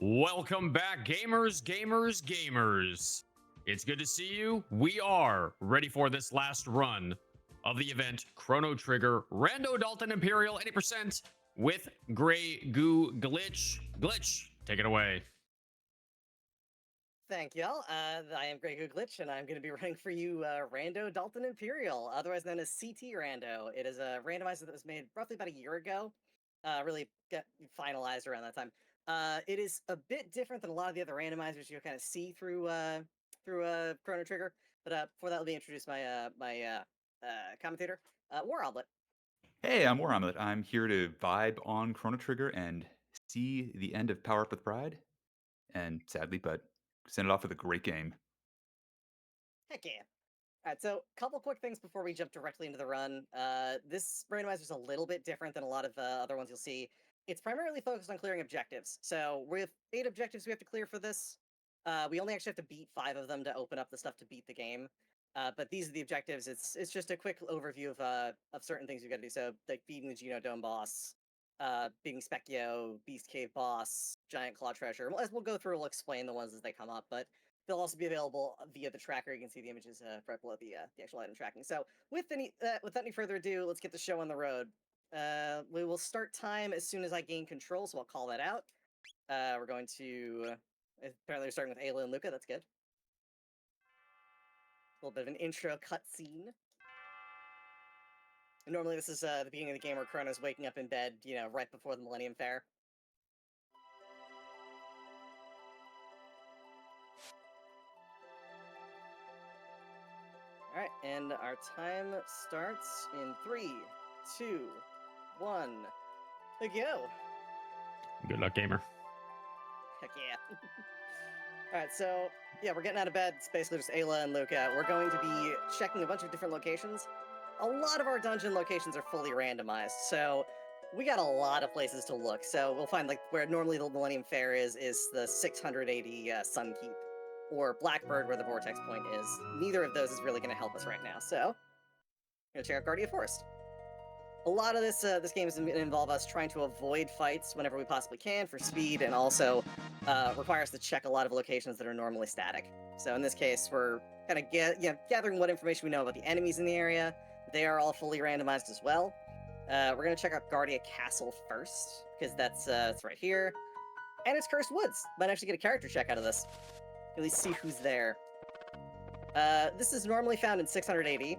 Welcome back, gamers. It's good to see you. We are ready for this last run of the event Chrono Trigger Rando Dalton Imperial 80% with GrayGooGlitch. Glitch, take it away. Thank y'all. I am GrayGooGlitch, and I'm going to be running for you Rando Dalton Imperial, otherwise known as CT Rando. It is a randomizer that was made roughly about a year ago, really got finalized around that time. It is a bit different than a lot of the other randomizers you'll kind of see through Chrono Trigger. But before that, let me introduce my commentator, War Omelet. Hey, I'm War Omelet. I'm here to vibe on Chrono Trigger and see the end of Power Up with Pride. And sadly, but send it off with a great game. Heck yeah. All right, so a couple quick things before we jump directly into the run. This randomizer is a little bit different than a lot of other ones you'll see. It's primarily focused on clearing objectives. So with 8 objectives we have to clear for this. We only actually have to beat 5 of them to open up the stuff to beat the game. But these are the objectives. It's just a quick overview of certain things you got to do. So like beating the Genodome boss, beating Specchio, Beast Cave boss, Giant Claw Treasure. As we'll go through, we'll explain the ones as they come up. But they'll also be available via the tracker. You can see the images right below the actual item tracking. So without any further ado, let's get the show on the road. We will start time as soon as I gain control, so I'll call that out. We're going to apparently we're starting with Ayla and Luca. That's good. A little bit of an intro cutscene. Normally, this is the beginning of the game where Chrono's waking up in bed, right before the Millennium Fair. All right, and our time starts in 3, 2, 1. Go. Good luck, gamer. Heck yeah. Alright, so, yeah, we're getting out of bed. It's basically just Ayla and Luca. We're going to be checking a bunch of different locations. A lot of our dungeon locations are fully randomized, so we got a lot of places to look. So we'll find, like, where normally the Millennium Fair is the 680 Sun Keep, or Blackbird, where the Vortex Point is. Neither of those is really going to help us right now, so we're going to check out Guardia Forest. A lot of this game is going to involve us trying to avoid fights whenever we possibly can for speed, and also require us to check a lot of locations that are normally static. So in this case, we're kind of gathering what information we know about the enemies in the area. They are all fully randomized as well. We're going to check out Guardia Castle first, because that's right here. And it's Cursed Woods. Might actually get a character check out of this. At least see who's there. This is normally found in 680.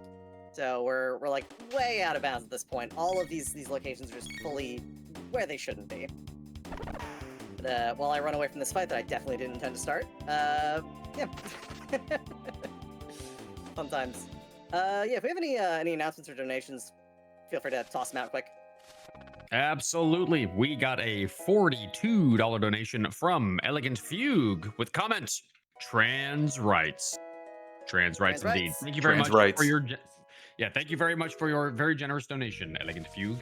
So we're like way out of bounds at this point. All of these locations are just fully where they shouldn't be. But while I run away from this fight that I definitely didn't intend to start, yeah. Fun times. Yeah, if we have any announcements or donations, feel free to toss them out quick. Absolutely. We got a $42 donation from Elegant Fugue with comment, trans rights. Trans rights indeed. Rights. Thank you very Trans much rights. for your thank you very much for your very generous donation, Elegant Fugue.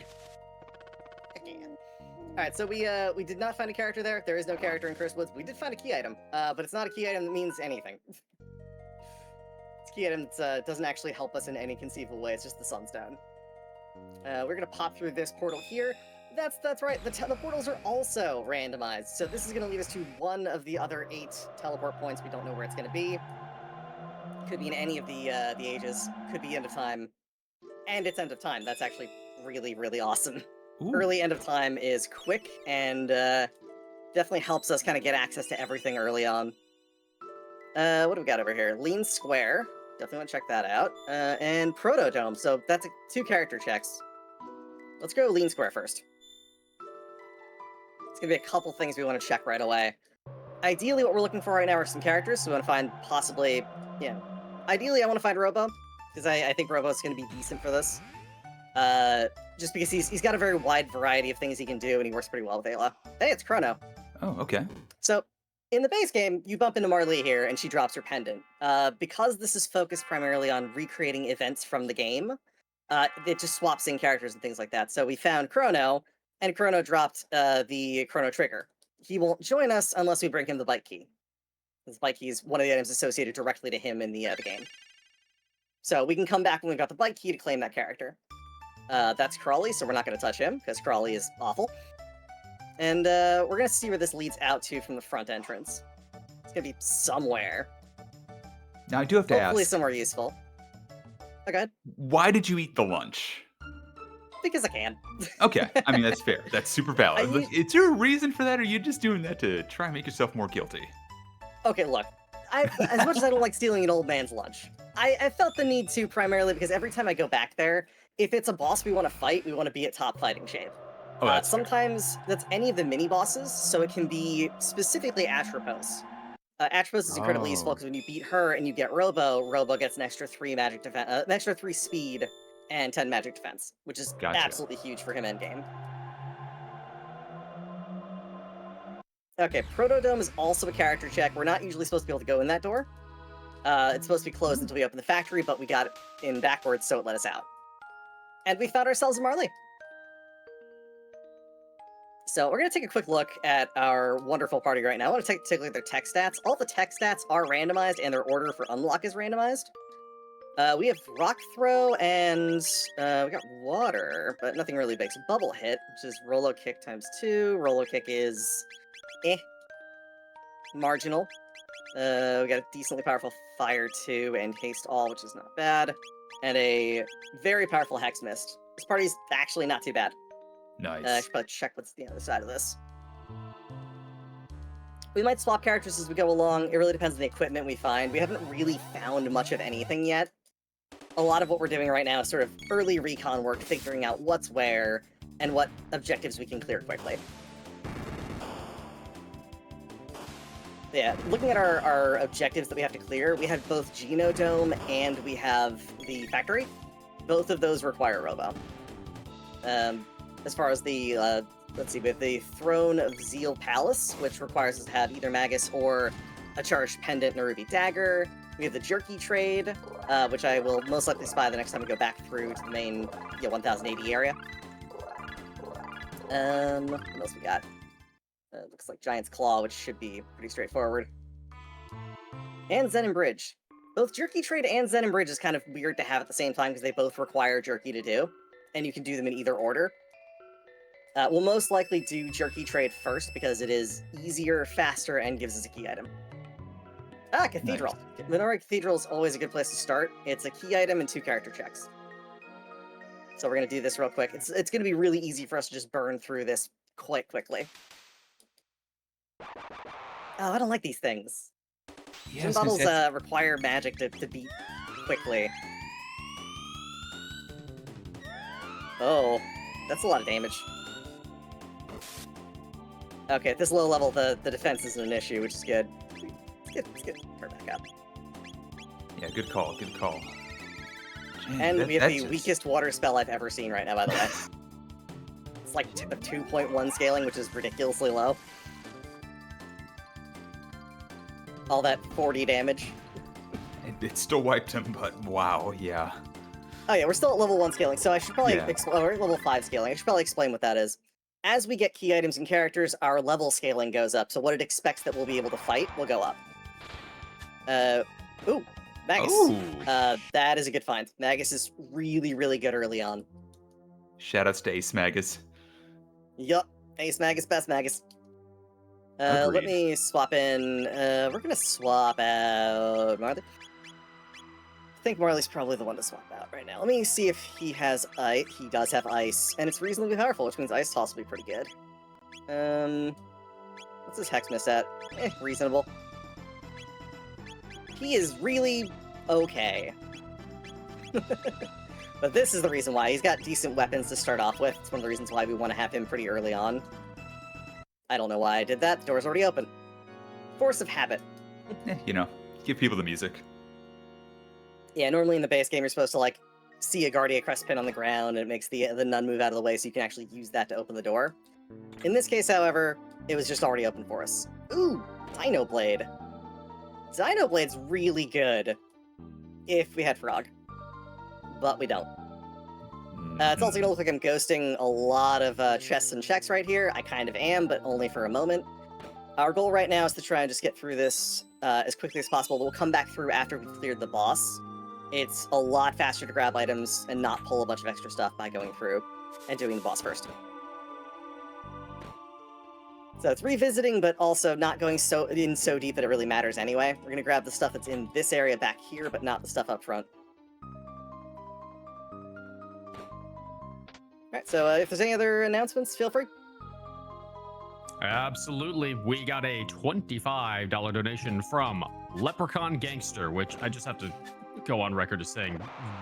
Alright, so we did not find a character there. There is no character in Cursed Woods. We did find a key item, but it's not a key item that means anything. It's a key item that doesn't actually help us in any conceivable way. It's just the Sunstone. We're gonna pop through this portal here. That's right. The portals are also randomized, so this is gonna lead us to one of the other 8 teleport points. We don't know where it's gonna be. Could be in any of the ages. Could be end of time, and it's end of time. That's actually really, really awesome. Ooh. Early end of time is quick and definitely helps us kind of get access to everything early on. What do we got over here? Lean Square. Definitely want to check that out. And Protodome. So that's 2 character checks. Let's go Lean Square first. It's going to be a couple things we want to check right away. Ideally, what we're looking for right now are some characters. So we want to find possibly, ideally I want to find Robo, because I think Robo's going to be decent for this. Just because he's got a very wide variety of things he can do, and he works pretty well with Ayla. Hey, it's Chrono. Oh, okay. So, in the base game, you bump into Marley here, and she drops her pendant. Because this is focused primarily on recreating events from the game, it just swaps in characters and things like that. So we found Chrono, and Chrono dropped the Chrono Trigger. He won't join us unless we bring him the bike key. This bike key is one of the items associated directly to him in the game. So we can come back when we've got the bike key to claim that character. That's Crawley, so we're not going to touch him, because Crawley is awful. And we're gonna see where this leads out to from the front entrance. It's gonna be somewhere. Now I do have to Hopefully ask, somewhere useful. Oh, go ahead. why did you eat the lunch? Because I can. Okay, I mean that's fair. That's super valid. I Look, is there a reason for that, or are you just doing that to try and make yourself more guilty? Okay, look. As much as I don't like stealing an old man's lunch, I felt the need to primarily because every time I go back there, if it's a boss we want to fight, we want to be at top fighting shape. Oh, that's fair. Sometimes that's any of the mini bosses, so it can be specifically Atropos. Atropos is incredibly useful Oh. because when you beat her and you get Robo gets an extra 3 magic defense, an extra 3 speed and 10 magic defense, which is Gotcha. absolutely huge for him endgame. Okay, Protodome is also a character check. We're not usually supposed to be able to go in that door. It's supposed to be closed until we open the factory, but we got it in backwards, so it let us out. And we found ourselves a Marley. So we're going to take a quick look at our wonderful party right now. I want to take a look at their tech stats. All the tech stats are randomized, and their order for unlock is randomized. We have Rock Throw, and we got Water, but nothing really big. So Bubble Hit, which is Rolo Kick times 2. Rolo Kick is... marginal. We got a decently powerful Fire 2 and Haste All, which is not bad. And a very powerful Hex Mist. This party's actually not too bad. I Nice. should probably check what's the other side of this. We might swap characters as we go along. It really depends on the equipment we find. We haven't really found much of anything yet. A lot of what we're doing right now is sort of early recon work, figuring out what's where and what objectives we can clear quickly. Yeah, looking at our objectives that we have to clear, we have both Genodome and we have the factory. Both of those require Robo. As far as the, let's see, we have the Throne of Zeal Palace, which requires us to have either Magus or a charged pendant and a ruby dagger. We have the Jerky Trade, which I will most likely spy the next time we go back through to the main 1080 area. What else we got? Looks like Giant's Claw, which should be pretty straightforward. And Zen and Bridge. Both Jerky Trade and Zen and Bridge is kind of weird to have at the same time because they both require Jerky to do, and you can do them in either order. We'll most likely do Jerky Trade first because it is easier, faster, and gives us a key item. Ah, Cathedral. Nice. Minora Cathedral is always a good place to start. It's a key item and 2 character checks. So we're going to do this real quick. It's going to be really easy for us to just burn through this quite quickly. Oh, I don't like these things. Yeah, Some bottles require magic to beat quickly. Oh, that's a lot of damage. Okay, at this low level, the defense isn't an issue, which is good. It's good. Turn back up. Yeah, good call. Good call. Jeez, And we have that's the just- weakest water spell I've ever seen right now, by the way. It's like a 2.1 scaling, which is ridiculously low. All that 40 damage. It still wiped him, but wow, yeah. Oh yeah, we're still at level 1 scaling, so I should probably Yeah. or level 5 scaling. I should probably explain what that is. As we get key items and characters, our level scaling goes up, so what it expects that we'll be able to fight will go up. Ooh, Magus. Ooh. That is a good find. Magus is really, really good early on. Shoutouts to Ace Magus. Yup, Ace Magus, best Magus. Let Agreed. me swap in, we're gonna swap out Marley. I think Marley's probably the one to swap out right now. Let me see if he has ice. He does have ice, and it's reasonably powerful, which means ice toss will be pretty good. What's his Hex Miss at? Reasonable. He is really okay. But this is the reason why. He's got decent weapons to start off with. It's one of the reasons why we want to have him pretty early on. I don't know why I did that. The door's already open. Force of habit. You know, give people the music. Yeah, normally in the base game, you're supposed to, like, see a Guardia Crest pin on the ground, and it makes the nun move out of the way so you can actually use that to open the door. In this case, however, it was just already open for us. Ooh, Dino Blade. Dino Blade's really good if we had Frog. But we don't. It's also going to look like I'm ghosting a lot of chests and checks right here. I kind of am, but only for a moment. Our goal right now is to try and just get through this as quickly as possible. We'll come back through after we've cleared the boss. It's a lot faster to grab items and not pull a bunch of extra stuff by going through and doing the boss first. So it's revisiting, but also not going so deep that it really matters anyway. We're gonna grab the stuff that's in this area back here, but not the stuff up front. Alright, so if there's any other announcements, feel free. Absolutely. We got a $25 donation from Leprechaun Gangster, which I just have to go on record as saying,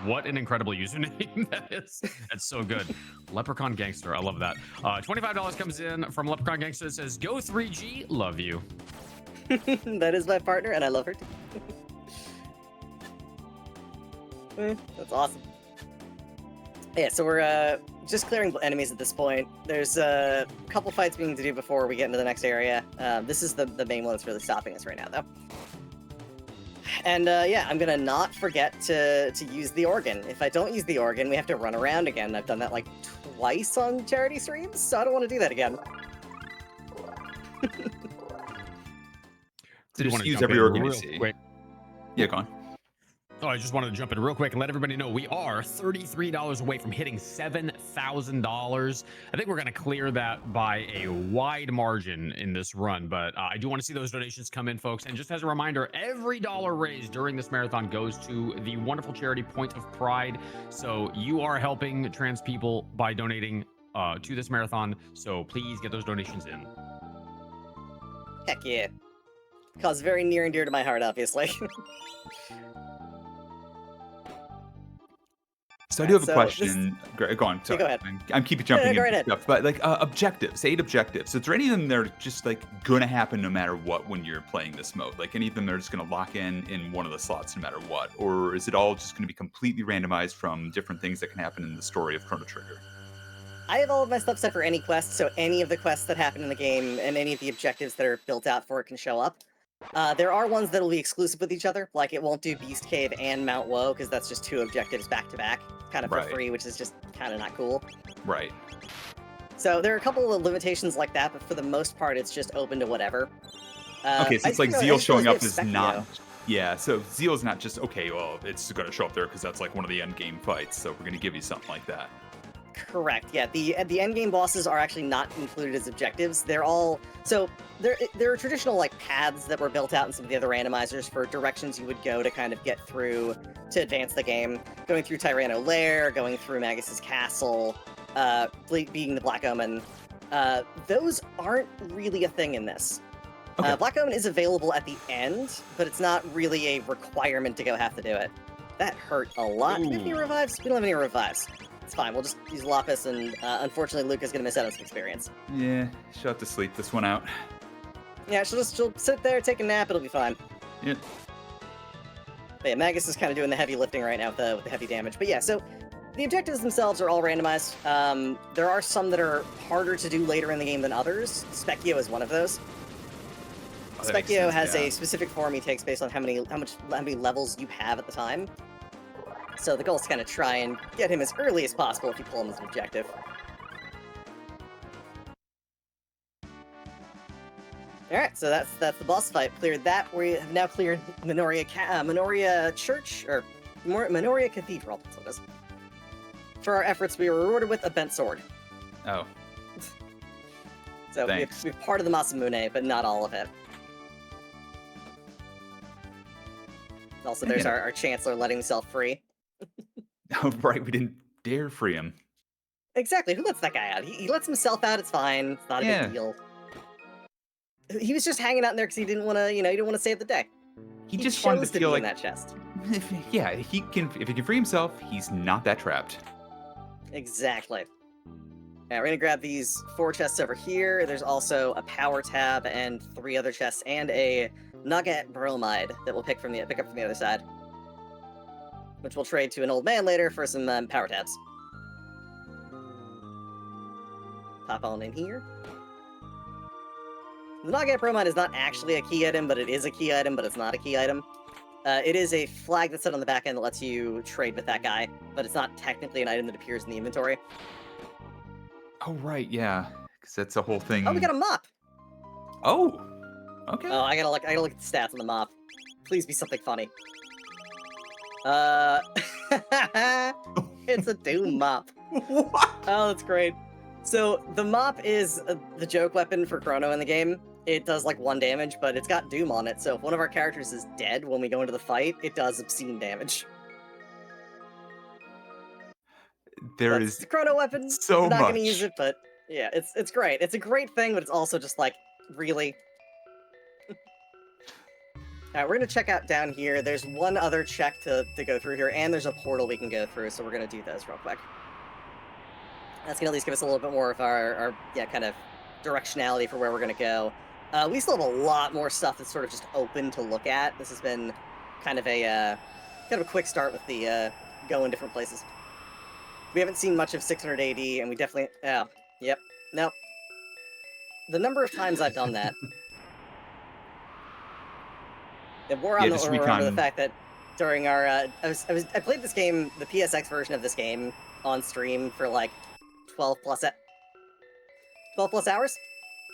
what an incredible username that is. That's so good. Leprechaun Gangster. I love that. $25 comes in from Leprechaun Gangster. It says, go 3G, love you. That is my partner, and I love her too. That's awesome. Yeah, so we're just clearing enemies at this point. There's a couple fights we need to do before we get into the next area. This is the main one that's really stopping us right now, though. And yeah, I'm gonna not forget to use the organ. If I don't use the organ, we have to run around again. I've done that like twice on charity streams, so I don't want to do that again. So just use jump every in organ you real see. quick. Yeah, go on. Oh, I just wanted to jump in real quick and let everybody know we are $33 away from hitting $7,000. I think we're going to clear that by a wide margin in this run, but I do want to see those donations come in, folks. And just as a reminder, every dollar raised during this marathon goes to the wonderful charity Point of Pride. So you are helping trans people by donating to this marathon. So please get those donations in. Heck yeah. Cause very near and dear to my heart, obviously. So I do have a so question. Go on. Sorry. go ahead. I'm keeping jumping go into right stuff, but like objectives, 8 objectives. So is there any of them that are just like gonna happen no matter what when you're playing this mode? Like any of them that are just gonna lock in one of the slots no matter what, or is it all just gonna be completely randomized from different things that can happen in the story of Chrono Trigger? I have all of my stuff set for any quest, so any of the quests that happen in the game and any of the objectives that are built out for it can show up. There are ones that will be exclusive with each other, like it won't do Beast Cave and Mount Woe, because that's just 2 objectives back to back, kind of for free, which is just kind of not cool. Right. So there are a couple of limitations like that, but for the most part, it's just open to whatever. Okay, so it's like Zeal showing up is Specchio. not... Yeah, so Zeal's not just, okay, well, it's going to show up there because that's like one of the end game fights, so we're going to give you something like that. Correct. Yeah, the endgame bosses are actually not included as objectives. They're all there are traditional like paths that were built out in some of the other randomizers for directions you would go to kind of get through to advance the game. Going through Tyranno Lair, going through Magus's castle, being the Black Omen. Those aren't really a thing in this. Okay. Black Omen is available at the end, but it's not really a requirement to go have to do it. That hurt a lot. Do we have any revives? We don't have any revives. It's fine, we'll just use Lapis, and unfortunately Luca's gonna miss out on some experience. Yeah, she'll have to sleep this one out. Yeah, she'll sit there, take a nap, it'll be fine. Yeah. But yeah, Magus is kind of doing the heavy lifting right now with the heavy damage. But yeah, so the objectives themselves are all randomized. There are some that are harder to do later in the game than others. Specchio is one of those. Specchio has a specific form he takes based on how many levels you have at the time. So the goal is to kind of try and get him as early as possible if you pull him as an objective. Alright, so that's the boss fight. Cleared that. We have now cleared Minoria Church, or Minoria Cathedral, that's what it is. For our efforts, we were rewarded with a bent sword. Oh. So we have part of the Masamune, but not all of it. Also, there's our Chancellor letting himself free. Oh, right, we didn't dare free him. Exactly, who lets that guy out? He lets himself out, it's fine. It's not a big deal. He was just hanging out in there because he didn't want to, he didn't want to save the day. He just wanted to feel like in that chest. Yeah, if he can free himself, he's not that trapped. Exactly. Alright, we're gonna grab these 4 chests over here. There's also a power tab and 3 other chests and a nugget bromide that we'll pick up from the other side, which we'll trade to an old man later for some power tabs. Pop on in here. The nugget bromide is not actually a key item, but it is a key item, but it's not a key item. It is a flag that's set on the back end that lets you trade with that guy, but it's not technically an item that appears in the inventory. Oh, right, yeah. Because that's a whole thing. Oh, we got a mop! Oh! Okay. Oh, I gotta look at the stats on the mop. Please be something funny. It's a Doom mop. What? Oh, that's great. So the mop is the joke weapon for Chrono in the game. It does like 1 damage, but it's got Doom on it, so if one of our characters is dead when we go into the fight, it does obscene damage. There That's is the Chrono weapon. so We're not much. gonna use it, but yeah, it's great. It's a great thing, but it's also just like, really? Alright, we're gonna check out down here. There's one other check to go through here, and there's a portal we can go through, so we're gonna do those real quick. That's gonna at least give us a little bit more of our kind of directionality for where we're gonna go. We still have a lot more stuff that's sort of just open to look at. This has been kind of a quick start with the going different places. We haven't seen much of 680, and we definitely... Oh, yep. Nope. The number of times I've done that. And more on just remember the recon. fact that during our... I played this game, the PSX version of this game, on stream for like 12 plus hours?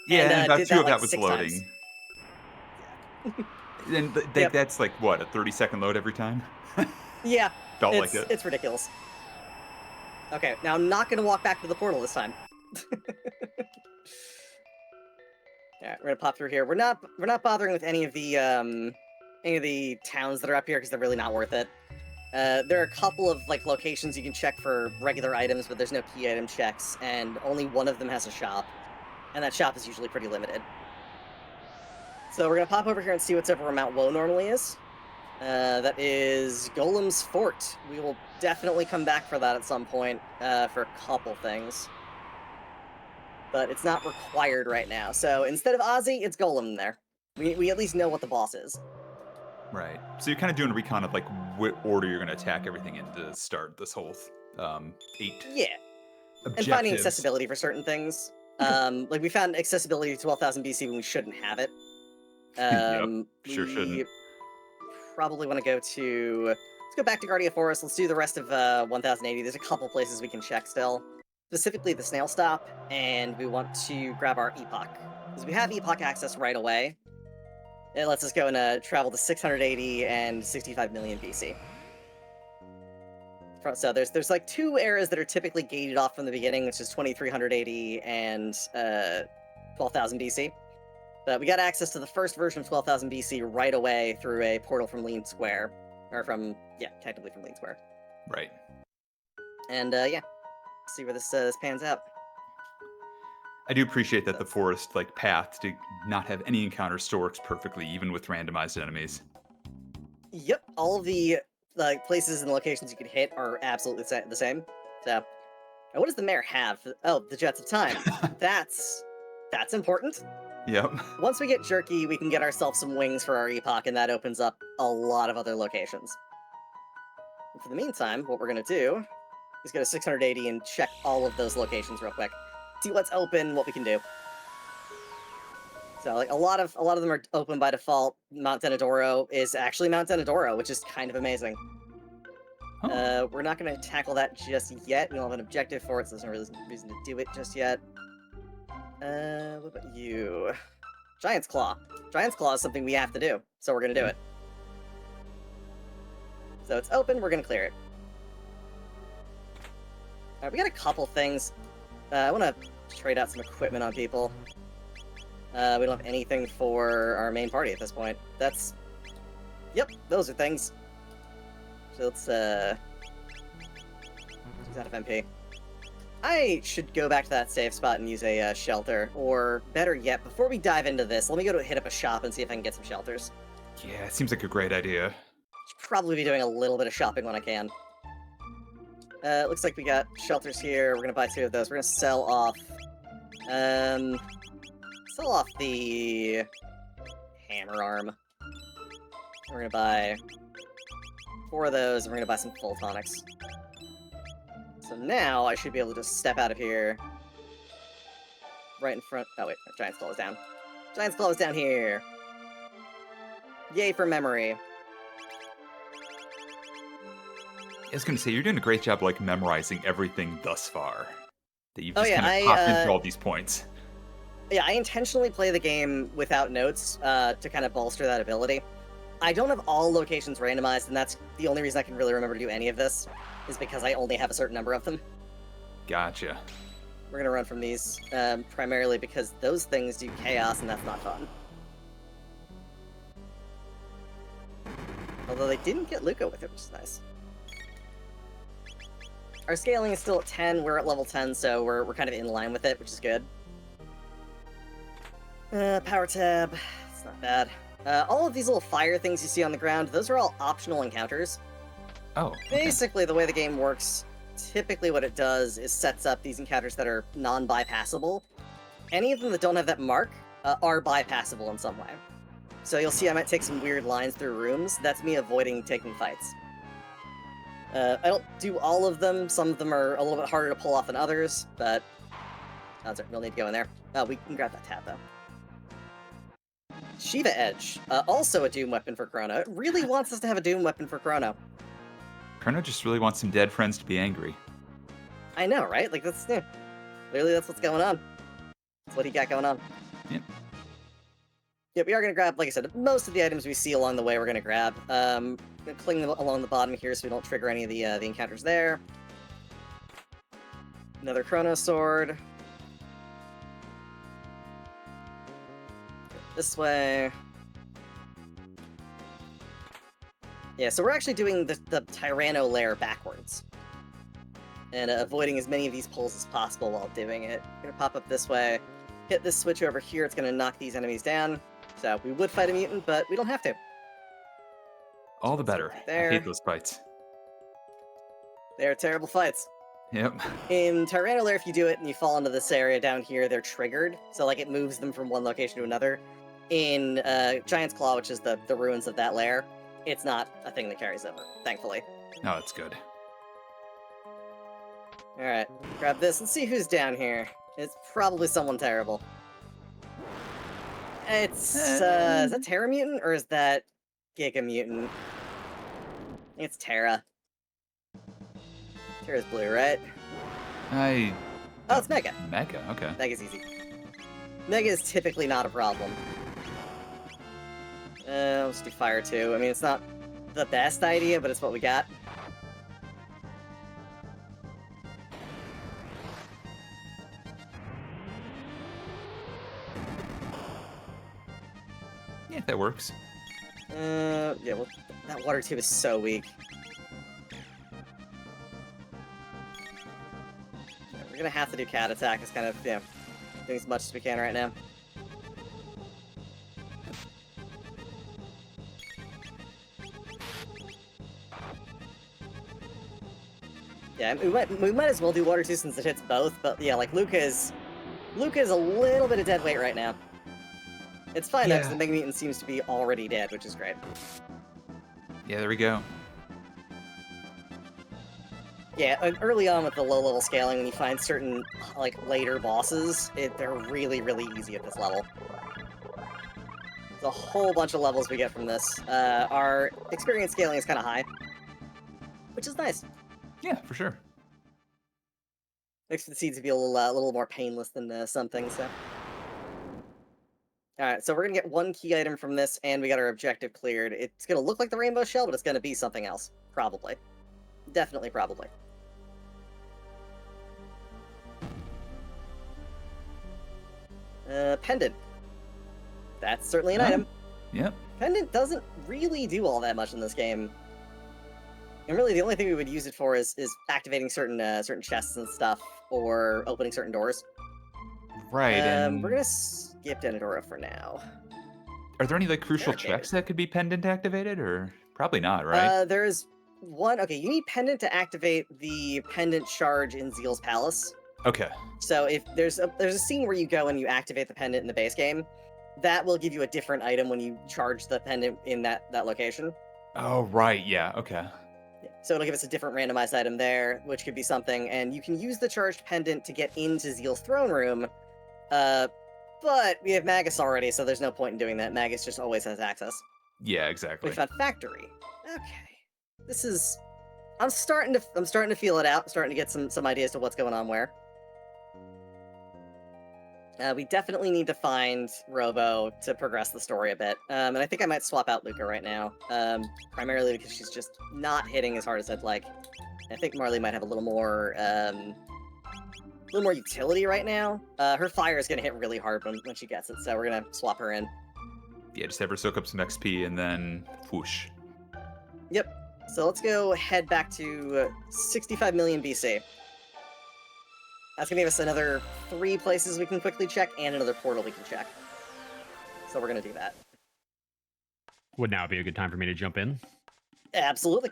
Yeah, and about did 2 that, of like, that was 6 loading. times. And Yep. that's like, what, a 30-second load every time? Yeah, Felt like it. it's ridiculous. Okay, now I'm not going to walk back to the portal this time. Alright, we're gonna pop through here. We're not bothering with any of the towns that are up here because they're really not worth it. There are a couple of like locations you can check for regular items, but there's no key item checks, and only one of them has a shop, and that shop is usually pretty limited. So we're gonna pop over here and see what's over where Mount Woe normally is. That is Golem's Fort. We will definitely come back for that at some point, for a couple things. But it's not required right now. So instead of Ozzy, it's Golem there. We at least know what the boss is. Right. So you're kind of doing a recon of like what order you're going to attack everything in to start this whole 8 Yeah. objectives. And finding accessibility for certain things. Like we found accessibility to 12,000 BC when we shouldn't have it. Yep, sure shouldn't. Probably want to go to... Let's go back to Guardia Forest. Let's do the rest of 1080. There's a couple places we can check still. Specifically the Snail Stop, and we want to grab our Epoch. Because we have Epoch access right away. It lets us go and travel to 680 and 65 million BC. So there's like 2 eras that are typically gated off from the beginning, which is 2380 and 12,000 BC. But we got access to the first version of 12,000 BC right away through a portal from Lean Square. Or from, yeah, technically from Lean Square. Right. And, yeah. See where this pans out. I do appreciate that the forest like path to not have any encounters still works perfectly, even with randomized enemies. Yep, all of the like places and locations you can hit are absolutely the same. So, and what does the mayor have? Oh, the Jets of Time. That's important. Yep. Once we get Jerky, we can get ourselves some wings for our Epoch, and that opens up a lot of other locations. And for the meantime, what we're gonna do is go to 680 and check all of those locations real quick. See what's open, what we can do. So, like, a lot of them are open by default. Mount Denadoro is actually Mount Denadoro, which is kind of amazing. Oh. We're not going to tackle that just yet. We don't have an objective for it, so there's no reason to do it just yet. What about you? Giant's Claw. Giant's Claw is something we have to do, so we're going to do it. So it's open, we're going to clear it. Alright, we got a couple things. I want to trade out some equipment on people. We don't have anything for our main party at this point. Yep, those are things. So let's, use that FMP. I should go back to that safe spot and use a shelter. Or, better yet, before we dive into this, let me go to hit up a shop and see if I can get some shelters. Yeah, it seems like a great idea. Should probably be doing a little bit of shopping when I can. Looks like we got shelters here. We're gonna buy 2 of those. We're gonna sell off... sell off the... hammer arm. We're gonna buy 4 of those, and we're gonna buy some full tonics. So now I should be able to just step out of here. Right in front... Oh wait, Giant's Claw is down. Giant's Claw is down here! Yay for memory. I was going to say, you're doing a great job like memorizing everything thus far. That you've Oh, just yeah, kind of popped into all these points. Yeah, I intentionally play the game without notes to kind of bolster that ability. I don't have all locations randomized, and that's the only reason I can really remember to do any of this, is because I only have a certain number of them. Gotcha. We're gonna run from these, primarily because those things do chaos, and that's not fun. Although they didn't get Luca with it, which is nice. Our scaling is still at 10, we're at level 10, so we're kind of in line with it, which is good. Power tab, it's not bad. All of these little fire things you see on the ground, those are all optional encounters. Oh. Okay. Basically, the way the game works, typically what it does is sets up these encounters that are non-bypassable. Any of them that don't have that mark are bypassable in some way. So you'll see I might take some weird lines through rooms. That's me avoiding taking fights. I don't do all of them. Some of them are a little bit harder to pull off than others, but we'll need to go in there. We can grab that tab, though. Shiva Edge, also a Doom weapon for Chrono. It really wants us to have a Doom weapon for Chrono. Chrono just really wants some dead friends to be angry. I know, right? Like, that's, yeah, clearly that's what's going on. That's what he got going on. Yep. Yeah, we are going to grab, like I said, most of the items we see along the way we're going to grab. Cling them along the bottom here so we don't trigger any of the encounters there. Another Chrono Sword. This way. Yeah, so we're actually doing the Tyranno lair backwards. And avoiding as many of these pulls as possible while doing it. We're gonna pop up this way, hit this switch over here, it's gonna knock these enemies down. So we would fight a mutant, but we don't have to. All the better. There. I hate those fights. They're terrible fights. Yep. In Tyranno lair, if you do it and you fall into this area down here, they're triggered. So like it moves them from one location to another. In Giant's Claw, which is the ruins of that lair, it's not a thing that carries over, thankfully. No, it's good. Alright, grab this. Let's see who's down here. It's probably someone terrible. It's, is that Terra Mutant, or is that Giga Mutant? I think it's Terra. Terra's blue, right? Oh, it's Mega. Mega, okay. Mega's easy. Mega is typically not a problem. Let's do fire too. I mean, it's not the best idea, but it's what we got. Yeah, that works. Yeah, well, that water tube is so weak. Yeah, we're gonna have to do cat attack. It's kind of, doing as much as we can right now. Yeah, we might as well do water too since it hits both, but yeah, like Luca is a little bit of dead weight right now. It's fine though, because the Mega Mutant seems to be already dead, which is great. Yeah, there we go. Yeah, and early on with the low-level scaling, when you find certain, like, later bosses, they're really, really easy at this level. There's a whole bunch of levels we get from this. Our experience scaling is kind of high, which is nice. Yeah, for sure. Makes the seeds to be a little more painless than some things, so. Alright, so we're gonna get one key item from this, and we got our objective cleared. It's gonna look like the rainbow shell, but it's gonna be something else. Probably. Definitely, probably. Pendant. That's certainly an item. Yep. Pendant doesn't really do all that much in this game. And really, the only thing we would use it for is activating certain chests and stuff, or opening certain doors. Right, and we're gonna skip Denadora for now. are there any like crucial checks that could be pendant activated, or probably not, right? There's one. Okay, you need pendant to activate the pendant charge in Zeal's Palace. Okay. So if there's a scene where you go and you activate the pendant in the base game, that will give you a different item when you charge the pendant in that location. Oh, right. Yeah. Okay. So it'll give us a different randomized item there, which could be something, and you can use the charged pendant to get into Zeal's throne room, but we have Magus already, so there's no point in doing that. Magus just always has access. Yeah, exactly. We found Factory. Okay. This is... I'm starting to feel it out. I'm starting to get some ideas to what's going on where. We definitely need to find Robo to progress the story a bit. And I think I might swap out Luca right now. Primarily because she's just not hitting as hard as I'd like. I think Marley might have a little more little more utility right now. Her fire is going to hit really hard when she gets it, so we're going to swap her in. Yeah, just have her soak up some XP and then whoosh. Yep. So let's go head back to 65 million BC. That's going to give us another 3 places we can quickly check and another portal we can check. So we're going to do that. Would now be a good time for me to jump in? Absolutely.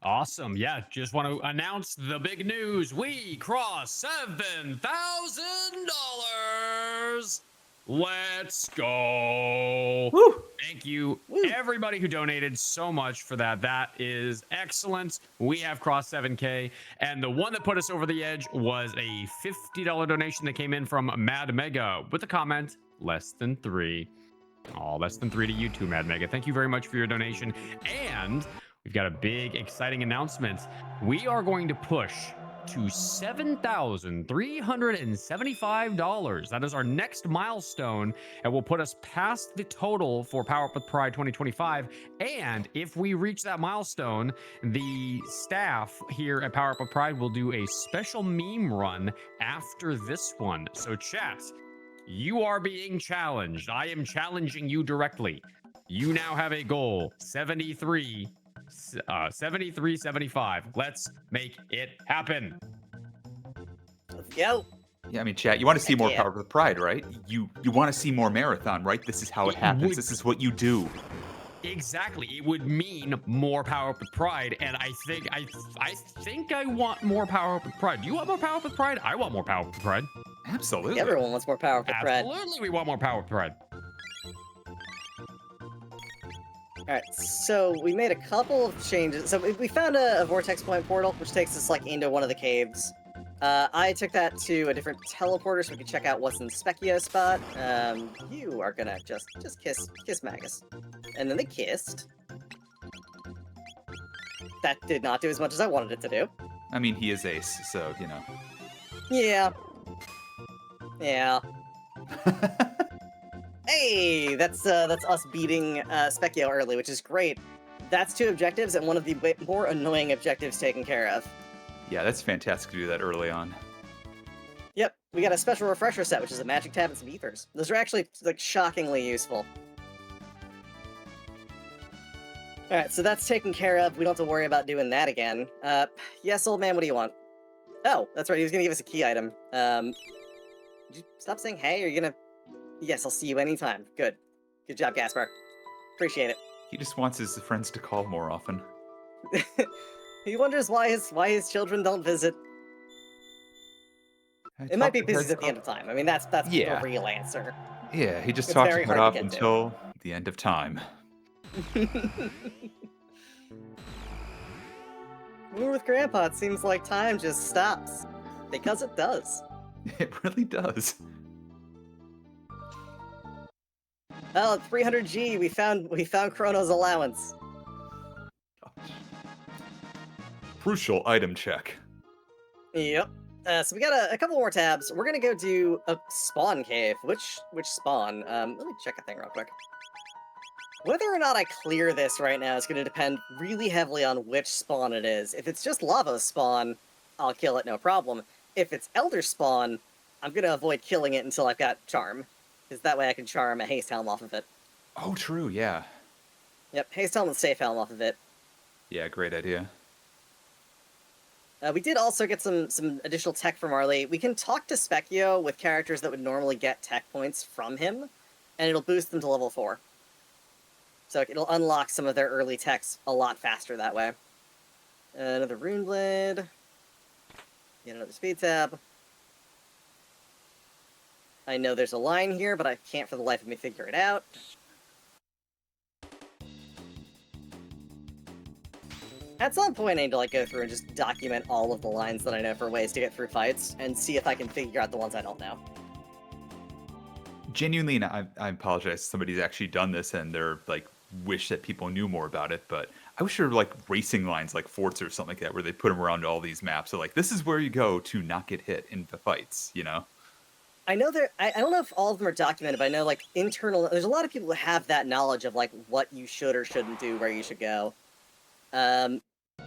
Awesome. Yeah, just want to announce the big news. We crossed $7,000. Let's go. Woo! Thank you, Woo. everybody who donated so much for that. That is excellent. We have crossed 7K. And the one that put us over the edge was a $50 donation that came in from Mad Mega with the comment, less than 3. Oh, less than 3 to you too, Mad Mega. Thank you very much for your donation. And we've got a big, exciting announcement. We are going to push to $7,375. That is our next milestone, and will put us past the total for Power Up with Pride 2025. And if we reach that milestone, the staff here at Power Up with Pride will do a special meme run after this one. So chat, you are being challenged. I am challenging you directly. You now have a goal, 7375. Let's make it happen. Let's go. Yeah, I mean, chat, you want to see Heck more yeah. Power with Pride, right? You want to see more Marathon, right? This is how it happens. This is what you do. Exactly. It would mean more Power Up with Pride, and I think I want more Power Up with Pride. Do you want more Power Up with Pride? I want more Power Up with Pride. Absolutely. Everyone wants more power for Pride. Absolutely, we want more Power Up with Pride. Alright, so we made a couple of changes. So we found a vortex point portal, which takes us like into one of the caves. I took that to a different teleporter so we can check out what's in Specchio's spot. You are gonna just kiss Magus. And then they kissed. That did not do as much as I wanted it to do. I mean, he is Ace, so, you know. Yeah. Yeah. Hey, that's us beating Specchio early, which is great. That's 2 objectives and one of the more annoying objectives taken care of. Yeah, that's fantastic to do that early on. Yep, we got a special refresher set, which is a magic tab and some ethers. Those are actually like shockingly useful. Alright, so that's taken care of. We don't have to worry about doing that again. Yes, old man, what do you want? Oh, that's right, he was gonna give us a key item. Did you stop saying hey, or are you gonna... Yes, I'll see you anytime. Good. Good job, Gaspar. Appreciate it. He just wants his friends to call more often. He wonders why his children don't visit. It might be busy at the end of time. I mean, that's Yeah. the real answer. Yeah, he just It's talks very about hard off to get to. until the end of time. With Grandpa, it seems like time just stops. Because it does. It really does. Oh, 300G, we found Chrono's allowance. Crucial item check. Yep. So we got a couple more tabs. We're gonna go do a spawn cave. Which spawn? Let me check a thing real quick. Whether or not I clear this right now is gonna depend really heavily on which spawn it is. If it's just lava spawn, I'll kill it, no problem. If it's elder spawn, I'm gonna avoid killing it until I've got charm. Because that way I can charm a haste helm off of it. Oh, true, yeah. Yep, haste helm and safe helm off of it. Yeah, great idea. We did also get some additional tech from Marley. We can talk to Specchio with characters that would normally get tech points from him, and it'll boost them to level 4. So it'll unlock some of their early techs a lot faster that way. Another Rune Blade. Get another speed tab. I know there's a line here, but I can't for the life of me figure it out. At some point, I need to like go through and just document all of the lines that I know for ways to get through fights, and see if I can figure out the ones I don't know. Genuinely, and I apologize, somebody's actually done this and they're like, wish that people knew more about it, but I wish there were like racing lines like Forza or something like that, where they put them around all these maps. So like, this is where you go to not get hit in the fights, you know? I know I don't know if all of them are documented, but I know like there's a lot of people who have that knowledge of like what you should or shouldn't do, where you should go.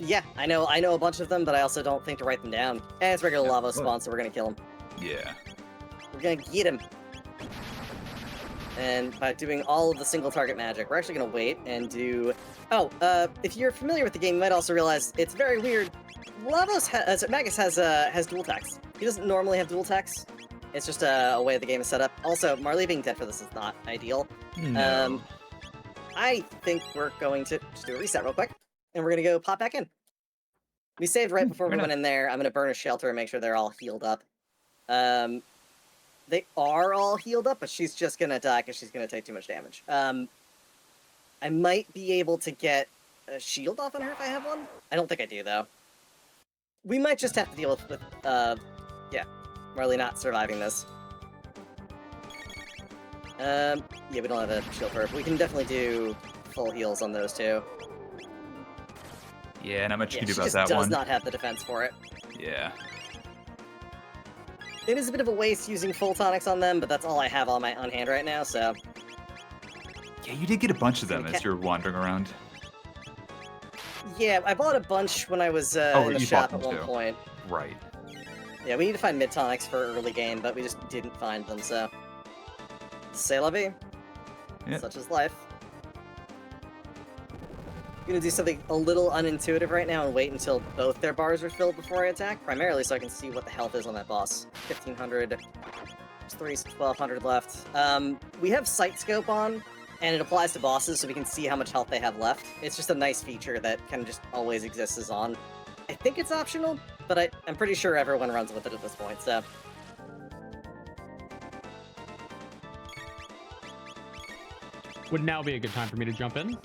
Yeah, I know a bunch of them, but I also don't think to write them down. And it's regular Yeah, lava well. spawn, so we're gonna kill him. Yeah. We're gonna get him. And by doing all of the single target magic, we're actually gonna wait and do... Oh, if you're familiar with the game, you might also realize it's very weird. Magus has dual attacks. He doesn't normally have dual attacks. It's just a way the game is set up. Also, Marley being dead for this is not ideal. No. I think we're going to just do a reset real quick, and we're gonna go pop back in. We saved right before we went in there. I'm gonna burn a shelter and make sure they're all healed up. They are all healed up, but she's just gonna die because she's gonna take too much damage. I might be able to get a shield off on her if I have one. I don't think I do, though. We might just have to deal with yeah, Marley not surviving this. Yeah, we don't have a shield for her, but we can definitely do full heals on those two. Yeah, not much you can do she about just that does one. not have the defense for it. Yeah. It is a bit of a waste using full tonics on them, but that's all I have on hand right now, so... Yeah, you did get a bunch of them as you're wandering around. Yeah, I bought a bunch when I was Oh, in the you shop bought at them one too. point. Right. Yeah, we need to find mid-tonics for early game, but we just didn't find them, so... C'est la vie. Yep. Such is life. I'm gonna do something a little unintuitive right now and wait until both their bars are filled before I attack, primarily so I can see what the health is on that boss. 1500, there's 1200 left. We have Sight Scope on, and it applies to bosses so we can see how much health they have left. It's just a nice feature that kind of just always exists as on. I think it's optional, but I'm pretty sure everyone runs with it at this point, so... Would now be a good time for me to jump in?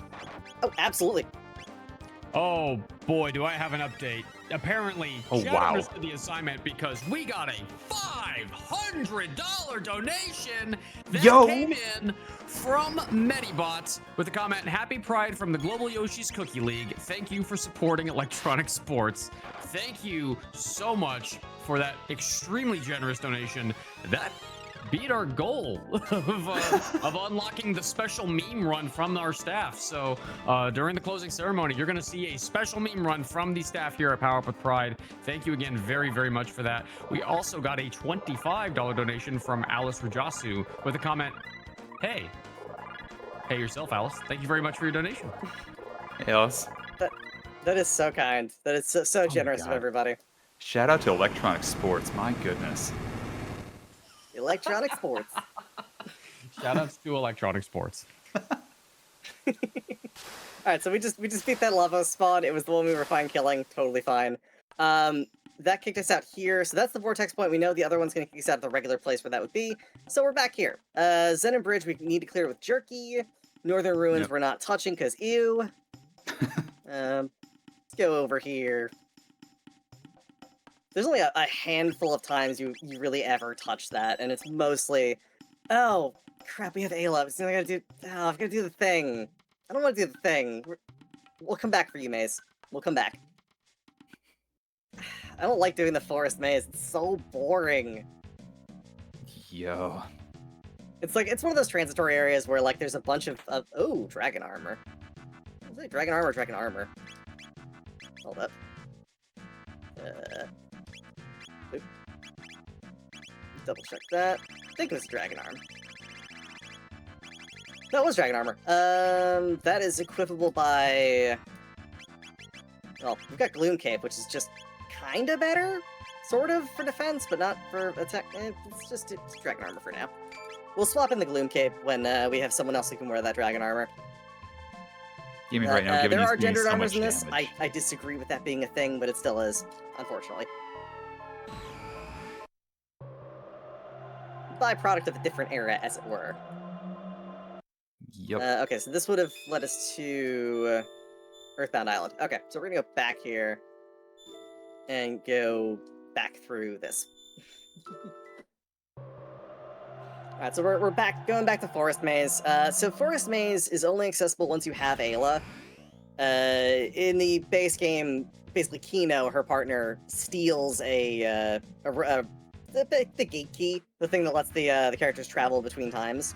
Oh, absolutely. Oh boy, do I have an update. Apparently, Oh, Chad wow. understood the assignment because we got a $500 donation that Yo. came in from Medibot with a comment, "Happy Pride from the Global Yoshi's Cookie League. Thank you for supporting electronic sports." Thank you so much for that extremely generous donation. That beat our goal of unlocking the special meme run from our staff. So during the closing ceremony, you're going to see a special meme run from the staff here at Power Up with Pride. Thank you again very, very much for that. We also got a $25 donation from Alice Rajasu with a comment, "Hey, pay yourself, Alice. Thank you very much for your donation." Hey, Alice. That is so kind. That is so my generous of God. everybody. Shout out to Electronic Sports. My goodness. Electronic sports. Shout outs to electronic sports. Alright, so we just beat that lava spawn. It was the one we were fine killing. Totally fine. That kicked us out here. So that's the vortex point. We know the other one's going to kick us out of the regular place where that would be. So we're back here. Zen and Bridge, we need to clear with Jerky. Northern Ruins, Yep. we're not touching because ew. Let's go over here. There's only a handful of times you really ever touch that, and it's mostly, oh, crap, we have Ayla. I've got to do the thing. I don't want to do the thing. We'll come back for you, Maze. We'll come back. I don't like doing the forest maze. It's so boring. Yo. It's like, it's one of those transitory areas where, like, there's a bunch of oh, dragon armor. Was it dragon armor or dragon armor? Hold up. Oop. Double check that. I think it was dragon arm. That was dragon armor. That is equipable by... Well, we've got Gloom Cape, which is just kinda better, sort of, for defense, but not for attack. It's dragon armor for now. We'll swap in the Gloom Cape when we have someone else who can wear that dragon armor. Yeah, I mean, right now, giving there are these things gendered so armors much in this. damage. I disagree with that being a thing, but it still is, unfortunately. Byproduct of a different era, as it were. Yep. Okay, so this would have led us to Earthbound Island. Okay, so we're gonna go back here and go back through this. Alright, so we're going back to Forest Maze. So Forest Maze is only accessible once you have Ayla. In the base game, basically Kino, her partner, steals the gate key, the thing that lets the characters travel between times.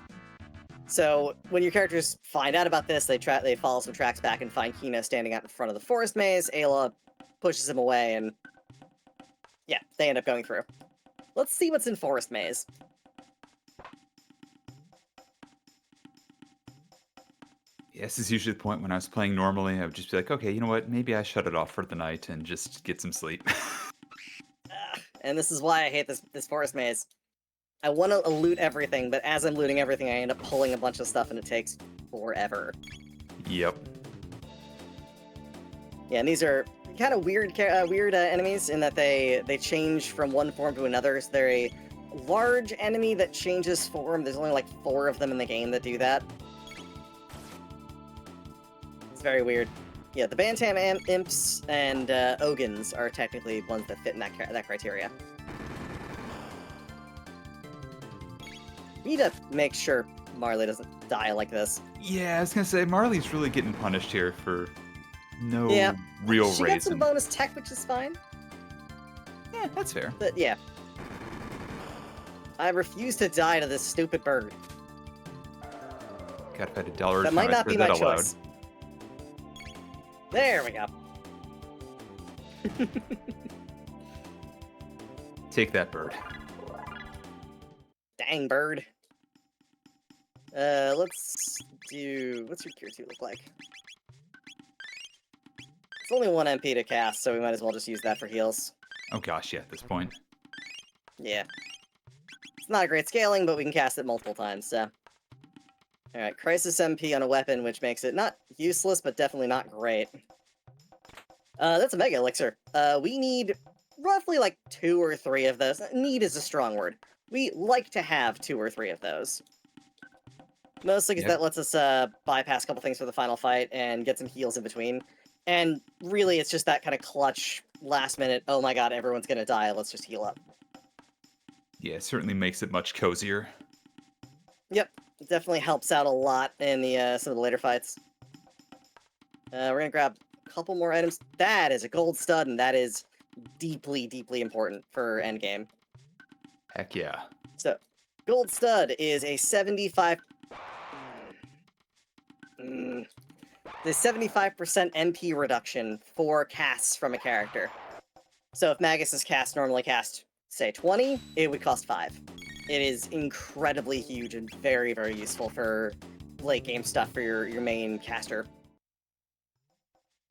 So when your characters find out about this, they follow some tracks back and find Kino standing out in front of the forest maze. Ayla pushes him away, and yeah, they end up going through. Let's see what's in forest maze. Yeah, this is usually the point when I was playing normally. I would just be like, okay, you know what? Maybe I shut it off for the night and just get some sleep. And this is why I hate this forest maze. I want to loot everything, but as I'm looting everything, I end up pulling a bunch of stuff, and it takes forever. Yep. Yeah, and these are kind of weird enemies in that they change from one form to another. So they're a large enemy that changes form. There's only like 4 of them in the game that do that. It's very weird. Yeah, the Bantam Imps and Ogans are technically ones that fit in that criteria. We need to make sure Marley doesn't die like this. Yeah, I was gonna say Marley's really getting punished here for no Yeah, real she reason. got some bonus tech, which is fine. Yeah, that's fair. But yeah. I refuse to die to this stupid bird. God, if I had $1 That time, might I'd not say be that my out loud. choice. There we go. Take that, bird. Dang bird. Let's do... What's your Gear 2 look like? It's only 1 MP to cast, so we might as well just use that for heals. Oh gosh, yeah, at this point. Yeah. It's not great scaling, but we can cast it multiple times, so... Alright, Crisis MP on a weapon, which makes it not useless, but definitely not great. That's a Mega Elixir. We need roughly like 2 or 3 of those. Need is a strong word. We like to have 2 or 3 of those. Mostly because that lets us bypass a couple things for the final fight and get some heals in between. And really, it's just that kind of clutch, last minute, oh my god, everyone's gonna die, let's just heal up. Yeah, it certainly makes it much cozier. Yep, it definitely helps out a lot in the some of the later fights. We're gonna grab a couple more items. That is a gold stud, and that is deeply, deeply important for endgame. Heck yeah. So, gold stud is a 75... the 75% MP reduction for casts from a character. So if Magus's cast normally cast, say, 20, it would cost 5. It is incredibly huge and very, very useful for late game stuff for your main caster.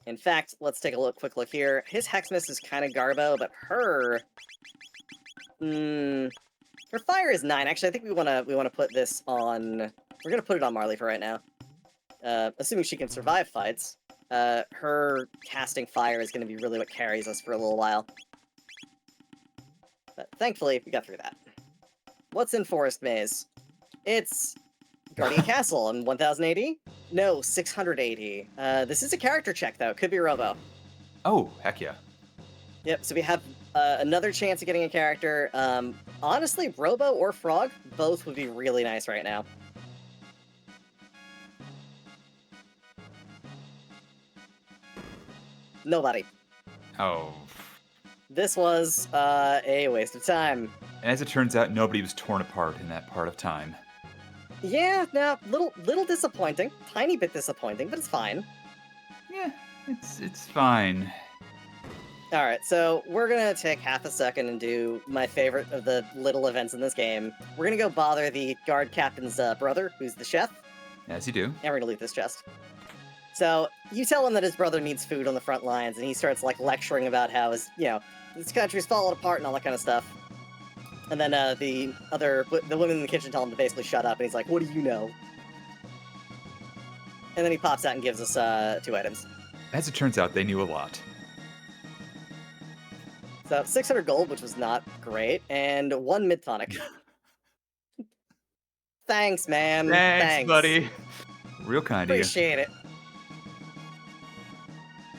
In fact, let's take a quick look here. His Hexmas is kind of garbo, but her... her fire is 9. Actually, I think we wanna put this on... We're gonna put it on Marley for right now. Assuming she can survive fights, her casting fire is going to be really what carries us for a little while. But thankfully, we got through that. What's in Forest Maze? It's Guardian Castle on 1080? No, 680. This is a character check, though. It could be Robo. Oh, heck yeah. Yep, so we have another chance of getting a character. Honestly, Robo or Frog, both would be really nice right now. Nobody. Oh. This was a waste of time. And as it turns out, nobody was torn apart in that part of time. Yeah, no, little disappointing. Tiny bit disappointing, but it's fine. Yeah, it's fine. Alright, so we're gonna take half a second and do my favorite of the little events in this game. We're gonna go bother the guard captain's brother, who's the chef. As you do. And we're gonna loot this chest. So, you tell him that his brother needs food on the front lines, and he starts, like, lecturing about how his, this country's falling apart and all that kind of stuff. And then, the women in the kitchen tell him to basically shut up, and he's like, what do you know? And then he pops out and gives us, 2 items. As it turns out, they knew a lot. So, 600 gold, which was not great, and 1 mid-tonic. Thanks, man. Thanks, buddy. Real kind of you. Appreciate it.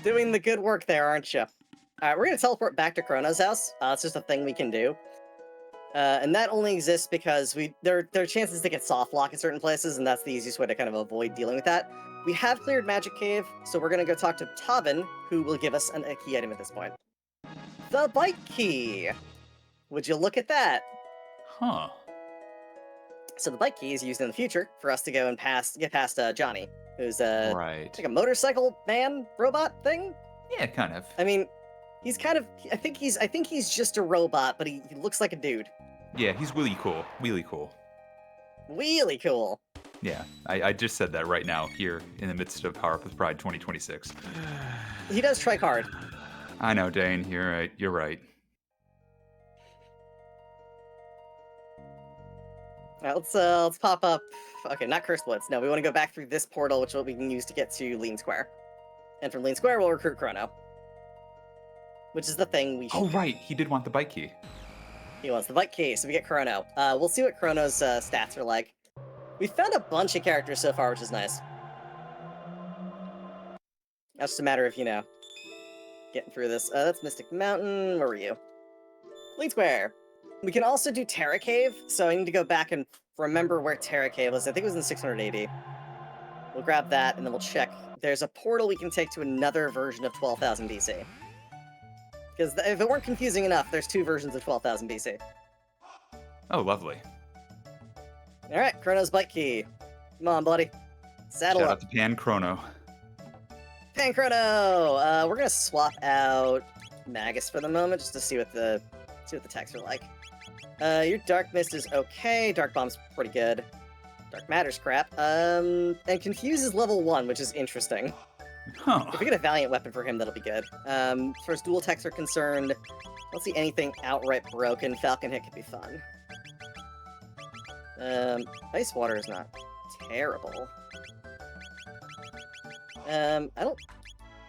Doing the good work there, aren't you? Alright, we're gonna teleport back to Chrono's house. It's just a thing we can do. And that only exists because there are chances to get soft lock in certain places, and that's the easiest way to kind of avoid dealing with that. We have cleared Magic Cave, so we're gonna go talk to Tobin, who will give us a key item at this point. The bike key! Would you look at that? Huh. So the bike key is used in the future for us to go and get past Johnny, who's Right. like a motorcycle man robot thing. Yeah, kind of. I mean, he's kind of. I think he's just a robot, but he looks like a dude. Yeah, he's really cool. Really cool. Really cool. Yeah, I just said that right now here in the midst of Power Up with Pride 2026. He does try hard. I know, Dane. You're right. You're right. All right, let's pop up. Okay, not Cursed Woods. No, we want to go back through this portal, which is what we can use to get to Lean Square. And from Lean Square, we'll recruit Chrono, which is the thing we should. Oh, right. He did want the bike key. He wants the bike key, so we get Chrono. We'll see what Chrono's stats are like. We found a bunch of characters so far, which is nice. That's just a matter of, getting through this. That's Mystic Mountain. Where were you? Lean Square. We can also do Terra Cave, so I need to go back and remember where Terra Cave was. I think it was in 680. We'll grab that, and then we'll check. There's a portal we can take to another version of 12,000 BC. Because if it weren't confusing enough, there's 2 versions of 12,000 BC. Oh, lovely. Alright, Chrono's bike key. Come on, buddy. Saddle Shout up. out to Pan Chrono. Pan Chrono! We're gonna swap out Magus for the moment, just to see what the attacks are like. Your Dark Mist is okay. Dark Bomb's pretty good. Dark Matter's crap. And Confuse is level 1, which is interesting. Huh. If we get a Valiant weapon for him, that'll be good. As far as dual attacks are concerned, I don't see anything outright broken. Falcon Hit could be fun. Ice Water is not terrible. I don't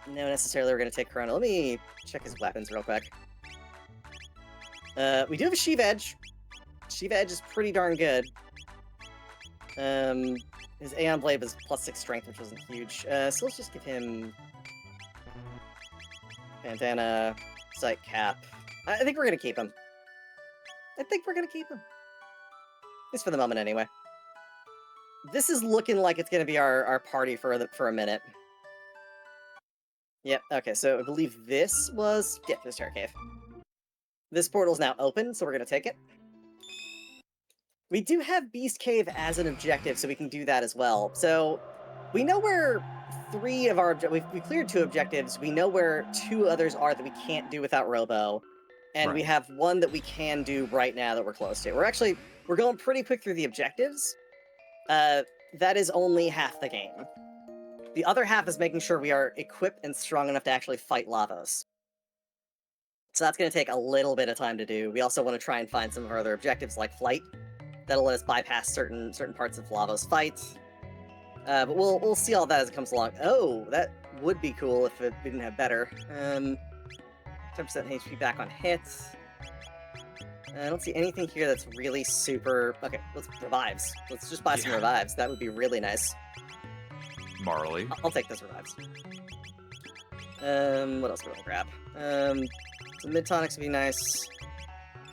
know necessarily we're going to take Chrono. Let me check his weapons real quick. We do have a Sheave Edge. Sheave Edge is pretty darn good. His Aeon Blade was +6 strength, which wasn't huge. So let's just give him Bandana, Sight Cap. I think we're gonna keep him. At least for the moment, anyway. This is looking like it's gonna be our party for a minute. Yep. Okay. So I believe this was this Terra Cave. This portal's now open, so we're gonna take it. We do have Beast Cave as an objective, so we can do that as well. So we know where 3 of our we cleared 2 objectives. We know where 2 others are that we can't do without Robo, and we Right. have 1 that we can do right now that we're close to. We're going pretty quick through the objectives. That is only half the game. The other half is making sure we are equipped and strong enough to actually fight Lavos. So that's going to take a little bit of time to do. We also want to try and find some of our other objectives, like Flight. That'll let us bypass certain parts of Lavos' fight. But we'll see all that as it comes along. Oh, that would be cool if we didn't have better. 10% HP back on hits. I don't see anything here that's really super... Okay, let's revives. Let's just buy some revives. That would be really nice. Marley. I'll take those revives. What else would I grab? Some mid-tonics would be nice.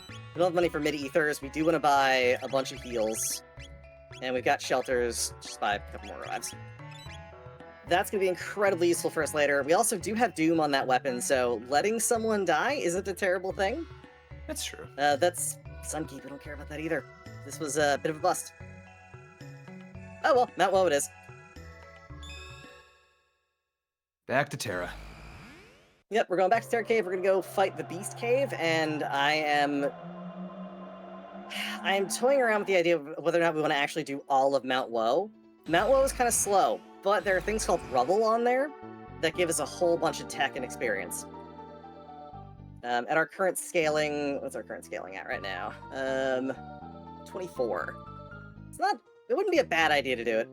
We don't have money for mid-ethers. We do want to buy a bunch of heals. And we've got shelters. Just buy a couple more revives. That's going to be incredibly useful for us later. We also do have Doom on that weapon, so letting someone die isn't a terrible thing. That's true. That's Sunkeep. I don't care about that either. This was a bit of a bust. Oh well, Mount Woe it is. Back to Terra. Yep, we're going back to Terra Cave. We're going to go fight the Beast Cave, and I am toying around with the idea of whether or not we want to actually do all of Mount Woe. Mount Woe is kind of slow, but there are things called Rubble on there that give us a whole bunch of tech and experience. At our current scaling, what's our current scaling at right now? 24. It wouldn't be a bad idea to do it.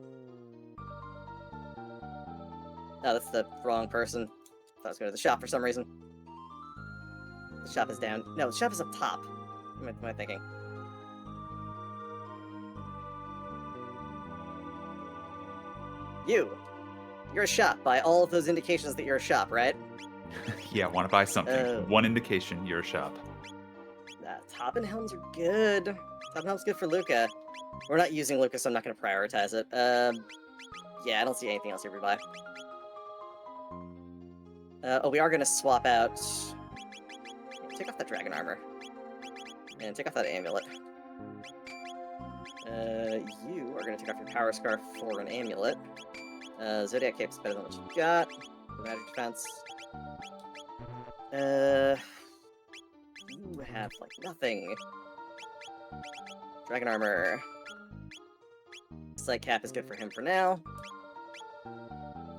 No, that's the wrong person. I thought I was going to the shop for some reason. The shop is down. No, the shop is up top. What am I thinking? You're a shop by all of those indications that you're a shop, right? Yeah, want to buy something. One indication, you're a shop. Top and Helms are good. Top and Helms good for Luca. We're not using Luca, so I'm not going to prioritize it. Yeah, I don't see anything else here we buy. We are going to swap out... Take off that dragon armor. And take off that amulet. You are going to take off your power scarf for an amulet. Zodiac cape's better than what you got. Magic defense. You have like nothing. Dragon armor. Sight cap is good for him for now.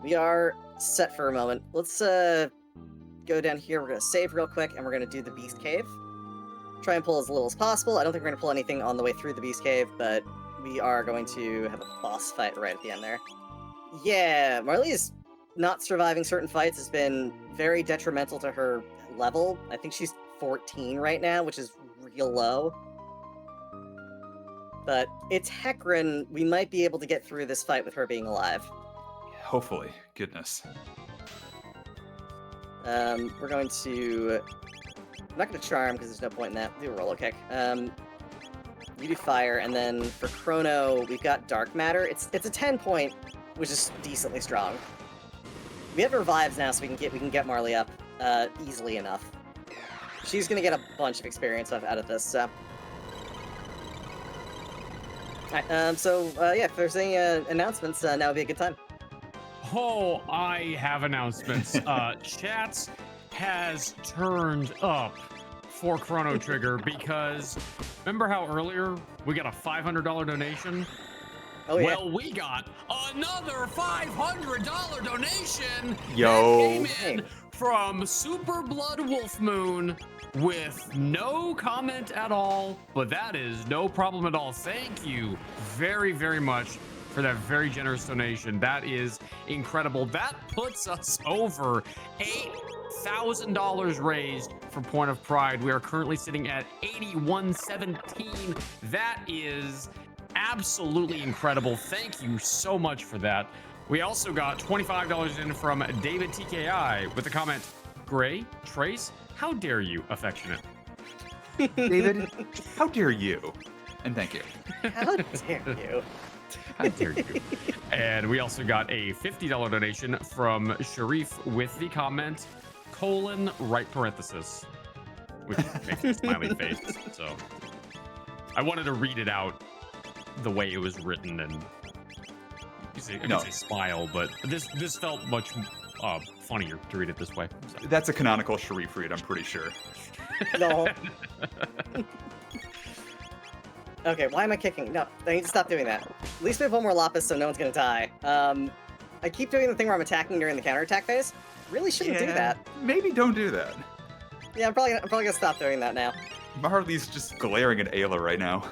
We are set for a moment. Let's go down here. We're gonna save real quick, and we're gonna do the Beast Cave. Try and pull as little as possible. I don't think we're gonna pull anything on the way through the Beast Cave, but we are going to have a boss fight right at the end there. Yeah, Marley's not surviving certain fights has been very detrimental to her level. I think she's 14 right now, which is real low. But it's Hecarim. We might be able to get through this fight with her being alive. Hopefully. Goodness. We're going to... I'm not going to charm because there's no point in that. Do a roller kick. You do fire, and then for Chrono, we've got Dark Matter. It's a 10 point, which is decently strong. We have revives now, so we can get Marley up easily enough. She's gonna get a bunch of experience out of this. So, alright. Yeah, if there's any announcements, now would be a good time. Oh, I have announcements. Chats has turned up for Chrono Trigger because remember how earlier we got a $500 donation? Oh yeah. Well, we got another $500 donation Yo. that came in from Super Blood Wolf Moon with no comment at all, but that is no problem at all. Thank you very, very much for that very generous donation. That is incredible. That puts us over $8,000 raised for Point of Pride. We are currently sitting at 8117. That is absolutely incredible. Thank you so much for that. We also got $25 in from David TKI with the comment, Gray, Trace, how dare you, affectionate. David, how dare you? And thank you. How dare you? How dare you? And we also got a $50 donation from Sharif with the comment, right parenthesis, which makes a smiley face. So I wanted to read it out the way it was written, and I could say smile, but this felt much funnier to read it this way. So. That's a canonical Sharif read, I'm pretty sure. No. Okay, why am I kicking? No, I need to stop doing that. At least we have one more Lapis, so no one's gonna die. I keep doing the thing where I'm attacking during the counterattack phase. Really shouldn't do that. Maybe don't do that. Yeah, I'm probably gonna stop doing that now. Marley's just glaring at Ayla right now.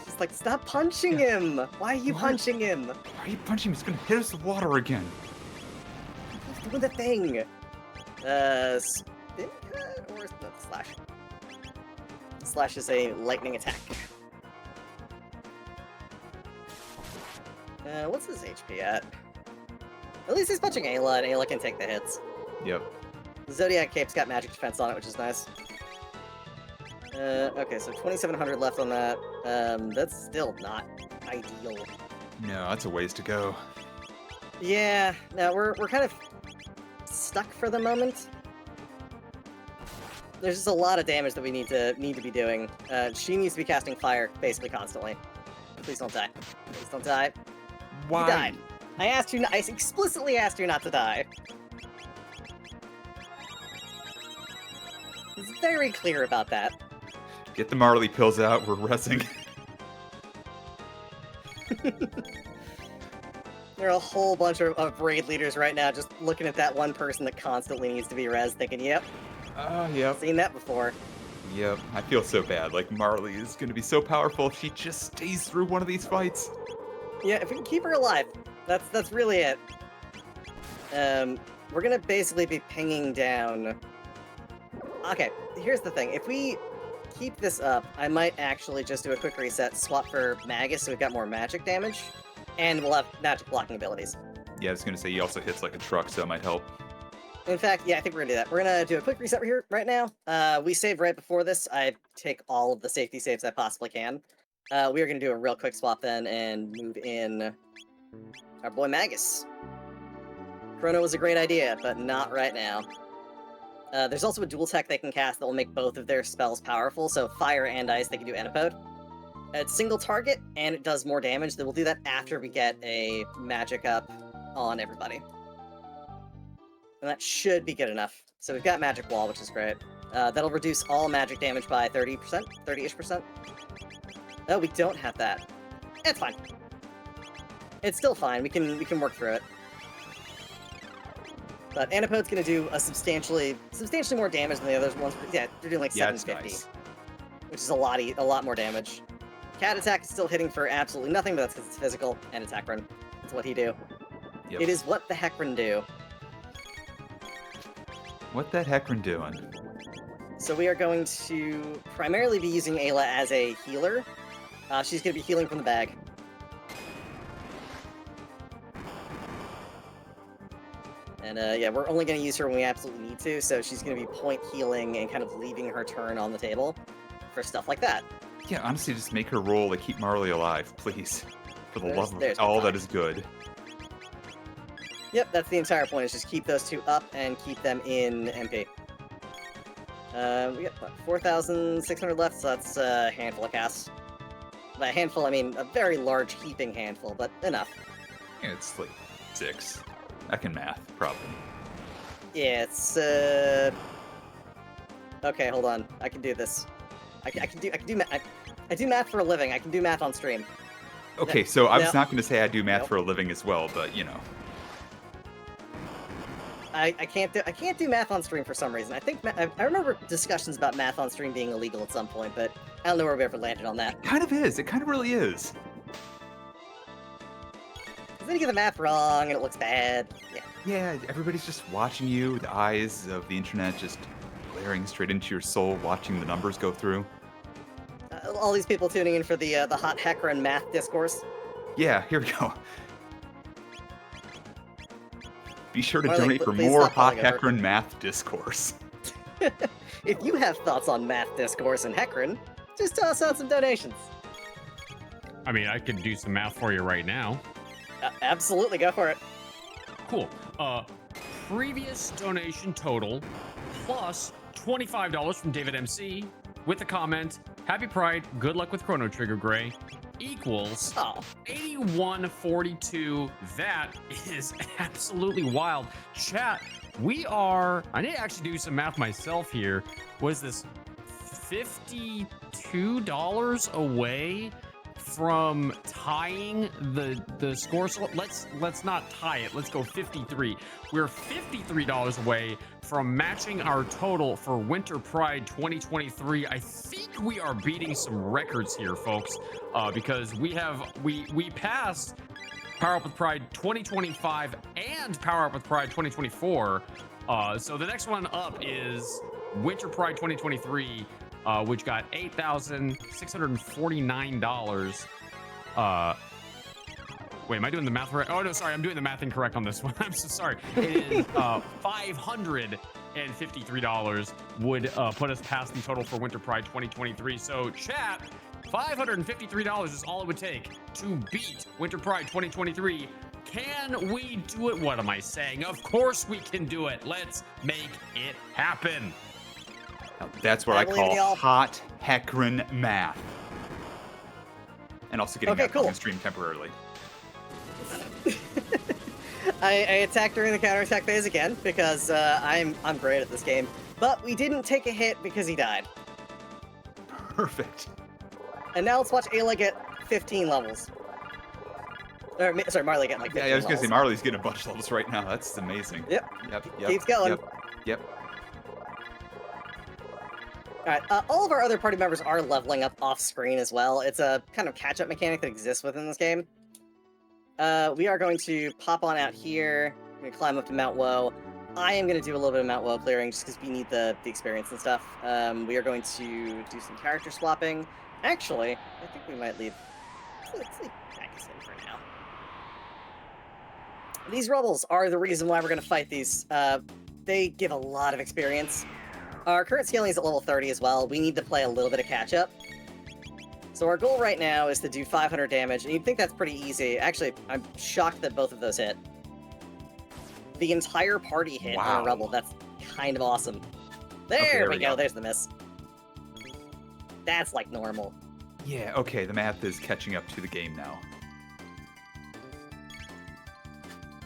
Just like, stop punching him! Why are you punching him? Why are you punching him? He's gonna hit us with water again. He's doing the thing. Spin cut or no, slash? Slash is a lightning attack. What's his HP at? At least he's punching Ayla, and Ayla can take the hits. Yep. The Zodiac Cape's got magic defense on it, which is nice. Okay, so 2,700 left on that. That's still not ideal. No, that's a ways to go. Yeah, no, we're kind of stuck for the moment. There's just a lot of damage that we need to be doing. She needs to be casting fire basically constantly. Please don't die. Please don't die. Why? You died. I explicitly asked you not to die. It's very clear about that. Get the Marley pills out, we're resing. There are a whole bunch of raid leaders right now just looking at that one person that constantly needs to be res, thinking, yep. Yep. Seen that before. Yep. I feel so bad. Like, Marley is gonna be so powerful if she just stays through one of these fights. Yeah, if we can keep her alive, that's really it. We're gonna basically be pinging down. Okay, here's the thing. If we keep this up, I might actually just do a quick reset, swap for Magus so we've got more magic damage, and we'll have magic blocking abilities. Yeah, I was gonna say he also hits like a truck, so that might help. In fact, yeah, I think we're gonna do that. We're gonna do a quick reset here right now. We saved right before this. I take all of the safety saves I possibly can. We are gonna do a real quick swap then and move in our boy Magus. Chrono was a great idea, but not right now. There's also a dual tech they can cast that will make both of their spells powerful, so fire and ice, they can do Antipode. It's single target, and it does more damage. Then we'll do that after we get a magic up on everybody. And that should be good enough. So we've got Magic Wall, which is great. That'll reduce all magic damage by 30%, 30-ish%. No, we don't have that. It's fine. It's still fine. We can work through it. But Antipode's gonna do a substantially more damage than the other ones. Yeah, they're doing like 750, nice. which is a lot more damage. Cat attack is still hitting for absolutely nothing, but that's because it's physical, and it's Heckran. That's what he do. Yep. It is what the Heckran do. What that Heckran doing? So we are going to primarily be using Ayla as a healer. She's going to be healing from the bag. And yeah, we're only going to use her when we absolutely need to, so she's going to be point healing and kind of leaving her turn on the table for stuff like that. Yeah, honestly, just make her roll to keep Marley alive, please. For the love of all that is good. Yep, that's the entire point, is just keep those two up and keep them in MP. We got, what, 4,600 left, so that's a handful of casts. By a handful, I mean a very large heaping handful, but enough. Yeah, it's like 6. I can math, probably. Yeah, it's, okay, hold on. I can do this. I do math for a living. I can do math on stream. Okay, so I was No. not going to say I do math Nope. for a living as well, but, you know. I can't do math on stream for some reason. I think I remember discussions about math on stream being illegal at some point, but I don't know where we ever landed on that. It kind of is. It kind of really is. Because then you get the math wrong and it looks bad. Yeah. Yeah, everybody's just watching you, the eyes of the internet just glaring straight into your soul, watching the numbers go through. All these people tuning in for the hot Heckran math discourse. Yeah, here we go. Be sure to Marley, donate for please more stop hot calling over. Heckran math discourse. If you have thoughts on math discourse and Heckran, just toss out some donations. I mean, I could do some math for you right now. Absolutely, go for it. Cool. Previous donation total plus $25 from David MC with the comment, Happy Pride, good luck with Chrono Trigger, Gray, equals Oh, 8142. That is absolutely wild. Chat, I need to actually do some math myself here. Was this $52 away from tying the score? So let's not tie it. Let's go 53. We're $53 away from matching our total for Winter Pride 2023. I think we are beating some records here, folks, because we passed Power Up with Pride 2025 and Power Up with Pride 2024. So the next one up is Winter Pride 2023, which got $8,649. Wait, am I doing the math right? Oh, no, sorry. I'm doing the math incorrect on this one. I'm so sorry. It is $553 would put us past the total for Winter Pride 2023. So, chat, $553 is all it would take to beat Winter Pride 2023. Can we do it? What am I saying? Of course we can do it. Let's make it happen. Now, that's what I believe in call y'all. hot Heckran math. And also getting Okay, that cool. on stream temporarily. I attacked during the counterattack phase again because I'm great at this game. But we didn't take a hit because he died. Perfect. And now let's watch Ayla get 15 levels. Or, sorry, Marley getting like 15 Yeah, I was going to say, levels. Marley's getting a bunch of levels right now. That's amazing. Yep. Yep. Keeps going. Yep. Alright, all of our other party members are leveling up off-screen as well. It's a kind of catch-up mechanic that exists within this game. We are going to pop on out here. We're going to climb up to Mount Woe. I am going to do a little bit of Mount Woe clearing just because we need the experience and stuff. We are going to do some character swapping. Actually, I think we might leave... Let's leave Magus in for now. These rebels are the reason why we're going to fight these. They give a lot of experience. Our current scaling is at level 30 as well. We need to play a little bit of catch-up. So our goal right now is to do 500 damage, and you'd think that's pretty easy. Actually, I'm shocked that both of those hit. The entire party hit on a Wow. rebel. That's kind of awesome. There Okay, there we we go. go. There's the miss. That's like normal. Yeah, okay, the math is catching up to the game now.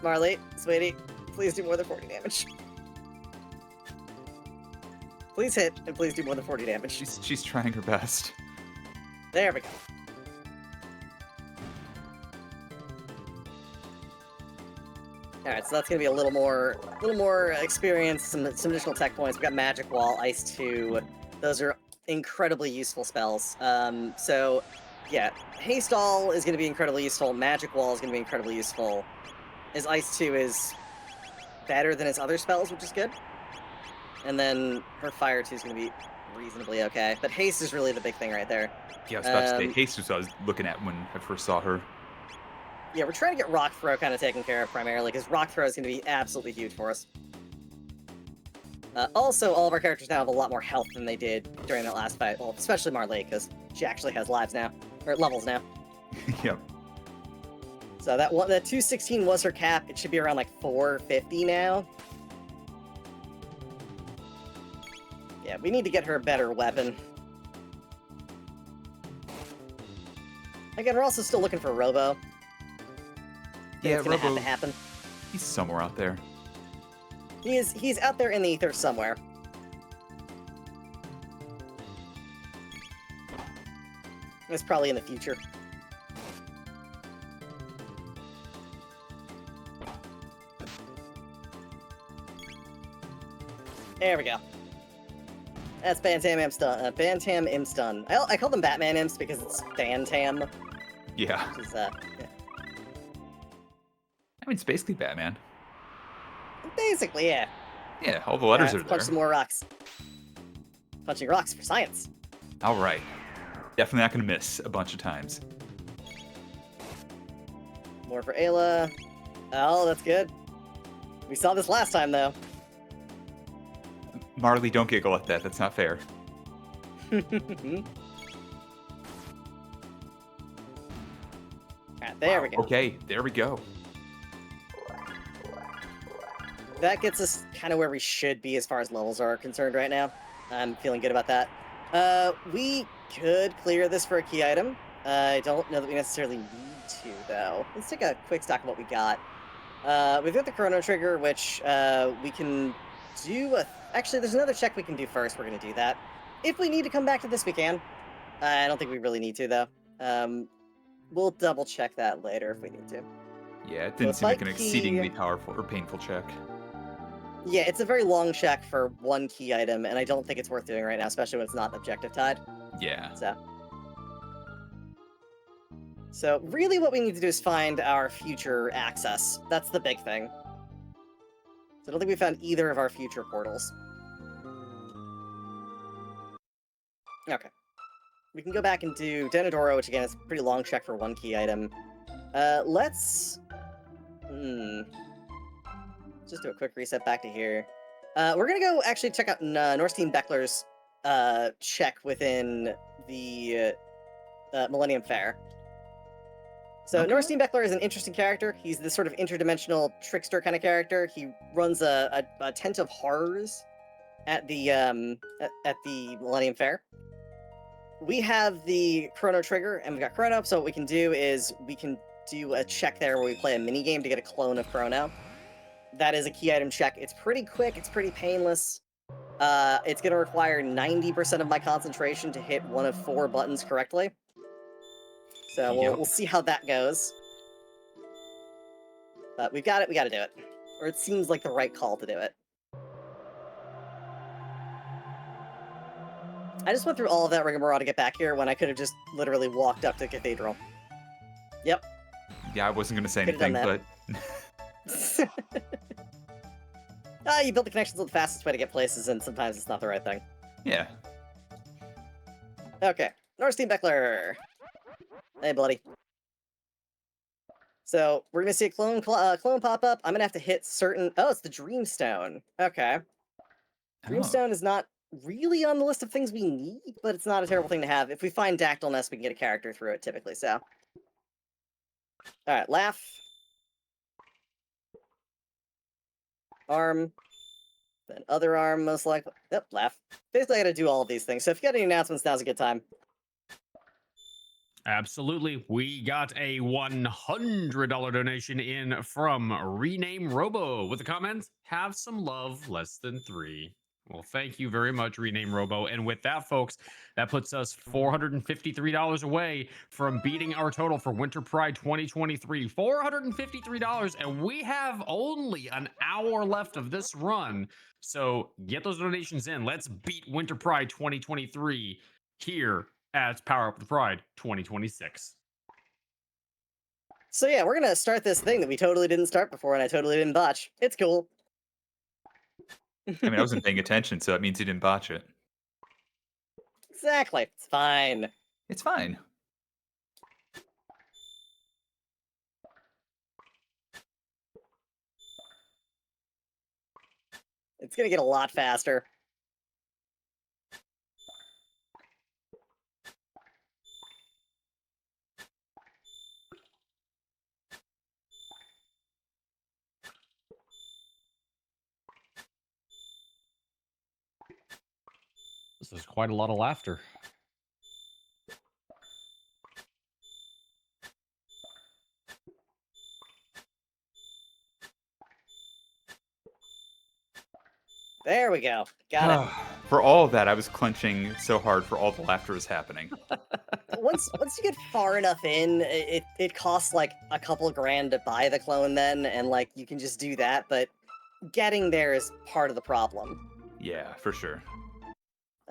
Marley, sweetie, please do more than 40 damage. Please hit, and please do more than 40 damage. She's trying her best. There we go. Alright, so that's gonna be a little more experience, some additional tech points. We got Magic Wall, Ice 2. Those are incredibly useful spells. So, yeah, Haste All is gonna be incredibly useful. Magic Wall is gonna be incredibly useful. His Ice 2 is better than his other spells, which is good. And then her Fire 2 is gonna be reasonably okay. But Haste is really the big thing right there. Yeah, I was about to say, Haste was what I was looking at when I first saw her. Yeah, we're trying to get Rock Throw kind of taken care of primarily, because Rock Throw is going to be absolutely huge for us. Also, all of our characters now have a lot more health than they did during that last fight. Well, especially Marley, because she actually has lives now. Or levels now. Yep. So that 216 was her cap. It should be around, like, 450 now. Yeah, we need to get her a better weapon. Again, we're also still looking for Robo. Yeah, it's gonna Robo, have to happen. he's somewhere out there. He's out there in the ether somewhere. It's probably in the future. There we go. That's Bantam Imstun. Bantam Imstun. I call them Batman Imps because it's Bantam. Yeah. Which is, yeah. I mean, it's basically Batman. Basically, yeah. Yeah, all the letters Alright, are let's there. punch some more rocks. Punching rocks for science. All right. Definitely not going to miss a bunch of times. More for Ayla. Oh, that's good. We saw this last time, though. Marley, don't giggle at that. That's not fair. Alright, there we go. Okay, there we go. That gets us kind of where we should be as far as levels are concerned right now. I'm feeling good about that. We could clear this for a key item. I don't know that we necessarily need to, though. Let's take a quick stock of what we got. We've got the Chrono Trigger, which we can do a... Actually, there's another check we can do first. We're going to do that. If we need to come back to this, we can. I don't think we really need to, though. We'll double check that later if we need to. Yeah, it didn't So seem like an fight key- exceedingly powerful or painful check. Yeah, it's a very long check for one key item, and I don't think it's worth doing right now, especially when it's not objective tied. Yeah. So really what we need to do is find our future access. That's the big thing. So I don't think we found either of our future portals. Okay. We can go back and do Denadoro, which again is a pretty long check for one key item. Let's... just do a quick reset back to here. We're gonna go actually check out Norstein Beckler's check within the Millennium Fair. So Okay. Norstein Beckler is an interesting character. He's this sort of interdimensional trickster kind of character. He runs a tent of horrors at the Millennium Fair. We have the Chrono Trigger, and we've got Chrono, so what we can do is we can do a check there where we play a mini game to get a clone of Chrono. That is a key item check. It's pretty quick, it's pretty painless. It's going to require 90% of my concentration to hit one of 4 buttons correctly. So we'll see how that goes. But we gotta do it. Or it seems like the right call to do it. I just went through all of that rigmarole to get back here when I could have just literally walked up to Cathedral. Yep. Yeah, I wasn't going to say Could've done anything, but... You build the connections with the fastest way to get places, and sometimes it's not the right thing. Yeah. Okay. Norstein Beckler. Hey, buddy. So, we're gonna see a clone pop up. I'm gonna have to hit certain... Oh, it's the Dreamstone. Okay. Dreamstone is not really on the list of things we need, but it's not a terrible thing to have. If we find Dactyl Nest, we can get a character through it, typically, so... Alright, Laugh. Arm. Then other arm, most likely. Yep, Laugh. Basically, I gotta do all of these things, so if you got any announcements, now's a good time. Absolutely. We got a $100 donation in from Rename Robo with the comments, have some love, less than 3. Well, thank you very much, Rename Robo. And with that, folks, that puts us $453 away from beating our total for Winter Pride 2023. $453, and we have only an hour left of this run. So get those donations in. Let's beat Winter Pride 2023 here at Power Up the Pride 2026. So yeah, we're gonna start this thing that we totally didn't start before, and I totally didn't botch. It's cool. I mean, I wasn't paying attention, so that means you didn't botch it. Exactly. It's fine. It's fine. It's gonna get a lot faster. This is quite a lot of laughter. There we go. Got it. For all of that, I was clenching so hard for all the laughter was happening. Once you get far enough in, it costs like a couple grand to buy the clone then, and like you can just do that, but getting there is part of the problem. Yeah, for sure.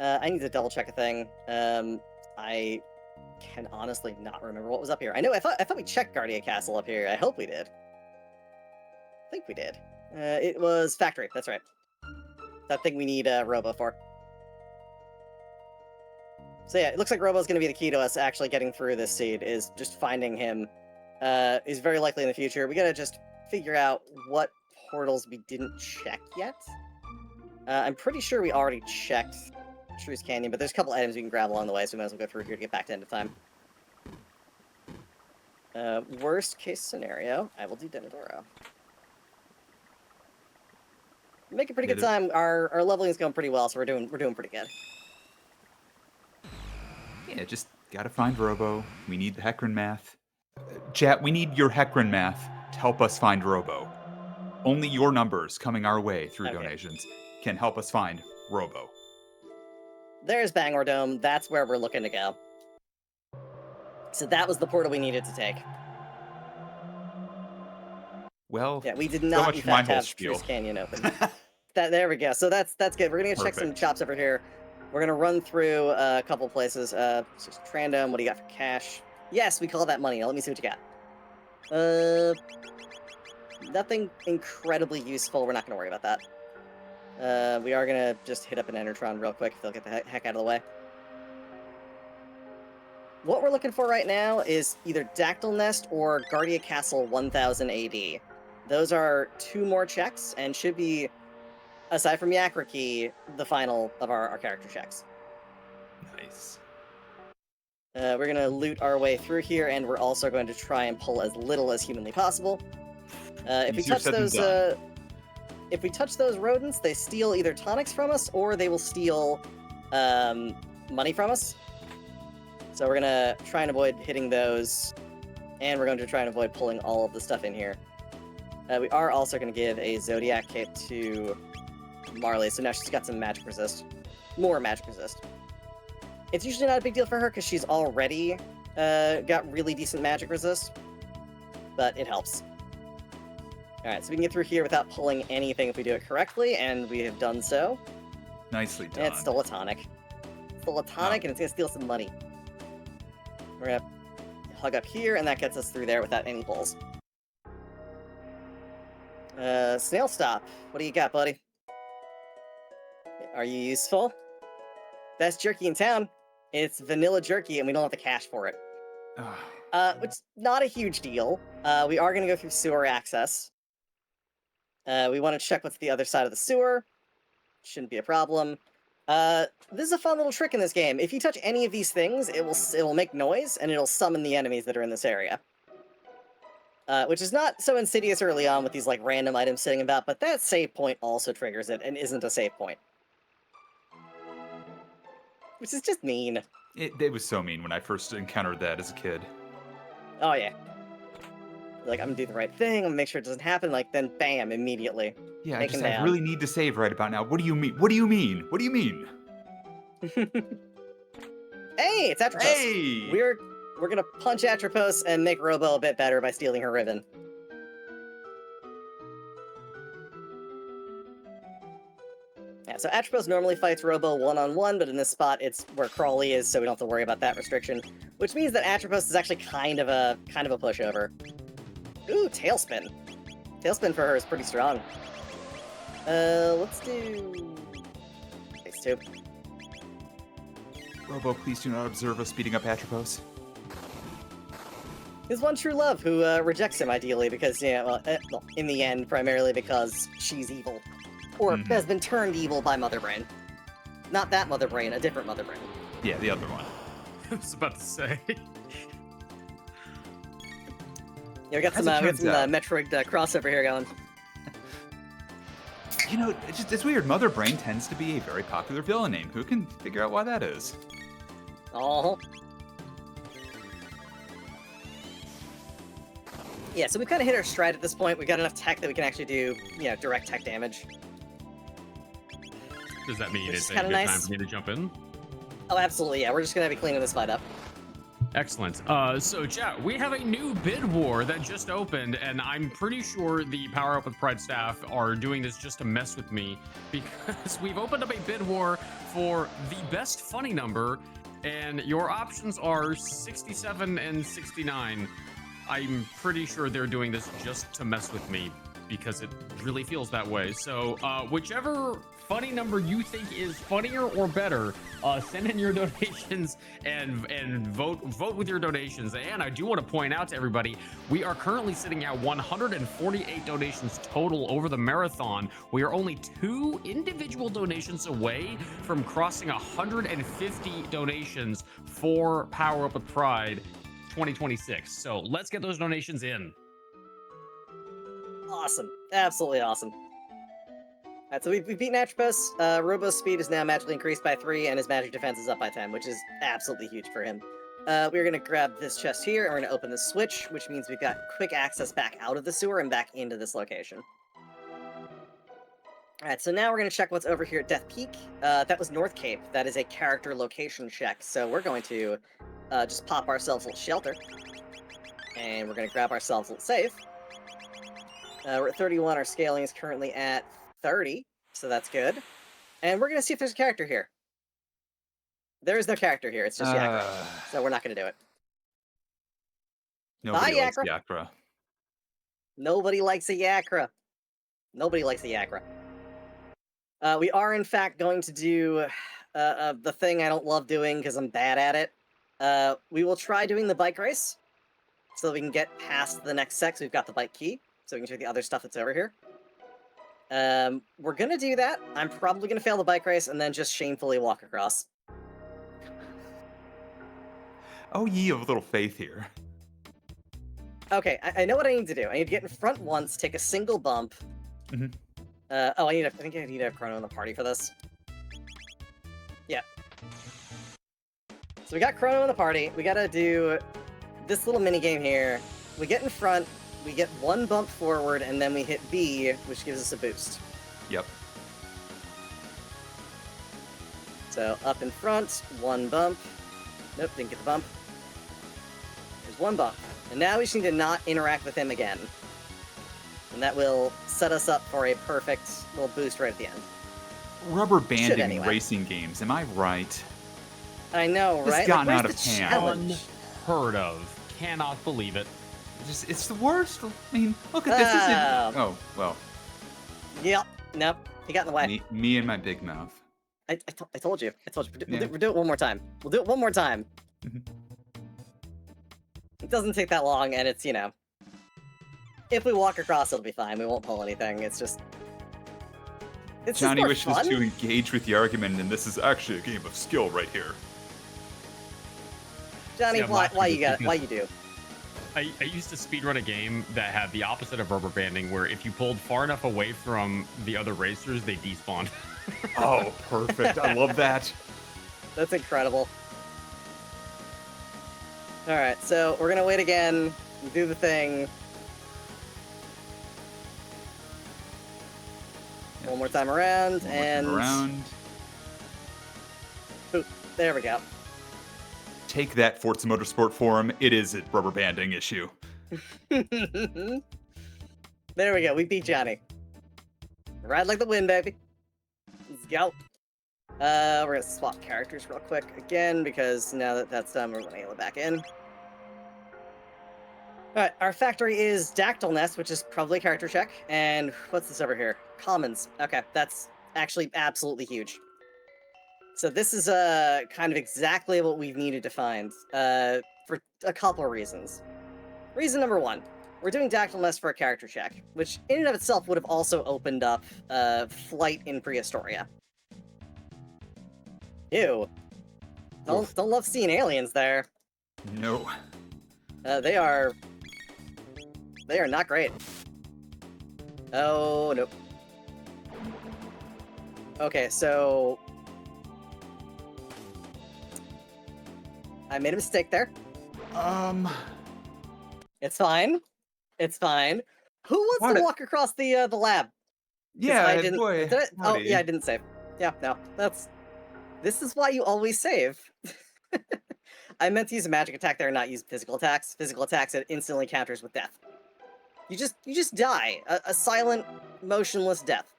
I need to double check a thing. I can honestly not remember what was up here. I thought we checked Guardia Castle up here. I hope we did. I think we did. It was Factory, that's right. That thing we need Robo for. So yeah, it looks like Robo's gonna be the key to us actually getting through this seed, is just finding him. Is very likely in the future. We gotta just figure out what portals we didn't check yet. I'm pretty sure we already checked Truce Canyon, but there's a couple items we can grab along the way, so we might as well go through here to get back to end of time. Worst case scenario, I will do Denadoro. Make a pretty good time. Our leveling is going pretty well, so we're doing pretty good. Yeah, just gotta find Robo. We need the Hecarim math. Chat, we need your Hecarim math to help us find Robo. Only your numbers coming our way through donations can help us find Robo. There's Bangor Dome. That's where we're looking to go. So that was the portal we needed to take. Well, yeah, we did not in fact have Truce Canyon open. There we go. So that's good. We're gonna check some chops over here. We're gonna run through a couple places. Just Trandom. What do you got for cash? Yes, we call that money. Let me see what you got. Nothing incredibly useful. We're not gonna worry about that. We are gonna just hit up an Enertron real quick if they'll get the heck out of the way. What we're looking for right now is either Dactyl Nest or Guardia Castle 1000 AD. Those are 2 more checks and should be, aside from Yakraki, the final of our character checks. Nice. We're going to loot our way through here, and we're also going to try and pull as little as humanly possible. If we touch those rodents, they steal either tonics from us, or they will steal money from us. So we're going to try and avoid hitting those, and we're going to try and avoid pulling all of the stuff in here. We are also going to give a Zodiac kit to Marley, so now she's got some magic resist. More magic resist. It's usually not a big deal for her, because she's already got really decent magic resist, but it helps. Alright, so we can get through here without pulling anything if we do it correctly, and we have done so. Nicely done. And it's still a tonic. Still a tonic, and it's going to steal some money. We're going to hug up here, and that gets us through there without any pulls. Snail Stop. What do you got, buddy? Are you useful? Best jerky in town. It's vanilla jerky, and we don't have the cash for it. Which is not a huge deal. We are going to go through sewer access. We want to check what's the other side of the sewer. Shouldn't be a problem. This is a fun little trick in this game. If you touch any of these things, it will make noise, and it'll summon the enemies that are in this area. Which is not so insidious early on with these like random items sitting about, but that save point also triggers it and isn't a save point. Which is just mean. It was so mean when I first encountered that as a kid. Oh yeah. Like, I'm gonna do the right thing, I'm gonna make sure it doesn't happen, like, then bam, immediately. Yeah, Taken I down. really need to save right about now. What do you mean? What do you mean? What do you mean? Hey, it's Atropos! Hey! We're gonna punch Atropos and make Robo a bit better by stealing her ribbon. Yeah, so Atropos normally fights Robo one-on-one, but in this spot it's where Crawley is, so we don't have to worry about that restriction. Which means that Atropos is actually kind of a pushover. Ooh, Tailspin. Tailspin for her is pretty strong. Let's do... Face Tube. Robo, please do not observe us beating up Atropos. His one true love, who rejects him ideally because, well, in the end, primarily because she's evil. Or has been turned evil by Mother Brain. Not that Mother Brain, a different Mother Brain. Yeah, the other one. I was about to say. Yeah, we got some Metroid crossover here going. You know, it's weird. Mother Brain tends to be a very popular villain name. Who can figure out why that is? Oh. Yeah, so we've kind of hit our stride at this point. We've got enough tech that we can actually do, direct tech damage. Does that mean Which it's is a good kinda time nice. for me to jump in? Oh, absolutely, yeah. We're just gonna be cleaning this fight up. Excellent. So, chat, we have a new bid war that just opened, and I'm pretty sure the Power Up with Pride staff are doing this just to mess with me, because we've opened up a bid war for the best funny number, and your options are 67 and 69. I'm pretty sure they're doing this just to mess with me, because it really feels that way. So, whichever funny number you think is funnier or better, send in your donations and vote with your donations. And I do want to point out to everybody, we are currently sitting at 148 donations total over the marathon. We are only 2 individual donations away from crossing 150 donations for Power Up with Pride 2026. So let's get those donations in. Awesome. Absolutely awesome. Alright, so we've beaten Atropos. Robo's speed is now magically increased by 3, and his magic defense is up by 10, which is absolutely huge for him. We're going to grab this chest here, and we're going to open the switch, which means we've got quick access back out of the sewer and back into this location. Alright, so now we're going to check what's over here at Death Peak. That was North Cape. That is a character location check, so we're going to just pop ourselves a little shelter. And we're going to grab ourselves a little save. We're at 31, our scaling is currently at 30, so that's good. And we're going to see if there's a character here. There is no character here, it's just Yakra. So we're not going to do it. Nobody Bye, likes Yakra. Yakra. Nobody likes a Yakra. Nobody likes a Yakra. We are, in fact, going to do the thing I don't love doing because I'm bad at it. We will try doing the bike race so that we can get past the next sex. We've got the bike key, so we can check the other stuff that's over here. We're gonna do that. I'm probably gonna fail the bike race and then just shamefully walk across. Oh, ye of little faith here. Okay, I know what I need to do. I need to get in front once, take a single bump. Mhm. I think I need to have Chrono in the party for this. Yeah. So we got Chrono in the party. We gotta do this little mini game here. We get in front, we get 1 bump forward, and then we hit B, which gives us a boost. Yep. So up in front, 1 bump. Nope, didn't get the bump. There's 1 bump. And now we just need to not interact with him again. And that will set us up for a perfect little boost right at the end. Rubber banding anyway. racing games, am I right? I know, It's right? gotten Like, out where's of the hand. challenge? Unheard of. Cannot believe it. It's the worst. I mean, look at this. Oh, well. Yep. Nope. He got in the way. Me and my big mouth. I told you. I told you. Yeah. We'll do it one more time. We'll do it one more time. Mhm. It doesn't take that long, and it's, if we walk across, it'll be fine. We won't pull anything. It's just... It's Johnny just more wishes fun. to engage with the argument, and this is actually a game of skill right here. Johnny, See, I'm why laughing you got? because- Why you do? I used to speedrun a game that had the opposite of rubber banding, where if you pulled far enough away from the other racers, they despawned. Oh, perfect. I love that. That's incredible. Alright, so we're gonna wait again, do the thing. One more time around, One more and... time around. Boop. There we go. Take that, Forza Motorsport Forum. It is a rubber banding issue. There we go, we beat Johnny. Ride like the wind, baby. Let's go. We're gonna swap characters real quick again, because now that that's done, we're gonna nail it back in. Alright, our factory is Dactyl Nest, which is probably a character check. And what's this over here? Commons. Okay, that's actually absolutely huge. So this is kind of exactly what we've needed to find, for a couple of reasons. Reason number one, we're doing Dactyl Nest for a character check, which in and of itself would have also opened up flight in Prehistoria. Ew. Don't love seeing aliens there. No. They are not great. Oh, nope. Okay, so... I made a mistake there. It's fine. It's fine. Who wants to walk across the lab? Yeah, I didn't, boy. did I? Oh, Howdy. yeah, I didn't save. Yeah, no, this is why you always save. I meant to use a magic attack there and not use physical attacks. Physical attacks, it instantly counters with death. You just die. A silent, motionless death.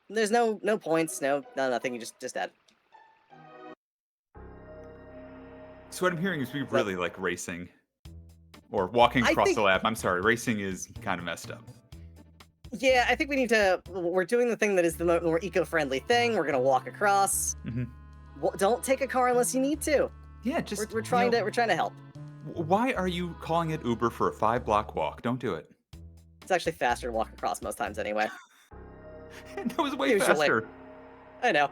There's no points, no nothing, you just dead. So what I'm hearing is we really like racing. Or walking across the lab. I'm sorry, racing is kind of messed up. Yeah, I think we need to... We're doing the thing that is the more eco-friendly thing. We're gonna walk across. Don't take a car unless you need to. Yeah, just... We're trying to help. Why are you calling it Uber for a 5-block walk? Don't do it. It's actually faster to walk across most times anyway. That was way Usually. faster. I know.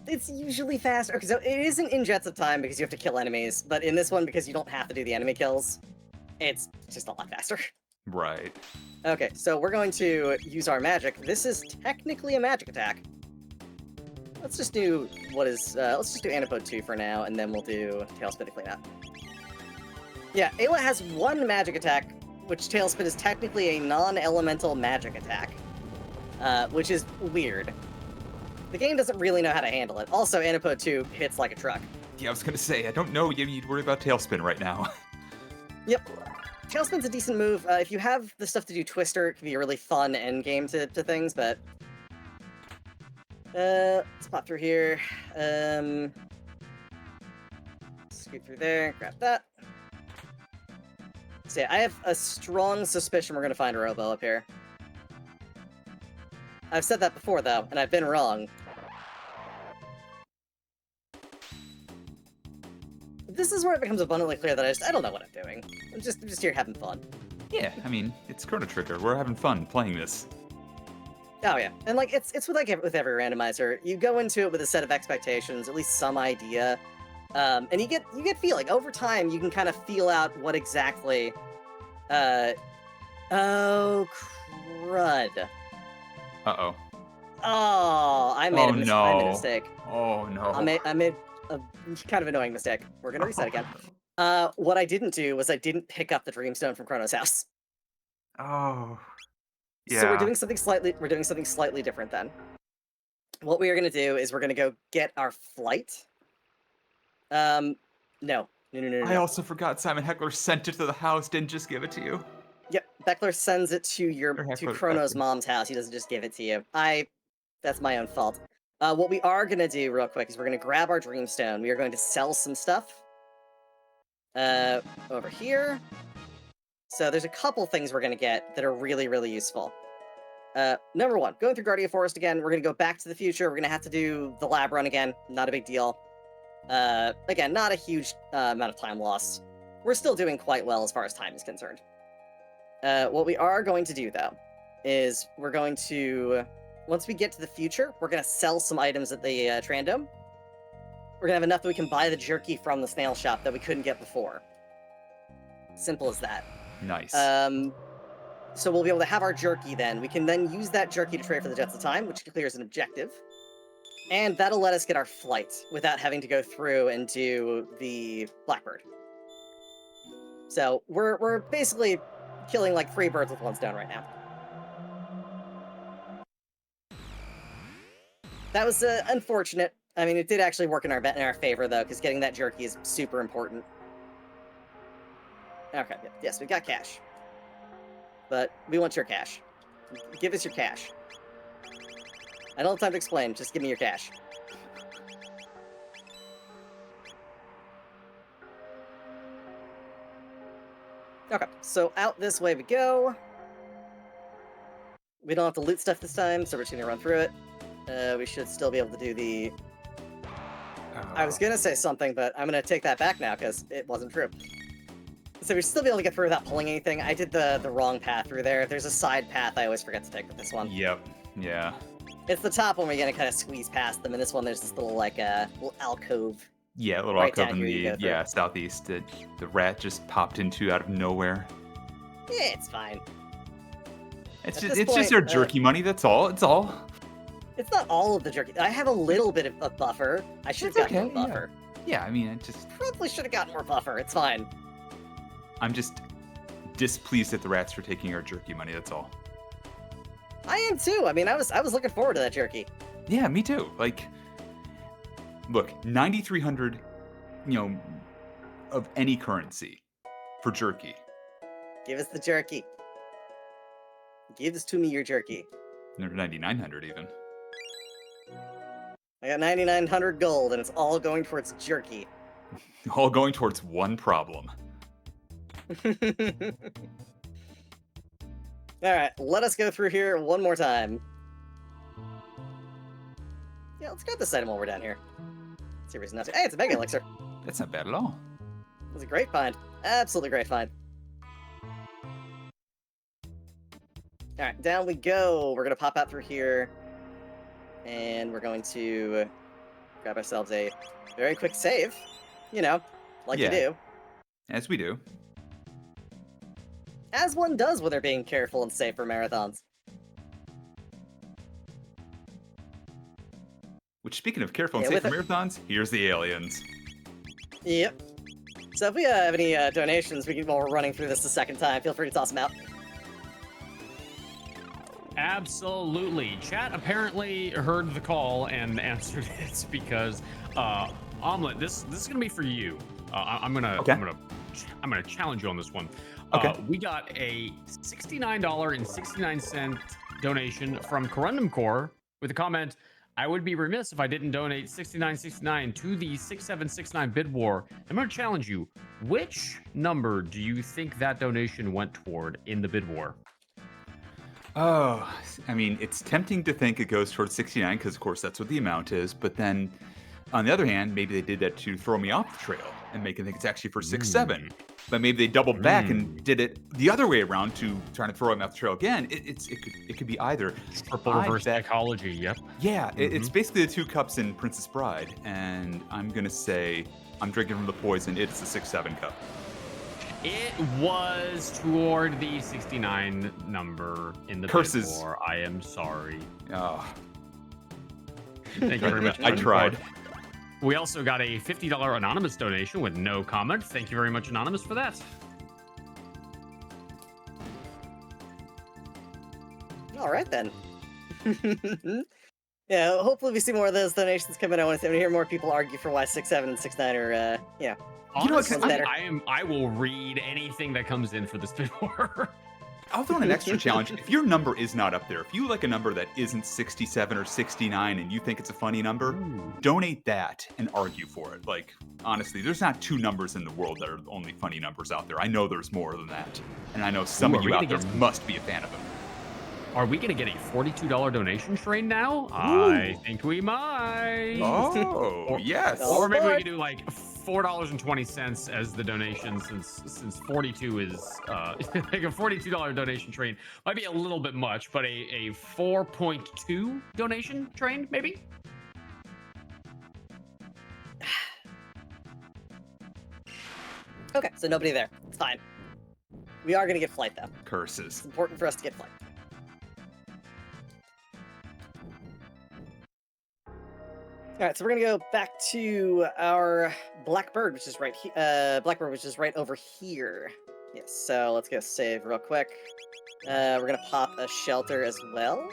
It's usually faster. Okay, so it isn't in Jets of Time because you have to kill enemies, but in this one, because you don't have to do the enemy kills, it's just a lot faster. Right. Okay, so we're going to use our magic. This is technically a magic attack. Let's just do let's just do Antipode 2 for now, and then we'll do Tailspin to clean up. Yeah, Ayla has one magic attack, which Tailspin is technically a non-elemental magic attack, which is weird. The game doesn't really know how to handle it. Also, Antipode 2 hits like a truck. Yeah, I was gonna say, I don't know, you need to worry about Tailspin right now. Yep. Tailspin's a decent move. If you have the stuff to do Twister, it can be a really fun endgame to things, but... let's pop through here. Scoot through there, grab that. So yeah, I have a strong suspicion we're gonna find a Robo up here. I've said that before, though, and I've been wrong. This is where it becomes abundantly clear that I don't know what I'm doing. I'm just here having fun. Yeah, I mean, it's Chrono Trigger. We're having fun playing this. Oh yeah, and like it's with every randomizer. You go into it with a set of expectations, at least some idea, and you get feeling. Over time, you can kind of feel out what exactly. Oh crud. Uh-oh. Oh, I made a mistake. Oh, no. I made a kind of annoying mistake. We're gonna reset again. What I didn't do was I didn't pick up the Dreamstone from Chrono's house. Oh. Yeah. So we're doing something slightly different then. What we are gonna do is we're gonna go get our flight. No. I also forgot Simon Heckler sent it to the house, didn't just give it to you. Yep, Beckler sends it to Chrono's mom's house. He doesn't just give it to you. That's my own fault. What we are gonna do real quick is we're gonna grab our Dreamstone. We are going to sell some stuff. Over here. So there's a couple things we're gonna get that are really, really useful. Number one, going through Guardia Forest again. We're gonna go back to the future. We're gonna have to do the lab run again. Not a big deal. Again, not a huge amount of time loss. We're still doing quite well as far as time is concerned. What we are going to do, though, is we're going to, once we get to the future, we're going to sell some items at the Trandome. We're going to have enough that we can buy the jerky from the snail shop that we couldn't get before. Simple as that. Nice. So we'll be able to have our jerky then. We can then use that jerky to trade for the Jets of Time, which clears an objective. And that'll let us get our flight without having to go through and do the Blackbird. So we're basically killing like 3 birds with 1 stone right now. That was unfortunate. I mean, it did actually work in our favor, though, because getting that jerky is super important. Okay, yes, we got cash. But we want your cash. Give us your cash. I don't have time to explain, just give me your cash. Okay, so out this way we go. We don't have to loot stuff this time, so we're just gonna run through it. We should still be able to do the... I was gonna say something, but I'm gonna take that back now, because it wasn't true. So we should still be able to get through without pulling anything. I did the wrong path through there. There's a side path I always forget to take with this one. Yep. Yeah. It's the top one where you're gonna kind of squeeze past them, and this one there's this little, like, little alcove. Yeah, a little Right alcove down in here you the go through. southeast that the rat just popped into out of nowhere. Yeah, it's fine. It's At just this it's just point, our jerky money. That's all. It's all. It's not all of the jerky. I have a little bit of a buffer. I should have It's gotten okay, more yeah. buffer. Yeah, I mean, it just Probably should have gotten more buffer. It's fine. I'm just displeased at the rats for taking our jerky money. That's all. I am too. I mean, I was looking forward to that jerky. Yeah, me too. Like, look, 9,300, of any currency for jerky. Give us the jerky. Give this to me, your jerky. 9,900 even. I got 9,900 gold, and it's all going towards jerky. All going towards one problem. Alright, let us go through here one more time. Yeah, let's grab this item while we're down here. See reason not to. Hey, it's a mega elixir. That's not bad at all. It was a great find. Absolutely great find. Alright, down we go. We're gonna pop out through here. And we're going to grab ourselves a very quick save. You know, like you Yeah. do. As we do. As one does when they're being careful and safe for marathons. Which, speaking of careful and Yeah, safe for with marathons, here's the aliens. Yep. So if we have any donations, while we're running through this the second time, feel free to toss them out. Absolutely. Chat apparently heard the call and answered it because Omelet, this is gonna be for you. I'm gonna challenge you on this one. Okay. We got a $69.69 donation from Corundum Core with a comment. I would be remiss if I didn't donate $69.69 to the 6769 bid war. I'm going to challenge you. Which number do you think that donation went toward in the bid war? Oh, I mean, it's tempting to think it goes towards 69 because, of course, that's what the amount is. But then, on the other hand, maybe they did that to throw me off the trail and make me think it's actually for 6-7. But maybe they doubled back and did it the other way around to trying to throw him off the trail again. It could be either. Triple reverse psychology. Yep. Yeah, it's basically the 2 cups in Princess Bride, and I'm gonna say I'm drinking from the poison. It's the 6-7 cup. It was toward the 69 number in the Curses. bid war. I am sorry. Oh, Thank you very much. I tried. We also got a $50 anonymous donation with no comment. Thank you very much, Anonymous, for that. All right, then. Yeah, hopefully we see more of those donations come in. I want to hear more people argue for why 6-7 and 6-9 are, You know what, Honestly, better. I will read anything that comes in for this bid war. I'll throw in an extra challenge. If your number is not up there, if you like a number that isn't 67 or 69 and you think it's a funny number, donate that and argue for it. Like, honestly, there's not 2 numbers in the world that are the only funny numbers out there. I know there's more than that. And I know some Ooh, of are you we out gonna there get some- must be a fan of them. Are we going to get a $42 donation train now? I think we might. Oh, yes. Oh, Or maybe we boy. could do like $4.20 as the donation since 42 is like a $42 donation train might be a little bit much, but a 4.2 donation train maybe. Okay, so nobody there. It's fine. We are going to get flight, though. Curses. It's important for us to get flight. All right, so we're gonna go back to our Blackbird, which is right Blackbird, which is right over here. Yes. So let's go save real quick. We're gonna pop a shelter as well.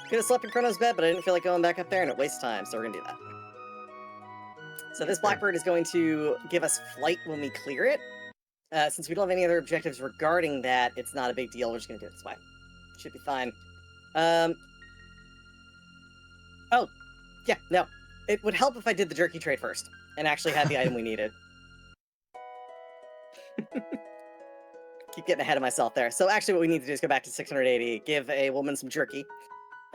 Could have slept in Chrono's bed, but I didn't feel like going back up there, and it wastes time, so we're gonna do that. So this Blackbird is going to give us flight when we clear it. Since we don't have any other objectives regarding that, it's not a big deal. We're just gonna do it this way. Should be fine. Oh, yeah, no. It would help if I did the jerky trade first, and actually had the item we needed. Keep getting ahead of myself there. So actually what we need to do is go back to 680, give a woman some jerky,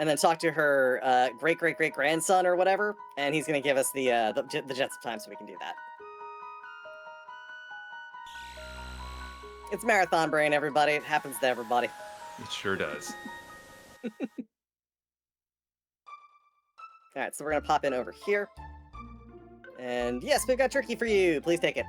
and then talk to her great-great-great-grandson or whatever, and he's gonna give us the Jets of Time so we can do that. It's marathon brain, everybody. It happens to everybody. It sure does. Alright, so we're gonna pop in over here. And yes, we've got jerky for you. Please take it.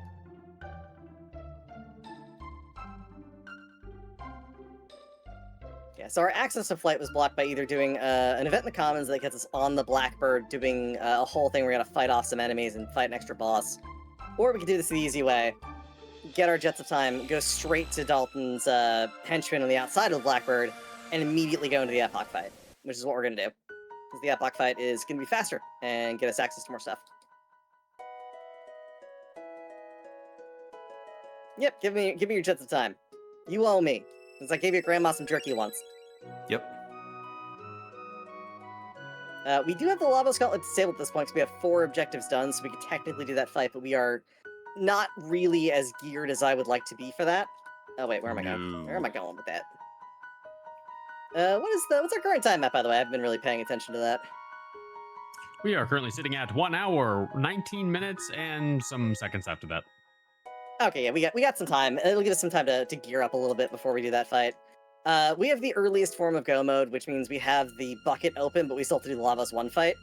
Yeah, so our access to flight was blocked by either doing an event in the commons that gets us on the Blackbird, doing a whole thing where we're gonna fight off some enemies and fight an extra boss. Or we could do this the easy way. Get our Jets of Time, go straight to Dalton's henchman on the outside of the Blackbird, and immediately go into the Epoch fight, which is what we're gonna do. Because the Epoch fight is gonna be faster and get us access to more stuff. Yep, give me your Jets of Time. You owe me, since I gave your grandma some jerky once. Yep. We do have the Lava Gauntlet disabled at this point, because we have 4 objectives done, so we can technically do that fight, but we are not really as geared as I would like to be for that. Oh wait, where am I going? Where am I going with that? What's our current time at, by the way? I haven't been really paying attention to that. We are currently sitting at 1 hour, 19 minutes, and some seconds after that. Okay, yeah, we got some time. It'll give us some time to gear up a little bit before we do that fight. We have the earliest form of Go mode, which means we have the bucket open, but we still have to do the Lavos 1 fight.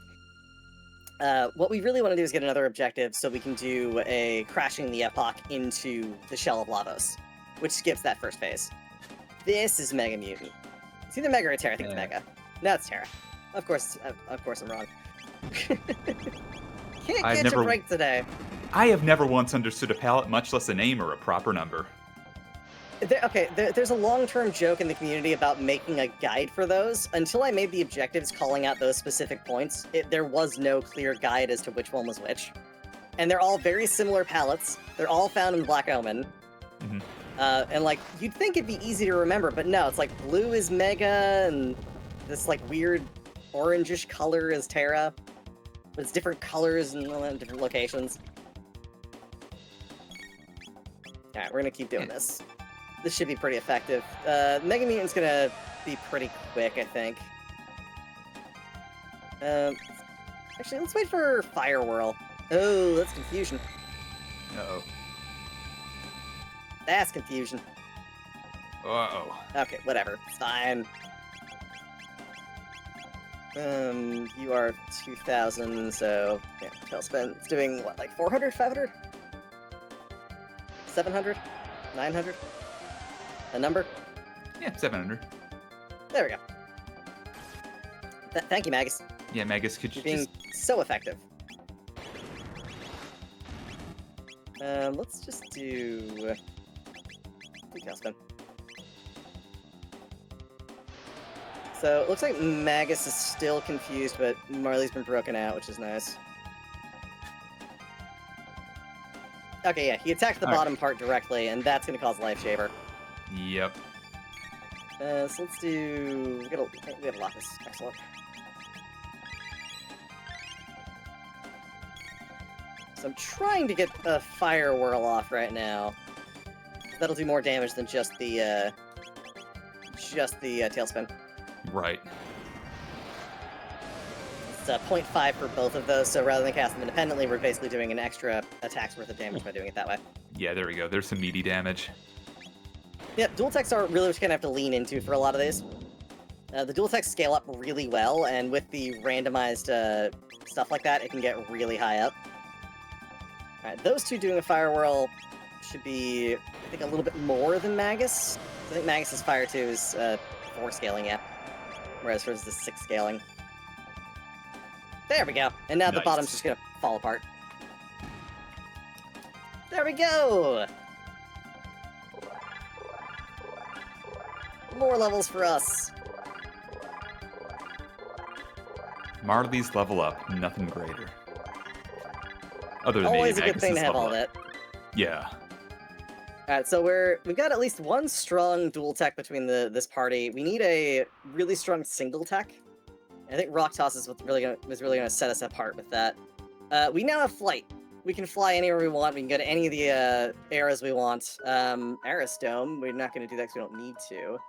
What we really want to do is get another objective so we can do a crashing the Epoch into the shell of Lavos, which skips that first phase. This is Mega Mutant. It's either Mega or Terra. I think it's Mega. No, it's Terra. Of course I'm wrong. Can't get you right today. I have never once understood a palette, much less a name or a proper number. There's a long-term joke in the community about making a guide for those. Until I made the objectives calling out those specific points, there was no clear guide as to which one was which. And they're all very similar palettes. They're all found in Black Omen. Mm-hmm. And like, you'd think it'd be easy to remember, but no, it's like blue is Mega, and this like weird orangish color is Terra. But it's different colors and different locations. Alright, we're gonna keep doing this. This should be pretty effective. Mega Mutant's gonna be pretty quick, I think. Actually, let's wait for Fire Whirl. Oh, that's confusion. Uh-oh. That's confusion. Uh-oh. Okay, whatever. It's fine. You are 2,000, so... Yeah, Tailspin. It's doing, what, like 400, 500? 700? 900? A number? Yeah, 700. There we go. Thank you, Magus. Yeah, Magus, could you You're being so effective. Let's just do... Tailspin. So, it looks like Magus is still confused, but Marley's been broken out, which is nice. Okay, yeah, he attacked the bottom part directly, and that's gonna cause Life Shaver. Yep. So let's do... We gotta lock this. Excellent. So I'm trying to get a Fire Whirl off right now. That'll do more damage than just the Tailspin. Right. It's 0.5 for both of those, so rather than cast them independently, we're basically doing an extra attack's worth of damage by doing it that way. Yeah, there we go. There's some meaty damage. Yeah, dual techs are really what you're gonna have to lean into for a lot of these. The dual techs scale up really well, and with the randomized stuff like that, it can get really high up. Alright, those two doing a Fire Whirl should be, I think, a little bit more than Magus. I think Magus's Fire 2 is 4 scaling, yeah. Whereas hers is 6 scaling. There we go. And now the Nice. bottom's just gonna fall apart. There we go! More levels for us. Marley's level up, nothing greater. Other than Always maybe a good thing to Magus's have all level that. up. Yeah. Alright, so we've got at least one strong dual tech between this party. We need a really strong single tech. I think Rock Toss is what's really gonna set us apart with that. We now have flight. We can fly anywhere we want. We can go to any of the eras we want. Aris Dome, we're not gonna do that because we don't need to.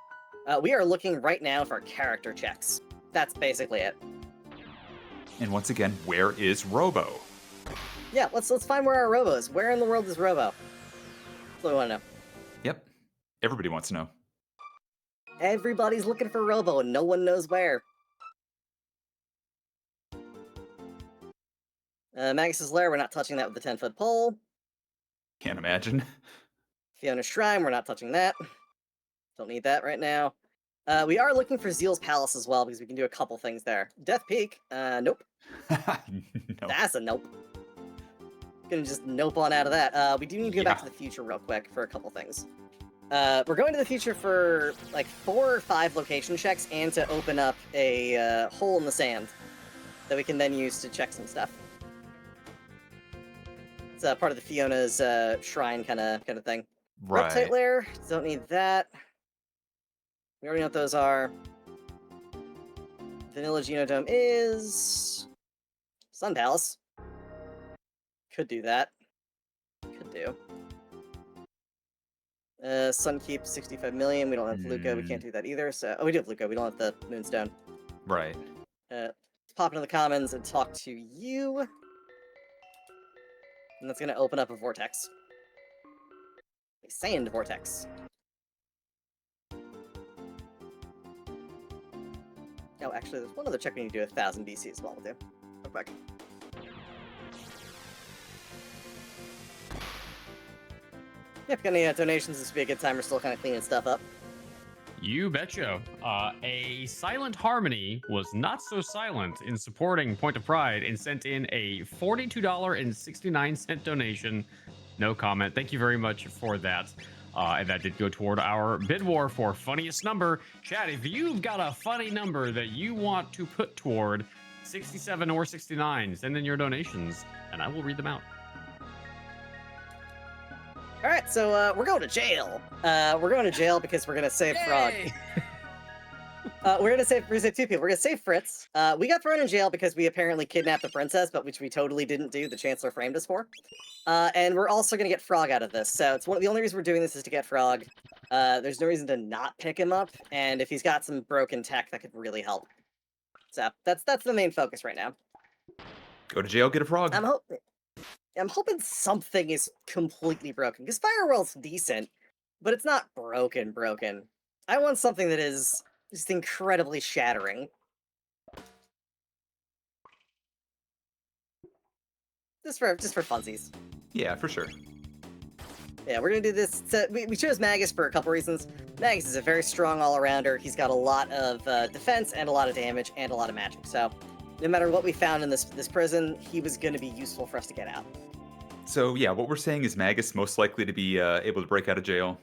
We are looking right now for character checks. That's basically it. And once again, where is Robo? Yeah, let's find where our Robo is. Where in the world is Robo? That's what we want to know. Yep. Everybody wants to know. Everybody's looking for Robo, and no one knows where. Magus's Lair, we're not touching that with the 10-foot pole. Can't imagine. Fiona's Shrine, we're not touching that. Don't need that right now. We are looking for Zeal's Palace as well, because we can do a couple things there. Death Peak, nope. No. That's a nope. Gonna just nope on out of that. We do need to go back to the future real quick for a couple things. We're going to the future for like 4 or 5 location checks and to open up a hole in the sand that we can then use to check some stuff. It's part of the Fiona's shrine kind of thing. Right. Reptite Lair, don't need that. We already know what those are. Vanilla Genodome is Sun Palace. Could do that. Could do. Sunkeep, 65 million. We don't have Luca. We can't do that either. So, we do have Luca. We don't have the Moonstone. Right. Let's pop into the commons and talk to you. And that's gonna open up a vortex. A sand vortex. Oh, actually, there's one other check we need to do 1,000 BC as well. We'll do. Real quick. Yeah, if you got any donations, this would be a good time. We're still kind of cleaning stuff up. You betcha. A Silent Harmony was not so silent in supporting Point of Pride and sent in a $42.69 donation. No comment. Thank you very much for that. And that did go toward our bid war for funniest number. Chad, if you've got a funny number that you want to put toward 67 or 69, send in your donations and I will read them out. All right, so we're going to jail. We're going to jail because we're gonna save Frog. We're gonna save 2 people. We're gonna save Fritz. We got thrown in jail because we apparently kidnapped the princess, but which we totally didn't do. The Chancellor framed us for. And we're also gonna get Frog out of this. So it's the only reason we're doing this is to get Frog. There's no reason to not pick him up, and if he's got some broken tech, that could really help. So that's the main focus right now. Go to jail, get a frog. I'm hoping something is completely broken, because Firewall's decent, but it's not broken. I want something that is just incredibly shattering. Just for funsies. Yeah, for sure. Yeah, we're gonna do this. So we chose Magus for a couple reasons. Magus is a very strong all-arounder. He's got a lot of defense and a lot of damage and a lot of magic. So no matter what we found in this prison, he was gonna be useful for us to get out. So yeah, what we're saying is Magus most likely to be able to break out of jail.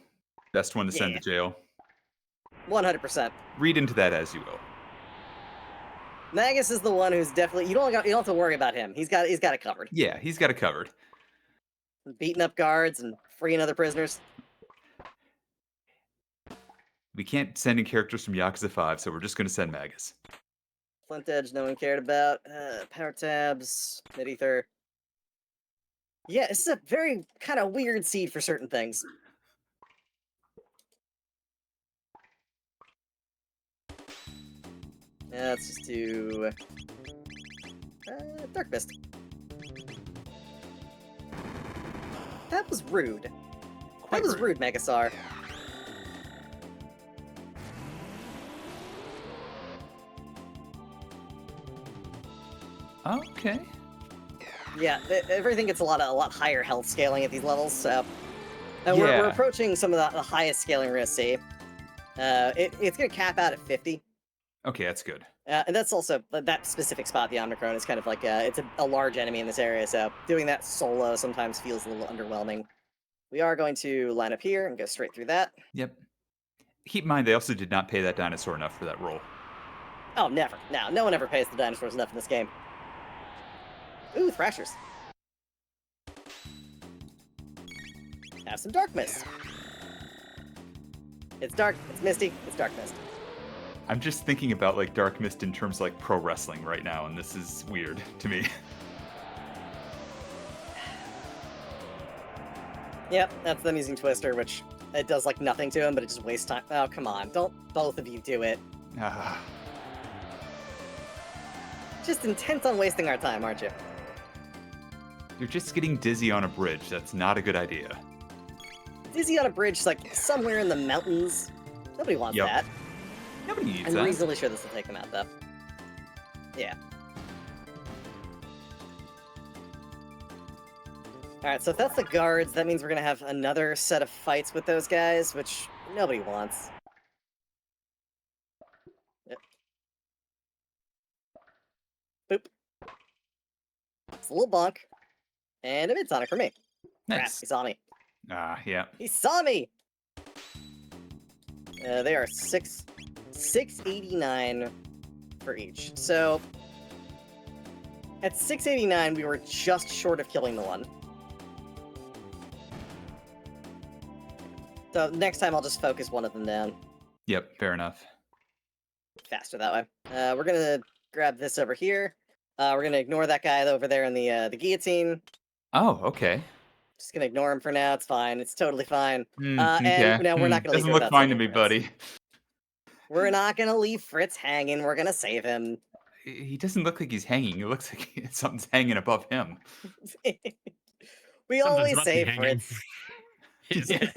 Best one to send to jail. 100%. Read into that as you will. Magus is the one who's definitely you don't have to worry about him. He's got it covered. Yeah, he's got it covered. Beating up guards and freeing other prisoners. We can't send in characters from Yakuza 5, so we're just going to send Magus. Flint Edge, no one cared about. Power tabs, Mid-Ether. Yeah, this is a very kind of weird seed for certain things. Yeah, let's just do Dark Mist. That was rude. That was rude, Megasar. Okay. Yeah, everything gets a lot higher health scaling at these levels, so we're approaching some of the highest scaling we're gonna see. It's gonna cap out at 50. Okay, that's good. And that's also that specific spot, the Omnicron, is kind of like it's a large enemy in this area, so doing that solo sometimes feels a little underwhelming. We are going to line up here and go straight through that. Yep. Keep in mind, they also did not pay that dinosaur enough for that roll. Oh, never. No one ever pays the dinosaurs enough in this game. Ooh, Thrashers. Have some Dark Mist. It's dark, it's misty, it's Dark Mist. I'm just thinking about like Dark Mist in terms of like pro wrestling right now, and this is weird to me. Yep, that's them using Twister, which it does like nothing to him, but it just wastes time. Oh, come on. Don't both of you do it. Ah. Just intent on wasting our time, aren't you? You're just getting dizzy on a bridge. That's not a good idea. Dizzy on a bridge, like somewhere in the mountains. Nobody wants Yep. that. Nobody needs I'm that. reasonably sure this will take them out, though. Yeah. Alright, so if that's the guards, that means we're gonna have another set of fights with those guys, which nobody wants. Yep. Boop. It's a little bonk. And a mid-sonic for me. Crap, Nice. he saw me. Yeah. He saw me! They are 689 for each. So, at 689, we were just short of killing the one. So next time I'll just focus one of them down. Yep, fair enough. Faster that way. We're gonna grab this over here. We're gonna ignore that guy over there in the guillotine. Oh, okay. Just gonna ignore him for now. It's fine. It's totally fine. Okay. And now we're not gonna leave Doesn't it look without fine to saving me, Fritz. buddy. We're not gonna leave Fritz hanging. We're gonna save him. He doesn't look like he's hanging. It looks like something's hanging above him. We Something's always about to be save hanging. Fritz. Is it?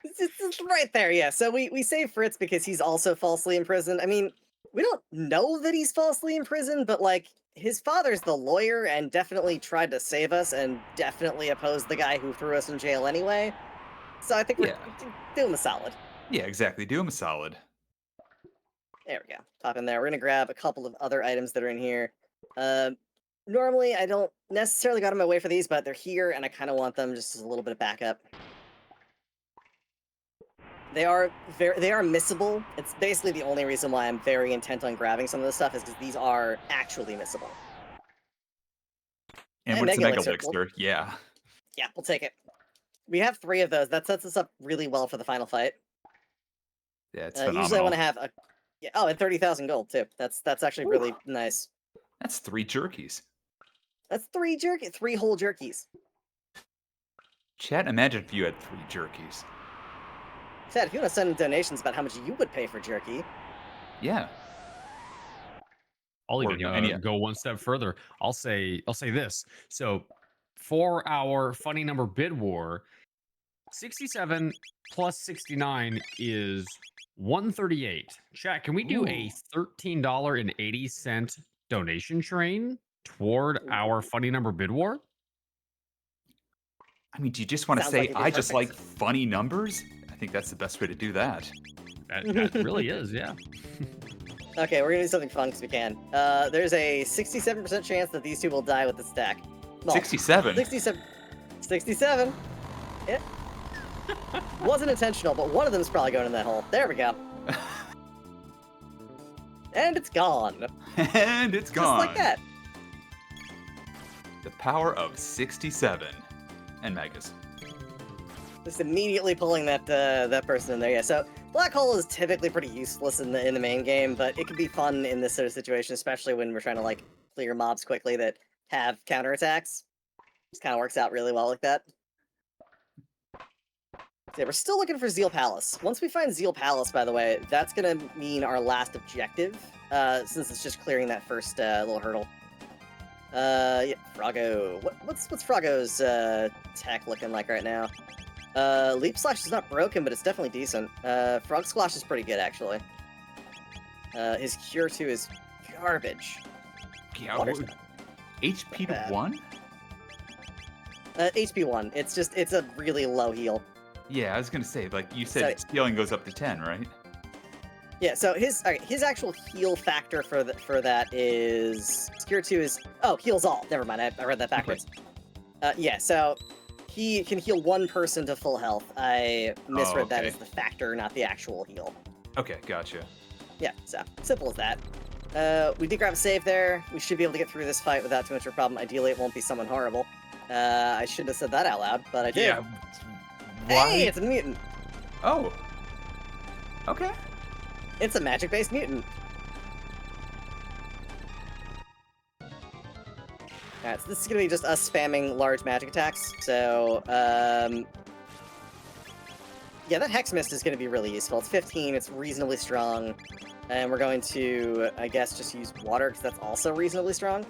It's right there, yeah. So we save Fritz because he's also falsely imprisoned. I mean, we don't know that he's falsely imprisoned, but like his father's the lawyer and definitely tried to save us and definitely opposed the guy who threw us in jail anyway. So I think we're doing a solid. Yeah, exactly. Do him a solid. There we go. Pop in there. We're gonna grab a couple of other items that are in here. Normally I don't necessarily got in my way for these, but they're here and I kind of want them just as a little bit of backup. They are missable. It's basically the only reason why I'm very intent on grabbing some of this stuff is because these are actually missable. And And what's a Mega Mega Elixir. Elixir? Yeah. Yeah, we'll take it. We have 3 of those. That sets us up really well for the final fight. Yeah, it's phenomenal. Usually I want to have a and 30,000 gold too. That's actually really nice. That's 3 jerkies. That's 3 whole jerkies. Chat, imagine if you had 3 jerkies. Chad, if you want to send donations about how much you would pay for jerky, Yeah. I'll Or, even you know, any- go one step further. I'll say this. So for our funny number bid war, 67 plus 69 is 138. Chat, can we do a $13.80 donation train toward our funny number bid war? I mean, do you just want to Sounds say, like it'd be I just like perfect. funny numbers? I think that's the best way to do that. That really is, yeah. Okay, we're gonna do something fun because we can. There's a 67% chance that these two will die with the stack. Well, 67. 67. Yeah. Wasn't intentional, but one of them's probably going in that hole. There we go. And it's gone. And it's Just gone. like that. The power of 67. And Megas. Just immediately pulling that that person in there. Yeah, so Black Hole is typically pretty useless in the main game, but it can be fun in this sort of situation, especially when we're trying to like clear mobs quickly that have counterattacks. Just kind of works out really well like that. Yeah, we're still looking for Zeal Palace. Once we find Zeal Palace, by the way, that's gonna mean our last objective, since it's just clearing that first little hurdle. Yeah, Froggo. What's Froggo's tech looking like right now? Leap Slash is not broken, but it's definitely decent. Frog Splash is pretty good, actually. His Cure 2 is garbage. Yeah, Water's HP to bad. 1? HP 1. It's a really low heal. Yeah, I was going to say, like, you said scaling goes up to 10, right? Yeah, so his actual heal factor for that is Secure 2 is heals all. Never mind, I read that backwards. Okay. Yeah, so he can heal one person to full health. I misread that as the factor, not the actual heal. Okay, gotcha. Yeah, so simple as that. We did grab a save there. We should be able to get through this fight without too much of a problem. Ideally, it won't be someone horrible. I shouldn't have said that out loud, but I did. Yeah. Why? Hey, it's a mutant. Oh. Okay. It's a magic-based mutant. Alright, so this is gonna be just us spamming large magic attacks. So, yeah, that Hex Mist is gonna be really useful. It's 15, it's reasonably strong. And we're going to, I guess, just use water, because that's also reasonably strong.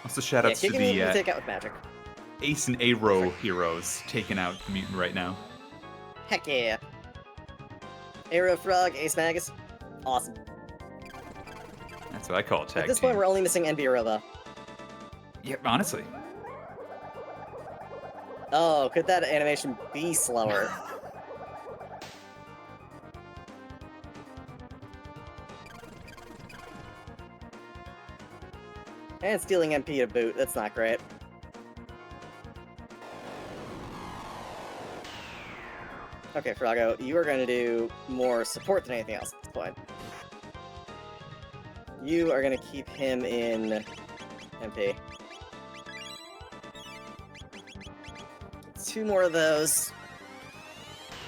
Also, shout outs to the take out with magic. Ace and Aero heroes taking out the mutant right now. Heck yeah. Aero Frog, Ace Magus. Awesome. That's what I call a tag At this team. point, we're only missing NB Robo. Yeah, honestly. Oh, could that animation be slower? And stealing MP to boot, that's not great. Okay, Froggo, you are going to do more support than anything else at this point. You are going to keep him in MP. 2 more of those.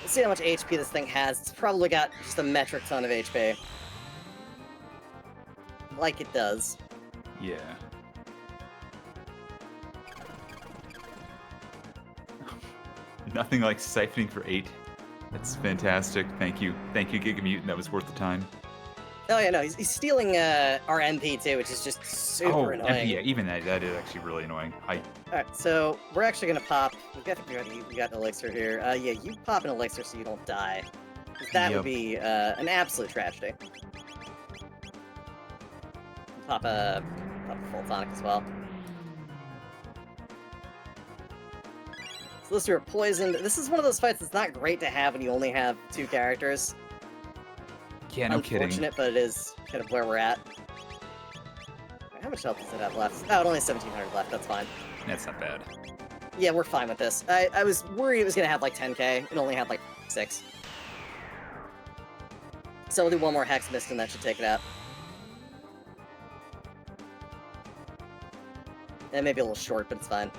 Let's see how much HP this thing has. It's probably got just a metric ton of HP. Like it does. Yeah. Nothing like siphoning for 8. That's fantastic. Thank you. Thank you, Giga Mutant. That was worth the time. Oh yeah, no, he's stealing our MP too, which is just super annoying. MP, yeah, even that is actually really annoying. Alright, so we're actually gonna pop. We got an elixir here. Yeah, you pop an elixir so you don't die. That would be an absolute tragedy. Pop a full tonic as well. So those two are poisoned. This is one of those fights that's not great to have when you only have 2 characters. Yeah, no kidding. Unfortunate, but it is kind of where we're at. How much health does it have left? Oh, it only has 1,700 left. That's fine. That's not bad. Yeah, we're fine with this. I was worried it was going to have like 10k. It only had like 6. So we'll do one more Hex Mist and that should take it out. And maybe a little short, but it's fine.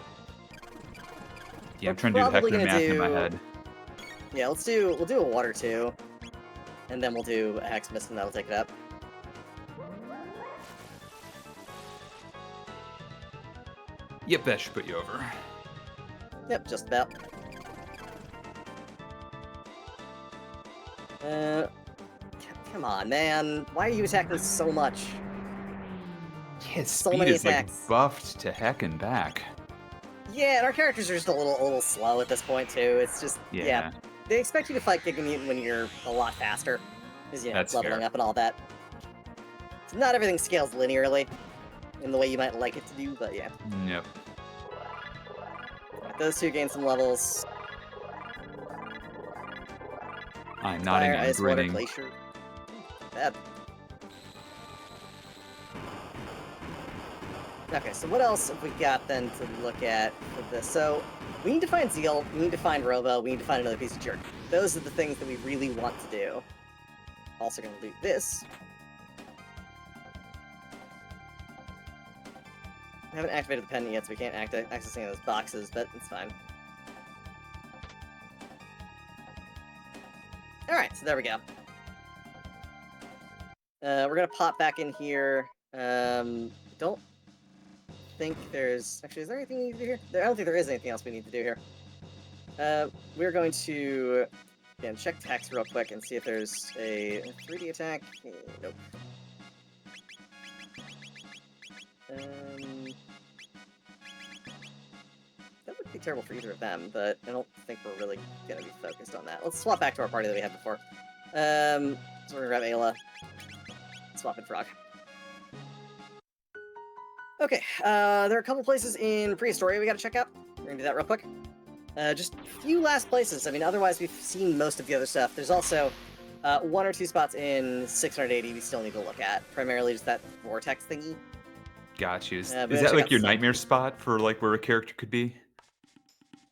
Yeah, I'm trying to do the Hector math in my head. Yeah, we'll do a water too. And then we'll do a Hex Mist and that'll take it up. Yep, that should put you over. Yep, just about. Come on, man. Why are you attacking so much? Yeah, his So speed many is attacks. like buffed to heck and back. Yeah, and our characters are just a little slow at this point too. It's just yeah. They expect you to fight Giga Mutant when you're a lot faster, because That's leveling fair. up and all that. So not everything scales linearly in the way you might like it to do, but yeah. Yep. Right, those two gain some levels. I'm nodding Fire, and ice, water, grinning. glacier. Bad. Okay, so what else have we got then to look at with this? So, we need to find Zeal, we need to find Robo, we need to find another piece of jerk. Those are the things that we really want to do. Also gonna loot this. I haven't activated the pen yet, so we can't access any of those boxes, but it's fine. Alright, so there we go. We're gonna pop back in here. Don't think there's... Actually, is there anything we need to do here? I don't think there is anything else we need to do here. We're going to, again, check text real quick and see if there's a 3D attack. Nope. That would be terrible for either of them, but I don't think we're really going to be focused on that. Let's swap back to our party that we had before. So we're going to grab Ayla. Swap in Frog. Okay, there are a couple places in Prehistoria we gotta check out. We're gonna do that real quick. Just a few last places. I mean, otherwise we've seen most of the other stuff. There's also 1 or 2 spots in 680 we still need to look at. Primarily just that vortex thingy. Gotcha. We Is gotta that check like out your some. nightmare spot for like where a character could be?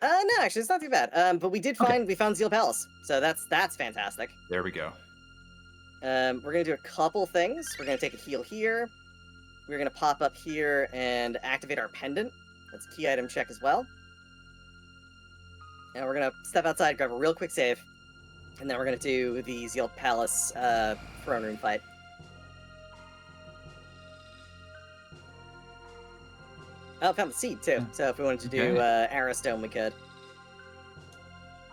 No, actually, it's not too bad. But Okay. we found Zeal Palace, so that's fantastic. There we go. We're gonna do a couple things. We're gonna take a heal here. We're gonna pop up here and activate our pendant. That's a key item check as well. And we're gonna step outside, grab a real quick save, and then we're gonna do the Zeal Palace throne room fight. Oh, found the seed too. So if we wanted to do Arrow Stone, we could.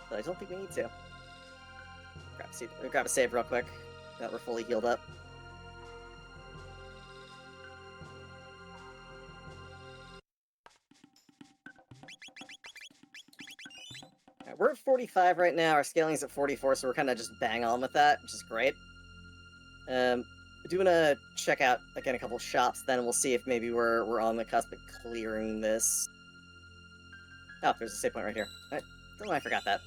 But I don't think we need to. Grab a save real quick. Now we're fully healed up. Alright, we're at 45 right now. Our scaling's at 44, so we're kind of just bang on with that, which is great. I do want to check out again a couple shops. Then we'll see if maybe we're on the cusp of clearing this. Oh, there's a save point right here. Alright. Oh, I forgot that.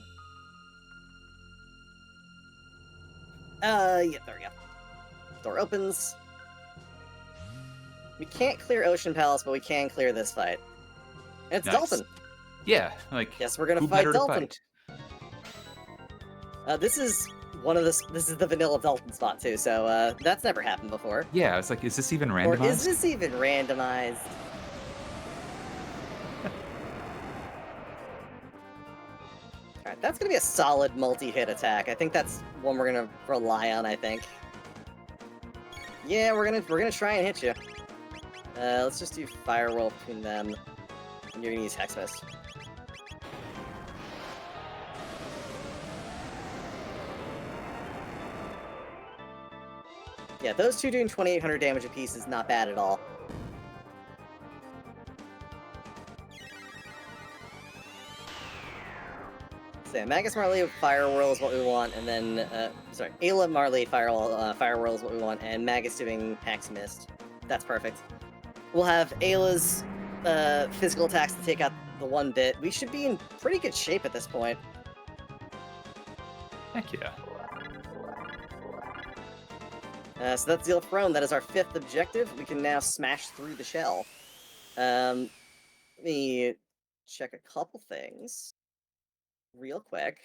Yeah, there we go. Door opens. We can't clear Ocean Palace, but we can clear this fight. And it's Nice. Dalton. Yeah, like Yes, we're gonna who fight better to Dalton. fight? This is this is the vanilla Dalton spot too, so that's never happened before. Yeah, it's like, is this even Or randomized? is this even randomized? Alright, that's gonna be a solid multi-hit attack. I think that's one we're gonna rely on, I think. Yeah, we're gonna try and hit you. Let's just do Fire Whirl between them. And you're gonna use Hex Mist. Yeah, those two doing 2,800 damage apiece is not bad at all. So yeah, Magus Marley Fire Whirl is what we want, and then, sorry, Ayla Marley Fire Whirl is what we want, and Magus doing Hex Mist. That's perfect. We'll have Ayla's physical attacks to take out the one bit. We should be in pretty good shape at this point. Heck yeah. So that's Zeal Throne. That is our 5th objective. We can now smash through the shell. Let me check a couple things real quick.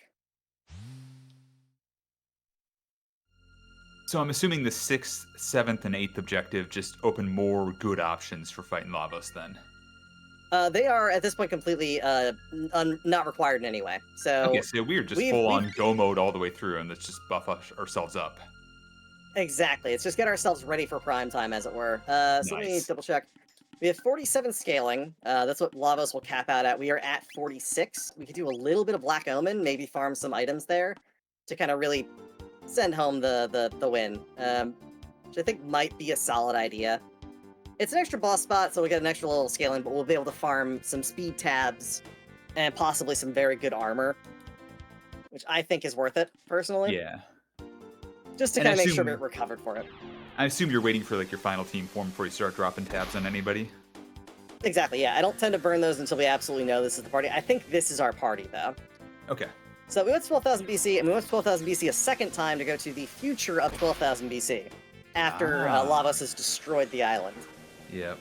So I'm assuming the 6th, 7th, and 8th objective just open more good options for fighting Lavos then. They are, at this point, completely not required in any way. So Okay, so we're just full on go mode all the way through, and let's just buff ourselves up. Exactly. It's just get ourselves ready for prime time, as it were. So let me Nice. double check. We have 47 scaling. That's what Lavos will cap out at. We are at 46. We could do a little bit of Black Omen, maybe farm some items there to kind of really send home the win, which I think might be a solid idea. It's an extra boss spot, so we get an extra little scaling, but we'll be able to farm some speed tabs and possibly some very good armor, which I think is worth it, personally. Yeah. Just to And I kind of make sure assume- we're covered for it. I assume you're waiting for like your final team form before you start dropping tabs on anybody. Exactly, yeah. I don't tend to burn those until we absolutely know this is the party. I think this is our party, though. Okay. So we went to 12,000 BC, and we went to 12,000 BC a second time to go to the future of 12,000 BC, after Lavos has destroyed the island. Yep.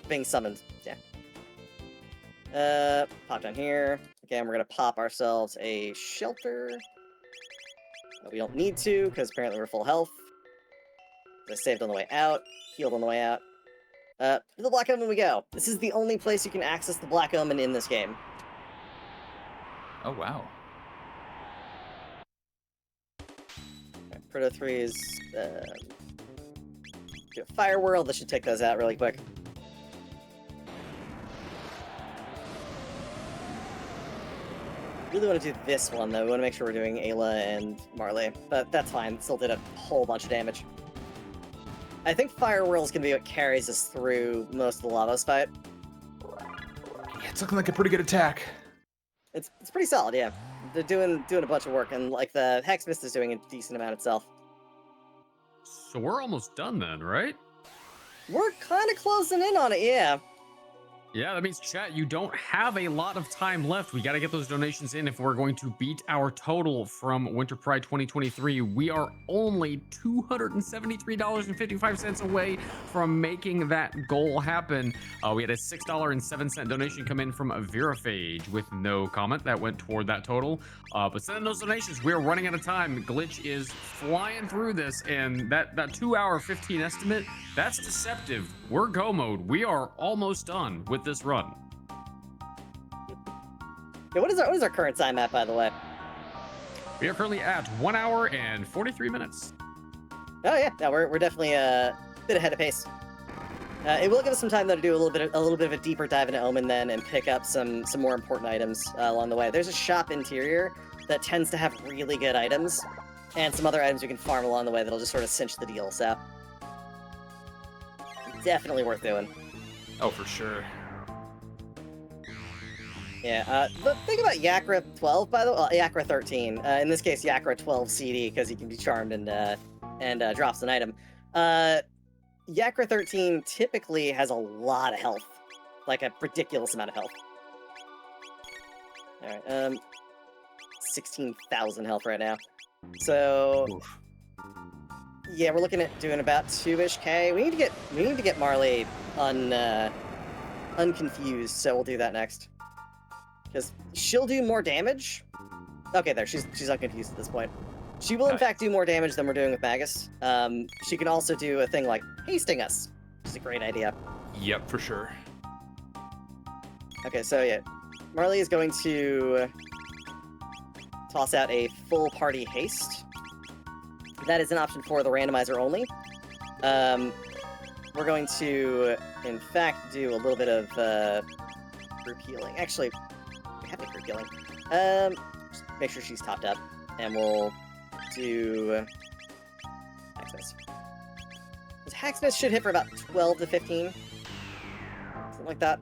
Being summoned, yeah. Pop down here. Again, we're gonna pop ourselves a shelter. But we don't need to, because apparently we're full health. I saved on the way out, healed on the way out. To the Black Omen we go. This is the only place you can access the Black Omen in this game. Oh wow. Okay, Proto 3 is do a Fire Whirl. This should take those out really quick. Really want to do this one though. We want to make sure we're doing Ayla and Marley, but that's fine. Still did a whole bunch of damage. I think Fire Whirl is gonna be what carries us through most of the Lavos fight. Yeah, it's looking like a pretty good attack. It's pretty solid, yeah. They're doing a bunch of work, and like the Hex Mist is doing a decent amount itself. So we're almost done then, right? We're kind of closing in on it, yeah. Yeah, that means, chat, you don't have a lot of time left. We got to get those donations in if we're going to beat our total from Winter Pride 2023. We are only $273.55 away from making that goal happen. We had a $6.07 donation come in from Veraphage with no comment that went toward that total. But send in those donations. We're running out of time. Glitch is flying through this, and that 2-hour 15 estimate, that's deceptive. We're go mode. We are almost done with this run. Yeah, what is our current time at, by the way? We are currently at 1 hour and 43 minutes. Oh yeah, no, we're definitely a bit ahead of pace. It will give us some time though to do a little bit of a deeper dive into Omen then, and pick up some more important items along the way. There's a shop interior that tends to have really good items, and some other items we can farm along the way that'll just sort of cinch the deal. So definitely worth doing. Oh, for sure. Yeah, the thing about Yakra 12, by the way, Yakra 13, in this case Yakra 12 CD, because he can be charmed and drops an item. Yakra 13 typically has a lot of health, like a ridiculous amount of health. Alright, 16,000 health right now. So, Oof. yeah, we're looking at doing about 2-ish K. We need to get Marley unconfused, so we'll do that next. Because she'll do more damage. Okay, there, she's unconfused at this point. She will in fact do more damage than we're doing with Magus. She can also do a thing like hasting us, which is a great idea. Yep, for sure. Okay, so yeah, Marley is going to toss out a full party haste. That is an option for the randomizer only. We're going to, in fact, do a little bit of group healing. Actually, we have a group healing. Just make sure she's topped up, and we'll do Hacksmith. This Hacksmith should hit for about 12 to 15. Something like that.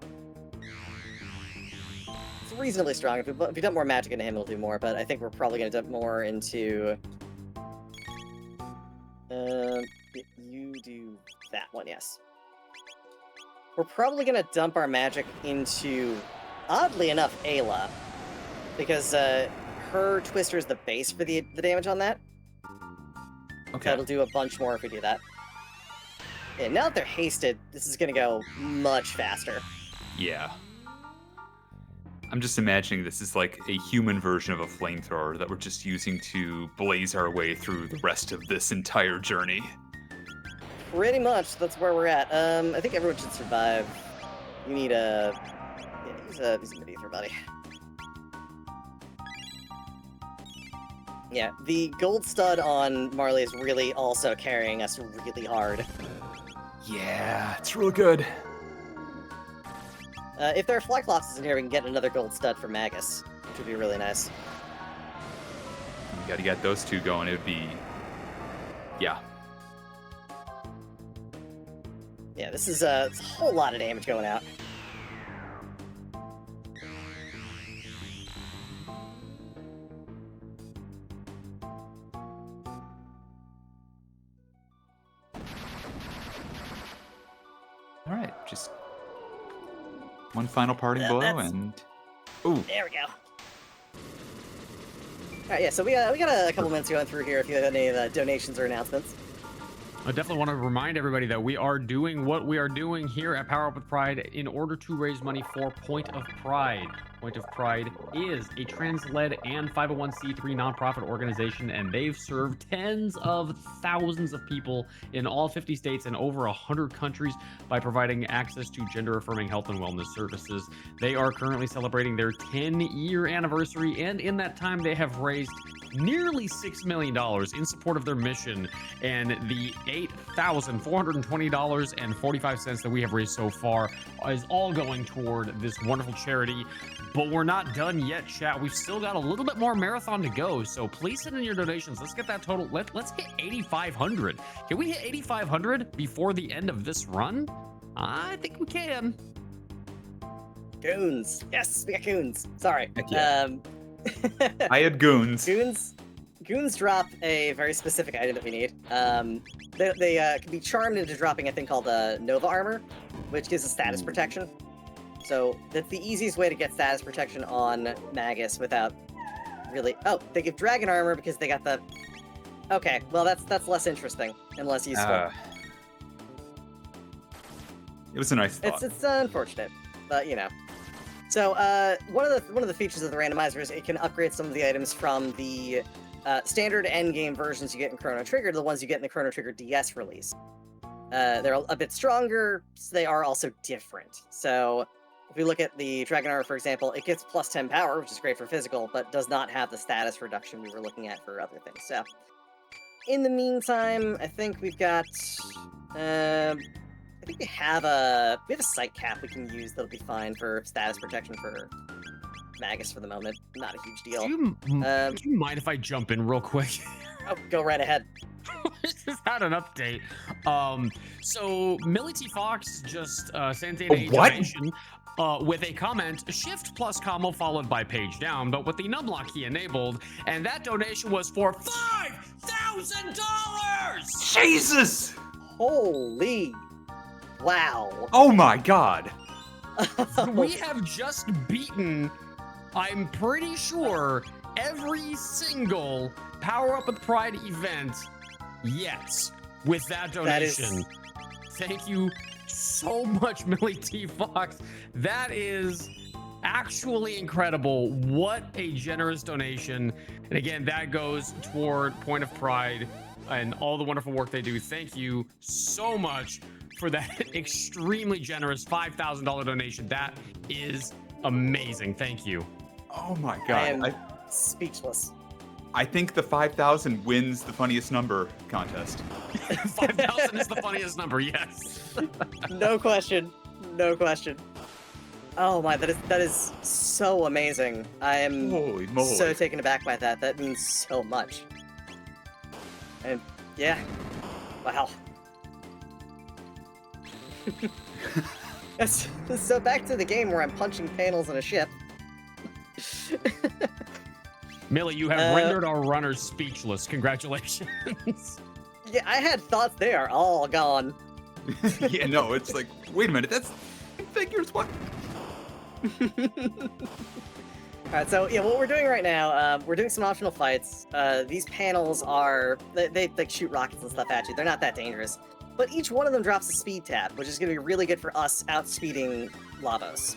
It's reasonably strong. If we dump more magic into him, it'll do more, but I think we're probably going to dump more into... you do that one, yes. We're probably going to dump our magic into, oddly enough, Ayla, because her Twister is the base for the damage on that. Okay. That'll do a bunch more if we do that. Yeah, now that they're hasted, this is going to go much faster. Yeah. I'm just imagining this is like a human version of a flamethrower that we're just using to blaze our way through the rest of this entire journey. Pretty much, that's where we're at. I think everyone should survive. You need a... Yeah, he's a mid-ether buddy. Yeah, the gold stud on Marley is really also carrying us really hard. Yeah, it's real good. If there are Flyclosses in here, we can get another gold stud for Magus, which would be really nice. You gotta get those two going. It would be... Yeah. Yeah, this is it's a whole lot of damage going out. All right, just one final parting blow and... Ooh. There we go. Alright, yeah, so we got a couple minutes going through here if you have any donations or announcements. I definitely want to remind everybody that we are doing what we are doing here at Power Up with Pride in order to raise money for Point of Pride. Point of Pride is a trans-led and 501c3 nonprofit organization, and they've served tens of thousands of people in all 50 states and over 100 countries by providing access to gender-affirming health and wellness services. They are currently celebrating their 10-year anniversary, and in that time they have raised nearly $6 million in support of their mission, and the $8,420.45 that we have raised so far is all going toward this wonderful charity. But we're not done yet, chat. We've still got a little bit more marathon to go, so please send in your donations. Let's get that total. Let's hit 8,500. Can we hit 8,500 before the end of this run? I think we can. Goons. Yes, we got goons. Sorry. Heck yeah. I had goons. Goons drop a very specific item that we need. They can be charmed into dropping a thing called Nova Armor, which gives us status protection. So that's the easiest way to get status protection on Magus without really... Oh, they give Dragon Armor because they got the... Okay, well that's less interesting and less useful. It was a nice thought. It's unfortunate, but you know. So one of the features of the randomizer is it can upgrade some of the items from the standard endgame versions you get in Chrono Trigger to the ones you get in the Chrono Trigger DS release. They're a bit stronger, so they are also different. So if we look at the Dragon Armor, for example, it gets plus 10 power, which is great for physical, but does not have the status reduction we were looking at for other things. So in the meantime, I think we've got... I think we have a sight cap we can use that'll be fine for status protection for Magus for the moment. Not a huge deal. Do you mind if I jump in real quick? Oh, go right ahead. Just had an update. So Millie T. Fox just sent in a what? donation with a comment, shift plus comma followed by page down, but with the numlock key enabled, and that donation was for $5,000! Jesus! Holy... Wow. Oh my god. We have just beaten, I'm pretty sure, every single Power Up with Pride event yet with that donation. Thank you so much, Millie T. Fox. That is actually incredible. What a generous donation. And again, that goes toward Point of Pride and all the wonderful work they do. Thank you so much for that extremely generous $5,000 donation. That is amazing. Thank you. Oh my god. I am speechless. I think the 5,000 wins the funniest number contest. 5,000 is the funniest number, yes. No question. No question. Oh my, that is so amazing. I am Holy moly. so taken aback by that. That means so much. And yeah. Wow. So back to the game where I'm punching panels in a ship. Millie, you have rendered our runners speechless. Congratulations. Yeah, I had thoughts. They are all gone. Yeah, no, it's like, wait a minute, that's figures, what? Alright, so yeah, what we're doing right now, we're doing some optional fights. These panels are, they like shoot rockets and stuff at you. They're not that dangerous. But each one of them drops a speed tab, which is going to be really good for us outspeeding Lavos.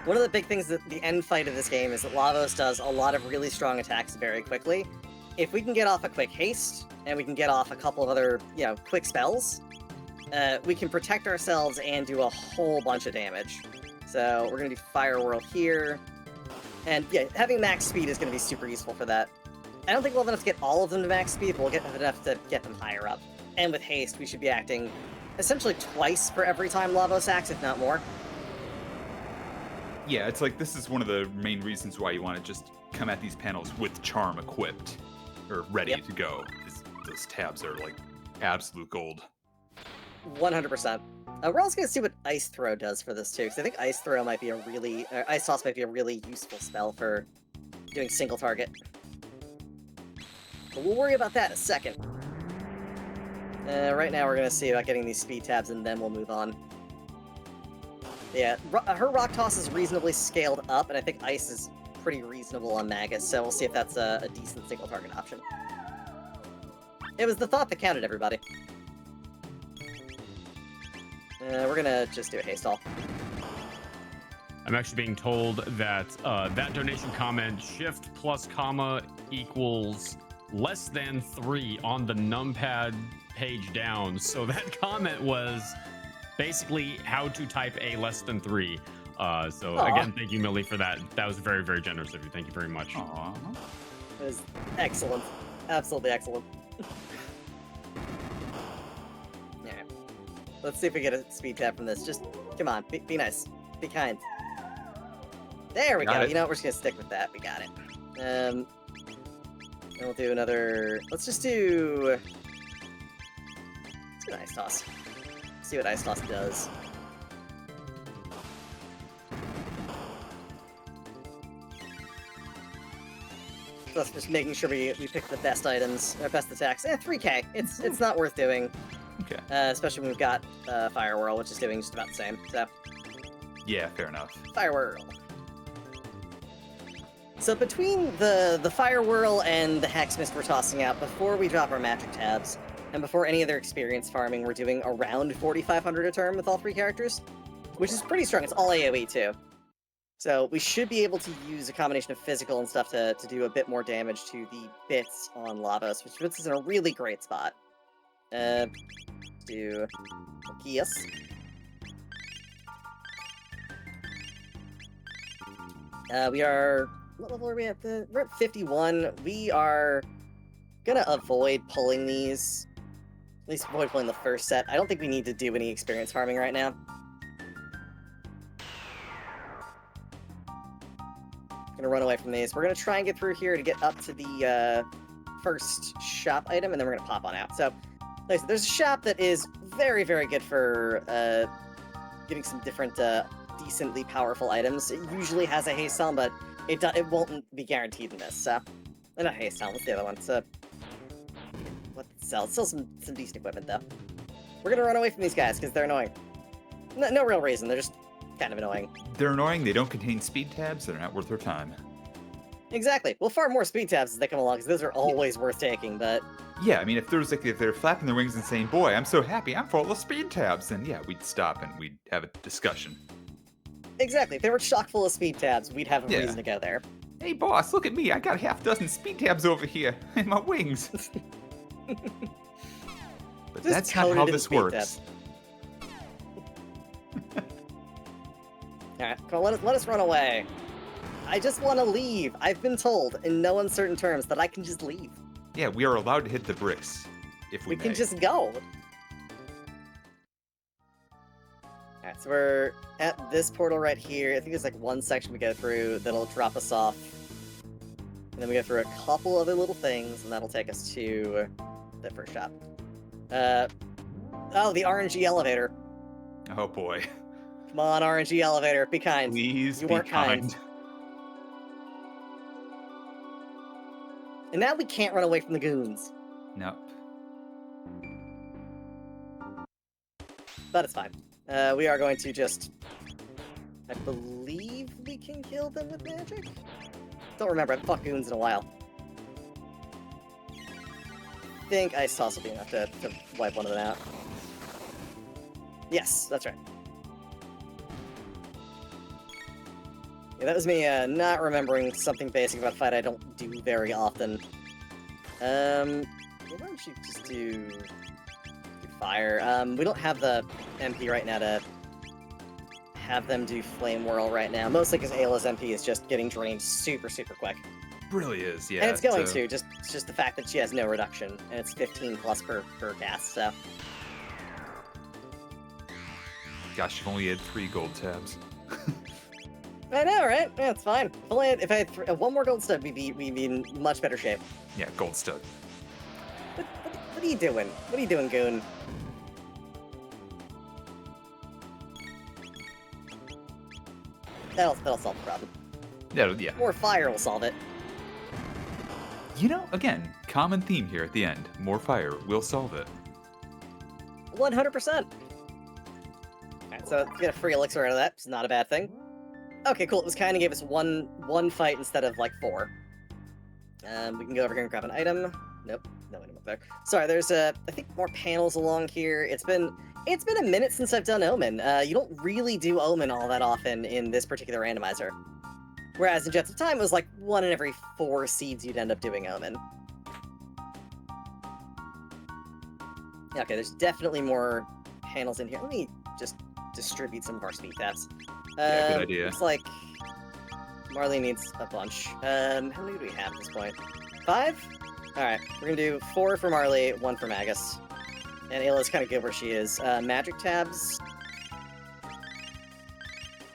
One of the big things that the end fight of this game is that Lavos does a lot of really strong attacks very quickly. If we can get off a quick haste, and we can get off a couple of other, quick spells, we can protect ourselves and do a whole bunch of damage. So we're going to do Fire Whirl here. And yeah, having max speed is going to be super useful for that. I don't think we'll have enough to get all of them to max speed, but we'll get enough to get them higher up. And with haste, we should be acting essentially twice for every time Lavos acts, if not more. Yeah, it's like this is one of the main reasons why you want to just come at these panels with charm equipped or ready to go. Those tabs are like absolute gold. 100%. We're also going to see what Ice Throw does for this too, because I think Ice Throw might be Ice Toss might be a really useful spell for doing single target. But we'll worry about that in a second. Right now we're going to see about getting these speed tabs and then we'll move on. Yeah, her Rock Toss is reasonably scaled up, and I think Ice is pretty reasonable on Magus, so we'll see if that's a decent single target option. It was the thought that counted, everybody. We're gonna just do a haste all. I'm actually being told that that donation comment, shift plus comma equals less than 3 on the numpad page down. So that comment was basically how to type a less than 3. Again, thank you, Millie, for that. That was very, very generous of you. Thank you very much. Aww. It was excellent. Absolutely excellent. Alright. Let's see if we get a speed tab from this. Just, come on, be nice. Be kind. There we go. You know what, we're just gonna stick with that. We got it. And we'll do another... Let's just do... Let's do an Ice Toss. See what Ice Toss does. That's just making sure we pick the best items, or best attacks. 3k. It's not worth doing. Okay. Especially when we've got Fire Whirl, which is doing just about the same. So Yeah, fair enough. Fire Whirl. So between the Fire Whirl and the Hex Mist we're tossing out, before we drop our magic tabs, and before any other experience farming, we're doing around 4,500 a turn with all 3 characters, which is pretty strong. It's all AoE too. So we should be able to use a combination of physical and stuff to do a bit more damage to the bits on Lavos, which puts us in a really great spot. Do Kias. We are... What level are we at? We're at 51. We are gonna avoid pulling these. At least avoid pulling the first set. I don't think we need to do any experience farming right now. Gonna run away from these. We're gonna try and get through here to get up to the first shop item, and then we're gonna pop on out. So, like I said, there's a shop that is very, very good for getting some different decently powerful items. It usually has a haste helm, but it won't be guaranteed in this. So, not haste helm. What's the other one? So, what sells? Still some decent equipment though. We're gonna run away from these guys because they're annoying. No real reason. They're just kind of annoying. They're annoying. They don't contain speed tabs. They're not worth their time. Exactly. We'll farm more speed tabs as they come along because those are always worth taking. But yeah, I mean, if they're flapping their wings and saying, "Boy, I'm so happy, I'm full of speed tabs," then yeah, we'd stop and we'd have a discussion. Exactly. If they were chock full of speed tabs, we'd have a Yeah. reason to go there. Hey, boss, look at me. I got half dozen speed tabs over here in my wings. But Just that's not coated how in this speed works. tabs. Alright, come on, let us run away. I just want to leave. I've been told, in no uncertain terms, that I can just leave. Yeah, we are allowed to hit the bricks if we We can may. just go. Alright, so we're at this portal right here. I think there's like one section we go through that'll drop us off. And then we go through a couple other little things, and that'll take us to the first shop. Oh, the RNG elevator. Oh boy. Come on, RNG elevator, be kind. Please You be weren't kind. kind. And now we can't run away from the goons. No. But it's fine. We are going to just... I believe we can kill them with magic? Don't remember, I haven't fought goons in a while. I think Ice Toss will be enough to wipe one of them out. Yes, that's right. Yeah, that was me not remembering something basic about fight I don't do very often. Why don't you just do fire? We don't have the MP right now to have them do Flame Whirl right now. Mostly because Ayla's MP is just getting drained super, super quick. Really is, yeah. And it's going to, just the fact that she has no reduction, and it's 15 plus per cast, so... Gosh, you've only had 3 gold tabs. I know, right? Yeah, it's fine. If I had one more gold stud, we'd be in much better shape. Yeah, gold stud. What are you doing? What are you doing, Goon? That'll solve the problem. Yeah. More fire will solve it. You know, again, common theme here at the end. More fire will solve it. 100%. Alright, so get a free elixir out of that. It's not a bad thing. Okay, cool. It was kind of gave us one fight instead of like 4. We can go over here and grab an item. Nope, no item up there. Sorry, there's I think more panels along here. It's been a minute since I've done Omen. You don't really do Omen all that often in this particular randomizer. Whereas in Jets of Time, it was like 1 in every 4 seeds you'd end up doing Omen. Okay, there's definitely more panels in here. Let me just distribute some of our speed tabs. Yeah, good idea. Looks like Marley needs a bunch. How many do we have at this point? 5? Alright, we're gonna do 4 for Marley, 1 for Magus. And Ayla's kind of good where she is. Magic tabs.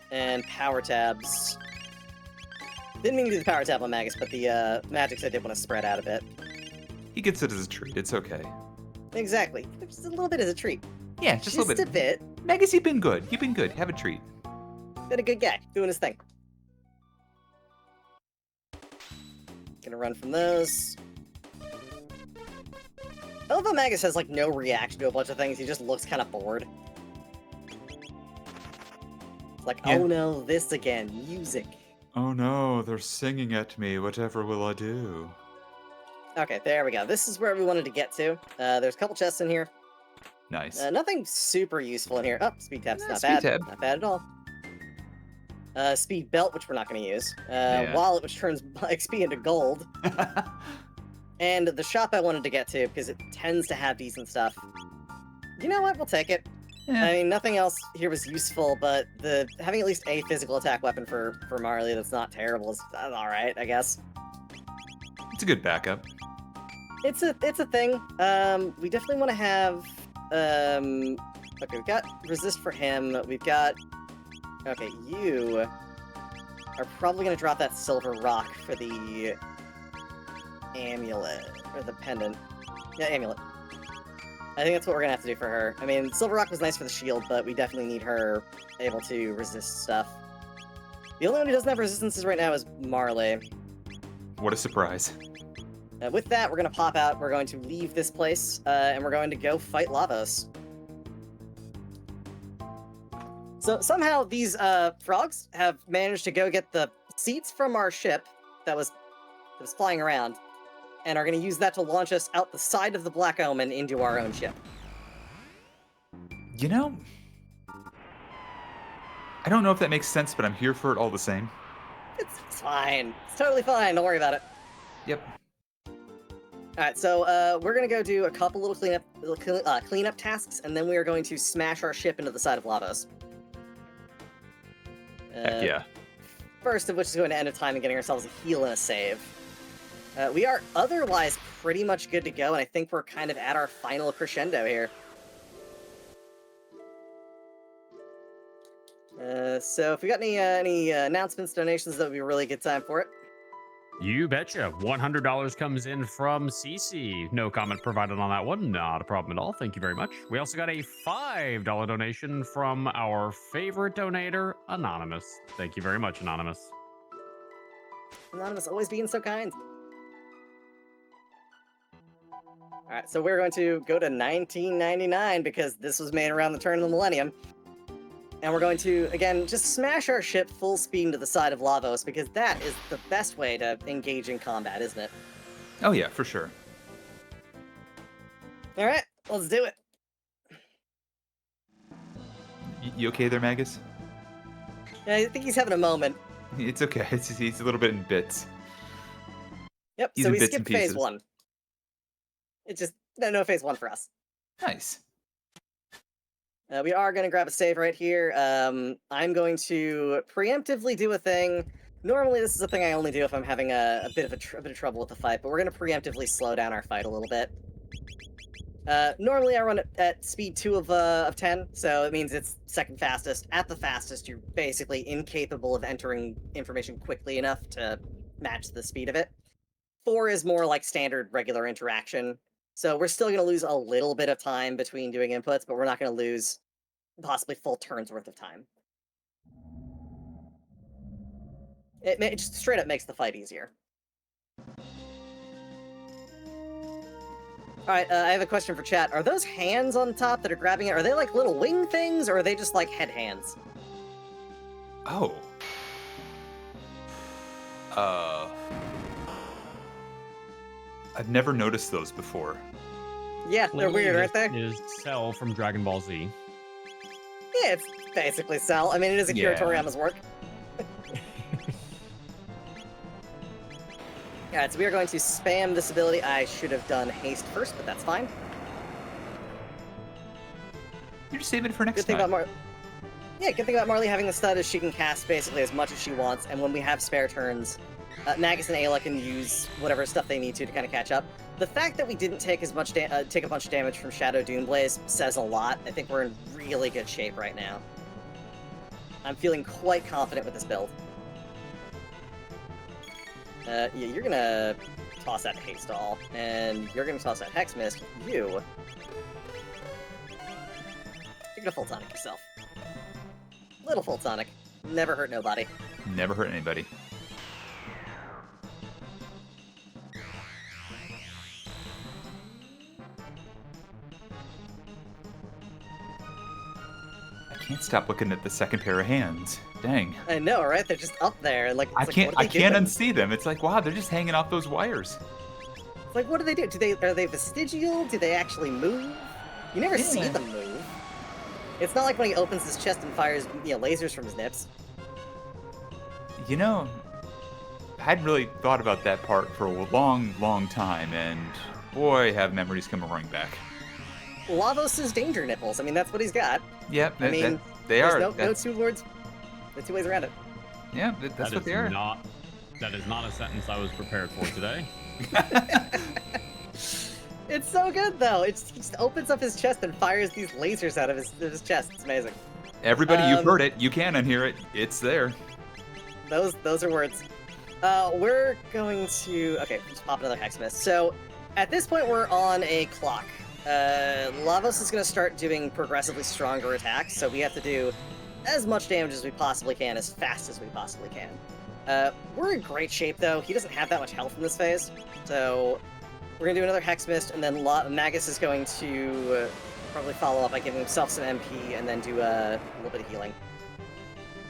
And power tabs. Didn't mean to do the power tab on Magus, but the magics I did want to spread out a bit. He gets it as a treat. It's okay. Exactly. Just a little bit as a treat. Yeah, just a little bit. a bit. Magus, you've been good. You've been good. Have a treat. Been a good guy, doing his thing. Gonna run from those. I love how Magus has, like, no reaction to a bunch of things. He just looks kind of bored. It's like, Yeah. oh no, this again, music. Oh no, they're singing at me. Whatever will I do? Okay, there we go. This is where we wanted to get to. There's a couple chests in here. Nice. Nothing super useful in here. Oh, speed tab's not Speed bad. tab. Not bad at all. Speed belt, which we're not going to use. Yeah. Wallet, which turns XP into gold. And the shop I wanted to get to, because it tends to have decent stuff. You know what? We'll take it. Yeah. I mean, nothing else here was useful, but having at least a physical attack weapon for Marley that's not terrible is alright, I guess. It's a good backup. It's a thing. We definitely want to have... okay, we've got resist for him. We've got... Okay, you are probably going to drop that silver rock for the amulet, or the pendant. Yeah, amulet. I think that's what we're going to have to do for her. I mean, silver rock was nice for the shield, but we definitely need her able to resist stuff. The only one who doesn't have resistances right now is Marley. What a surprise. With that, we're going to pop out, we're going to leave this place, and we're going to go fight Lavos. So somehow these frogs have managed to go get the seats from our ship that was flying around, and are going to use that to launch us out the side of the Black Omen into our own ship. You know, I don't know if that makes sense, but I'm here for it all the same. It's fine. It's totally fine. Don't worry about it. Yep. Alright, so we're going to go do a couple little cleanup tasks, and then we are going to smash our ship into the side of Lavos. Heck yeah. First of which is going to end up time and getting ourselves a heal and a save. We are otherwise pretty much good to go, and I think we're kind of at our final crescendo here. So if we got any announcements, donations, that would be a really good time for it. You betcha. $100 comes in from CC. No comment provided on that one. Not a problem at all. Thank you very much. We also got a $5 donation from our favorite donator, Anonymous. Thank you very much, Anonymous. Anonymous always being so kind. Alright, so we're going to go to 1999 because this was made around the turn of the millennium. And we're going to, again, just smash our ship full speed into the side of Lavos, because that is the best way to engage in combat, isn't it? Oh yeah, for sure. Alright, let's do it. You okay there, Magus? Yeah, I think he's having a moment. It's okay. He's a little bit in bits. Yep, He's so in we bits skipped and phase pieces. 1. It's just, no phase 1 for us. Nice. We are going to grab a save right here. I'm going to preemptively do a thing. Normally, this is a thing I only do if I'm having a bit of trouble with the fight, but we're going to preemptively slow down our fight a little bit. Normally, I run it at speed 2 of 10, so it means it's second fastest. At the fastest, you're basically incapable of entering information quickly enough to match the speed of it. 4 is more like standard, regular interaction. So we're still going to lose a little bit of time between doing inputs, but we're not going to lose possibly full turns worth of time. It just straight up makes the fight easier. Alright, I have a question for chat. Are those hands on top that are grabbing it, are they like little wing things, or are they just like head hands? Oh. I've never noticed those before. Yeah, they're weird, aren't they? Is Cell from Dragon Ball Z. Yeah, it's basically Cell. I mean, it is Akira Toriyama's work. Alright, so we are going to spam this ability. I should have done haste first, but that's fine. You're just saving it for next Good thing time. about good thing about Marley having the stud is she can cast basically as much as she wants, and when we have spare turns, Magus and Ayla can use whatever stuff they need to kind of catch up. The fact that we didn't take as much take a bunch of damage from Shadow Doomblaze says a lot. I think we're in really good shape right now. I'm feeling quite confident with this build. Yeah, you're gonna toss that Haste All, and you're gonna toss that Hex Mist. You're gonna full tonic yourself. Little full tonic. Never hurt nobody. Never hurt anybody. can't stop looking at the second pair of hands. Dang. I know, right? They're just up there. Like, I it's can't like, what are they I can't doing? unsee them. It's like, wow, they're just hanging off those wires. It's like, what do they do? Are they vestigial? Do they actually move? You never see them move. It's not like when he opens his chest and fires, lasers from his nips. You know, I hadn't really thought about that part for a long, long time, and boy, have memories come roaring back. Lavos' danger nipples. I mean, that's what he's got. Yep, I mean, they are. No two words. No two ways around it. Yeah, that's what they are. That is not a sentence I was prepared for today. It's so good though. He just opens up his chest and fires these lasers out of his chest. It's amazing. Everybody, you've heard it. You can unhear it. It's there. Those are words. We're going to just pop another Hexmist. So at this point we're on a clock. Lavos is going to start doing progressively stronger attacks, so we have to do as much damage as we possibly can, as fast as we possibly can. We're in great shape though. He doesn't have that much health in this phase, so we're going to do another Hexmist, and then Magus is going to probably follow up by giving himself some MP and then do a little bit of healing.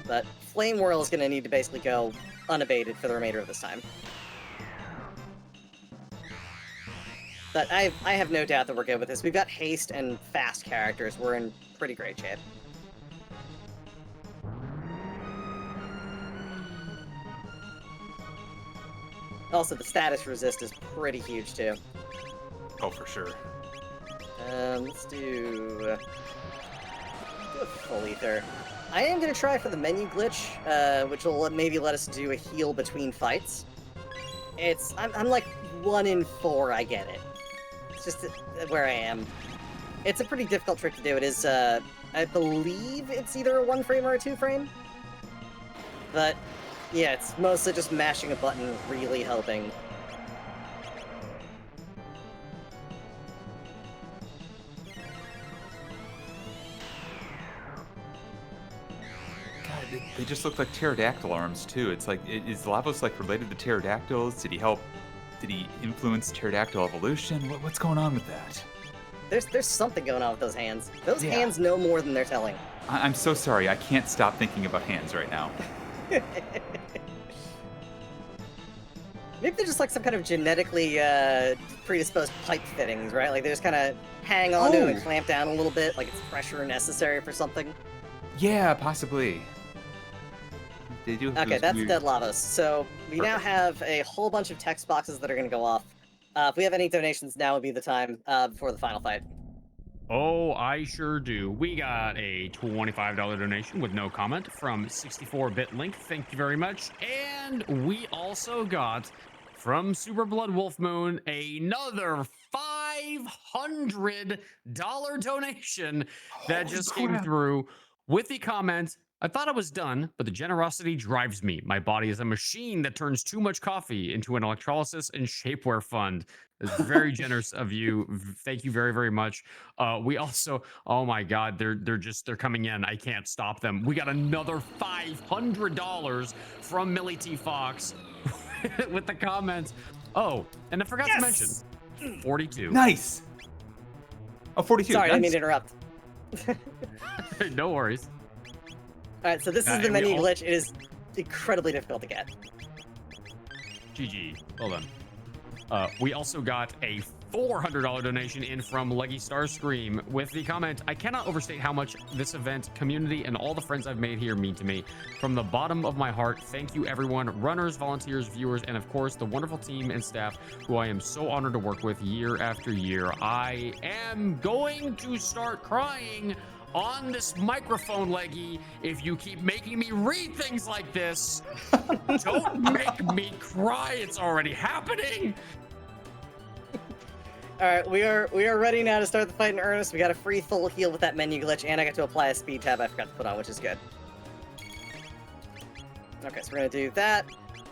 But Flame Whirl is going to need to basically go unabated for the remainder of this time. But I have no doubt that we're good with this. We've got haste and fast characters. We're in pretty great shape. Also, the status resist is pretty huge, too. Oh, for sure. Let's do a full ether. I am going to try for the menu glitch, which will maybe let us do a heal between fights. I'm like 1 in 4 I get it. It's just where I am. It's a pretty difficult trick to do. It is, I believe it's either a 1 frame or a 2 frame. But, yeah, it's mostly just mashing a button, really hoping. God, they just look like pterodactyl arms, too. It's like, is Lavos, like, related to pterodactyls? Did he influence pterodactyl evolution? What's going on with that? There's something going on with those hands. Those hands know more than they're telling. I'm so sorry. I can't stop thinking about hands right now. Maybe they're just like some kind of genetically predisposed pipe fittings, right? Like they just kind of hang on to and clamp down a little bit, like it's pressure necessary for something. Yeah, possibly. They do. Okay, that's Dead Lavos. So we now have a whole bunch of text boxes that are going to go off. If we have any donations, now would be the time before the final fight. Oh, I sure do. We got a $25 donation with no comment from 64-Bit Link. Thank you very much. And we also got from Super Blood Wolf Moon another $500 donation that just came through with the comment, I thought I was done, but the generosity drives me. My body is a machine that turns too much coffee into an electrolysis and shapewear fund. It's very generous of you. Thank you very, very much. We also, oh my God, they're coming in. I can't stop them. We got another $500 from Millie T. Fox with the comments. Oh, and I forgot to mention 42. Nice. Oh, 42. Sorry, nice. I didn't mean to interrupt. No worries. All right, so this is the menu glitch. It is incredibly difficult to get. GG. Well done. We also got a $400 donation in from Leggy Starscream with the comment, I cannot overstate how much this event, community, and all the friends I've made here mean to me. From the bottom of my heart, thank you everyone, runners, volunteers, viewers, and of course the wonderful team and staff who I am so honored to work with year after year. I am going to start crying on this microphone, Leggy, if you keep making me read things like this. Don't make me cry. It's already happening. All right, we are ready now to start the fight in earnest. We got a free full heal with that menu glitch, and I got to apply a speed tab I forgot to put on, which is good. Okay, so we're gonna do that.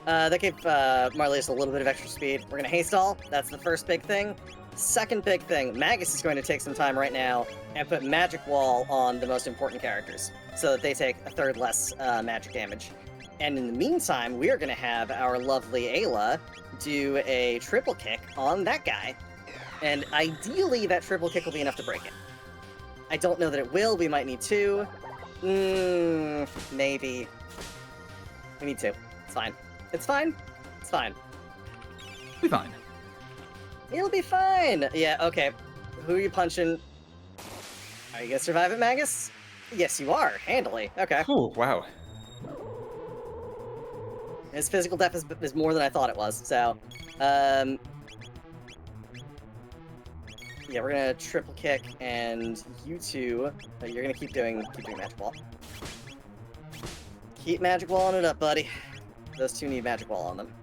That gave Marlius a little bit of extra speed. We're gonna haste all. That's the first big thing. Second big thing, Magus is going to take some time right now and put Magic Wall on the most important characters so that they take a third less magic damage. And in the meantime, we are going to have our lovely Ayla do a triple kick on that guy. And ideally, that triple kick will be enough to break it. I don't know that it will. We might need 2. Maybe. We need to. It's fine. It's fine. It's fine. Be fine. It'll be fine. Yeah, okay. Who are you punching? Are you gonna survive it, Magus? Yes, you are. Handily. Okay. Oh, wow. His physical def is more than I thought it was, so... Yeah, we're gonna triple kick, and you two, you're gonna keep doing Magic Wall. Keep Magic Walling it up, buddy. Those two need Magic Wall on them.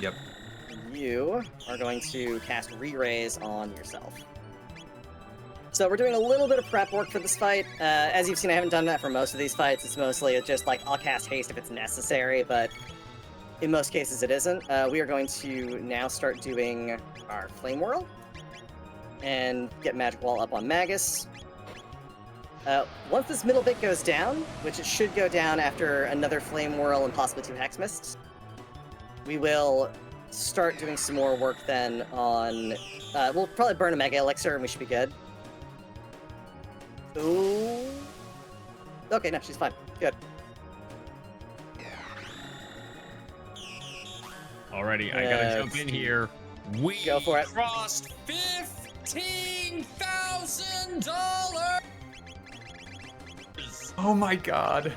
Yep. You are going to cast Re-Raise on yourself. So we're doing a little bit of prep work for this fight. As you've seen, I haven't done that for most of these fights. It's mostly just like, I'll cast Haste if it's necessary, but in most cases it isn't. We are going to now start doing our Flame Whirl and get Magic Wall up on Magus. Once this middle bit goes down, which it should go down after another Flame Whirl and possibly 2 Hex Mists, we will start doing some more work then on... we'll probably burn a Mega Elixir and we should be good. Ooh. Okay, no, she's fine. Good. Alrighty, I gotta jump in here. We Go for it. crossed $15,000. Oh my god.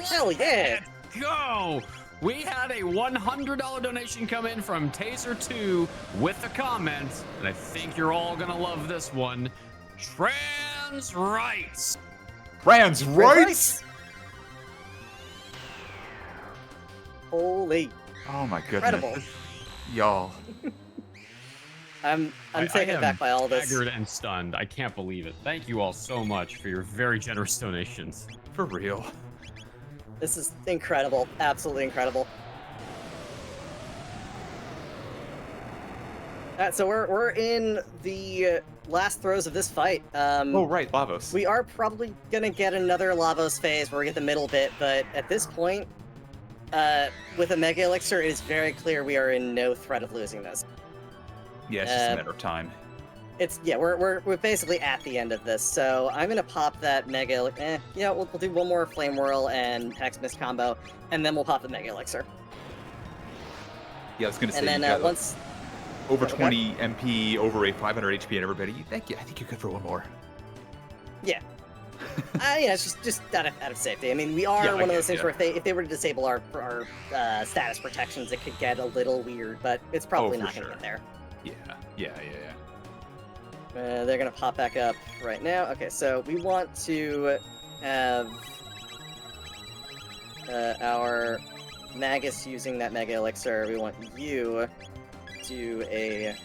Hell yeah! Let's go! We had a $100 donation come in from Taser2 with a comment, and I think you're all gonna love this one. Trans rights. Trans rights? Holy. Oh my goodness. Incredible. Y'all. I'm taken aback by all this. Staggered and stunned. I can't believe it. Thank you all so much for your very generous donations. For real. This is incredible. Absolutely incredible. Alright, so we're in the last throes of this fight. Oh, right, Lavos. We are probably gonna get another Lavos phase where we get the middle bit, but at this point, with a Mega Elixir, it is very clear we are in no threat of losing this. Yeah, it's just a matter of time. We're basically at the end of this, so I'm gonna pop that Mega Elixir. We'll do one more Flame Whirl and Hex Mist combo, and then we'll pop the Mega Elixir. Yeah, I was gonna say. And then you got once over 20 MP, over a 500 HP, and everybody. Thank you. I think you're good for one more. Yeah. It's just out of safety. I mean, we are one of those things where if they were to disable our status protections, it could get a little weird, but it's probably not going to get there. Yeah. They're going to pop back up right now. Okay, so we want to have our Magus using that Mega Elixir. We want you to do a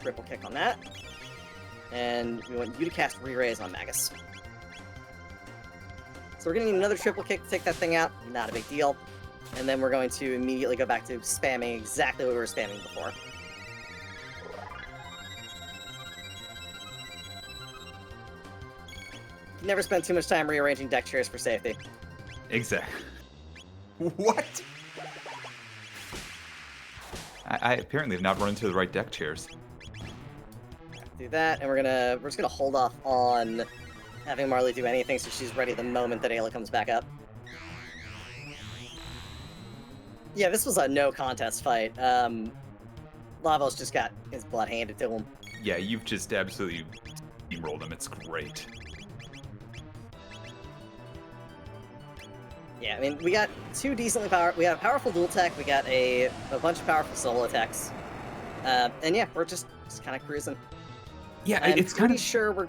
triple kick on that. And we want you to cast Re-Raise on Magus. So we're going to need another triple kick to take that thing out. Not a big deal. And then we're going to immediately go back to spamming exactly what we were spamming before. Never spend too much time rearranging deck chairs for safety. Exactly. What? I apparently have not run into the right deck chairs. Do that, and we're just gonna hold off on having Marley do anything so she's ready the moment that Ayla comes back up. Yeah, this was a no contest fight. Lavos just got his blood handed to him. Yeah, you've just absolutely steamrolled him. It's great. Yeah, I mean, we got two decently powerful... We got a powerful dual tech, we got a bunch of powerful solo attacks. And yeah, we're just kind of cruising. Yeah, I'm it's kind of... sure we're...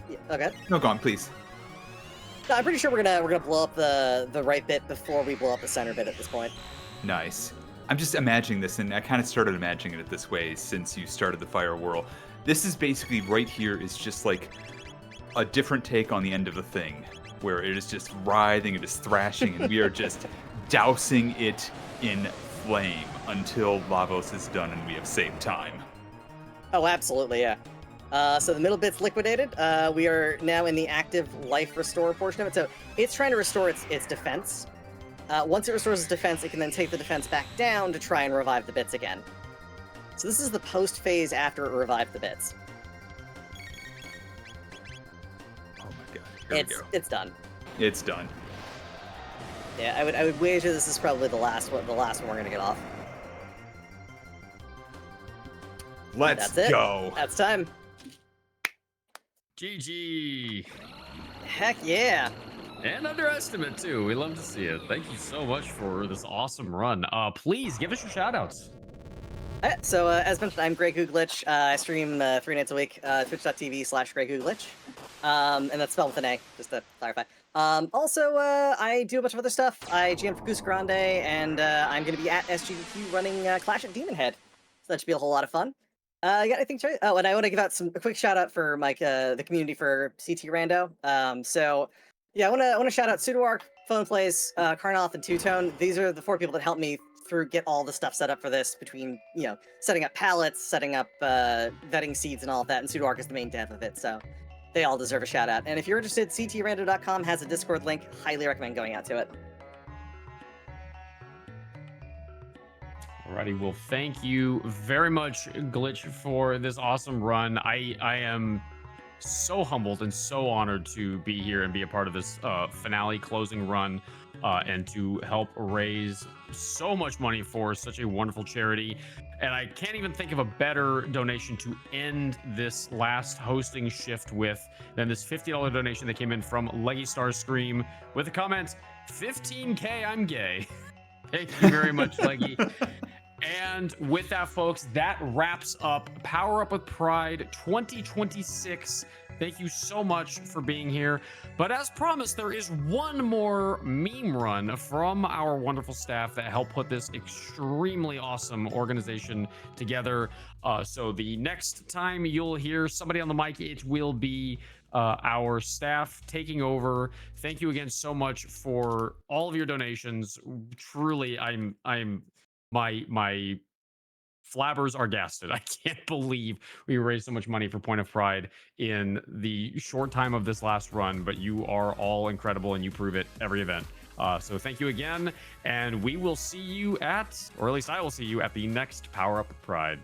Yeah, okay. No, go on, please. No, I'm pretty sure we're gonna blow up the right bit before we blow up the center bit at this point. Nice. I'm just imagining this, and I kind of started imagining it this way since you started the Fire Whirl. This is basically right here is just like a different take on the end of the thing, where it is just writhing, it is thrashing, and we are just dousing it in flame until Lavos is done and we have saved time. Oh, absolutely, yeah. So the middle bit's liquidated. We are now in the active life restore portion of it. So it's trying to restore its defense. Once it restores its defense, it can then take the defense back down to try and revive the bits again. So this is the post phase after it revived the bits. Oh my god. Here we go. It's done. It's done. Yeah, I would wager this is probably the last one we're gonna get off. Let's That's it. go. That's time. GG. Heck yeah. And underestimate too. We love to see it. Thank you so much for this awesome run. Please give us your shout outs. Alright, so as mentioned, I'm GrayGooGlitch. I stream 3 nights a week, twitch.tv/GrayGooGlitch. And that's spelled with an A, just to clarify. Also, I do a bunch of other stuff. I GM for Goose Grande, and I'm going to be at SGDQ running Clash at Demon Head. So that should be a whole lot of fun. You got anything to... Oh, and I want to give out a quick shout out for Mike, the community for CT Rando. So, yeah, I want to shout out Pseudoark, Phone Plays, Carnoth, and Two Tone. These are the 4 people that helped me get all the stuff set up for this, between, you know, setting up pallets, setting up vetting seeds and all of that, and Pseudoark is the main dev of it, so they all deserve a shout out. And if you're interested, ctrando.com has a Discord link. Highly recommend going out to it. Alrighty, well, thank you very much, Glitch, for this awesome run. I am so humbled and so honored to be here and be a part of this finale closing run, and to help raise so much money for such a wonderful charity. And I can't even think of a better donation to end this last hosting shift with than this $50 donation that came in from Leggy Star Scream with the comment, 15K, I'm gay. Thank you very much, Leggy. And with that, folks, that wraps up Power Up with Pride 2026. Thank you so much for being here. But as promised, there is one more meme run from our wonderful staff that helped put this extremely awesome organization together. So the next time you'll hear somebody on the mic, it will be our staff taking over. Thank you again so much for all of your donations. Truly, my flabbers are gasted. I can't believe we raised so much money for Point of Pride in the short time of this last run, but you are all incredible and you prove it every event. So thank you again, and we will see you at, or at least I will see you at the next Power Up with Pride.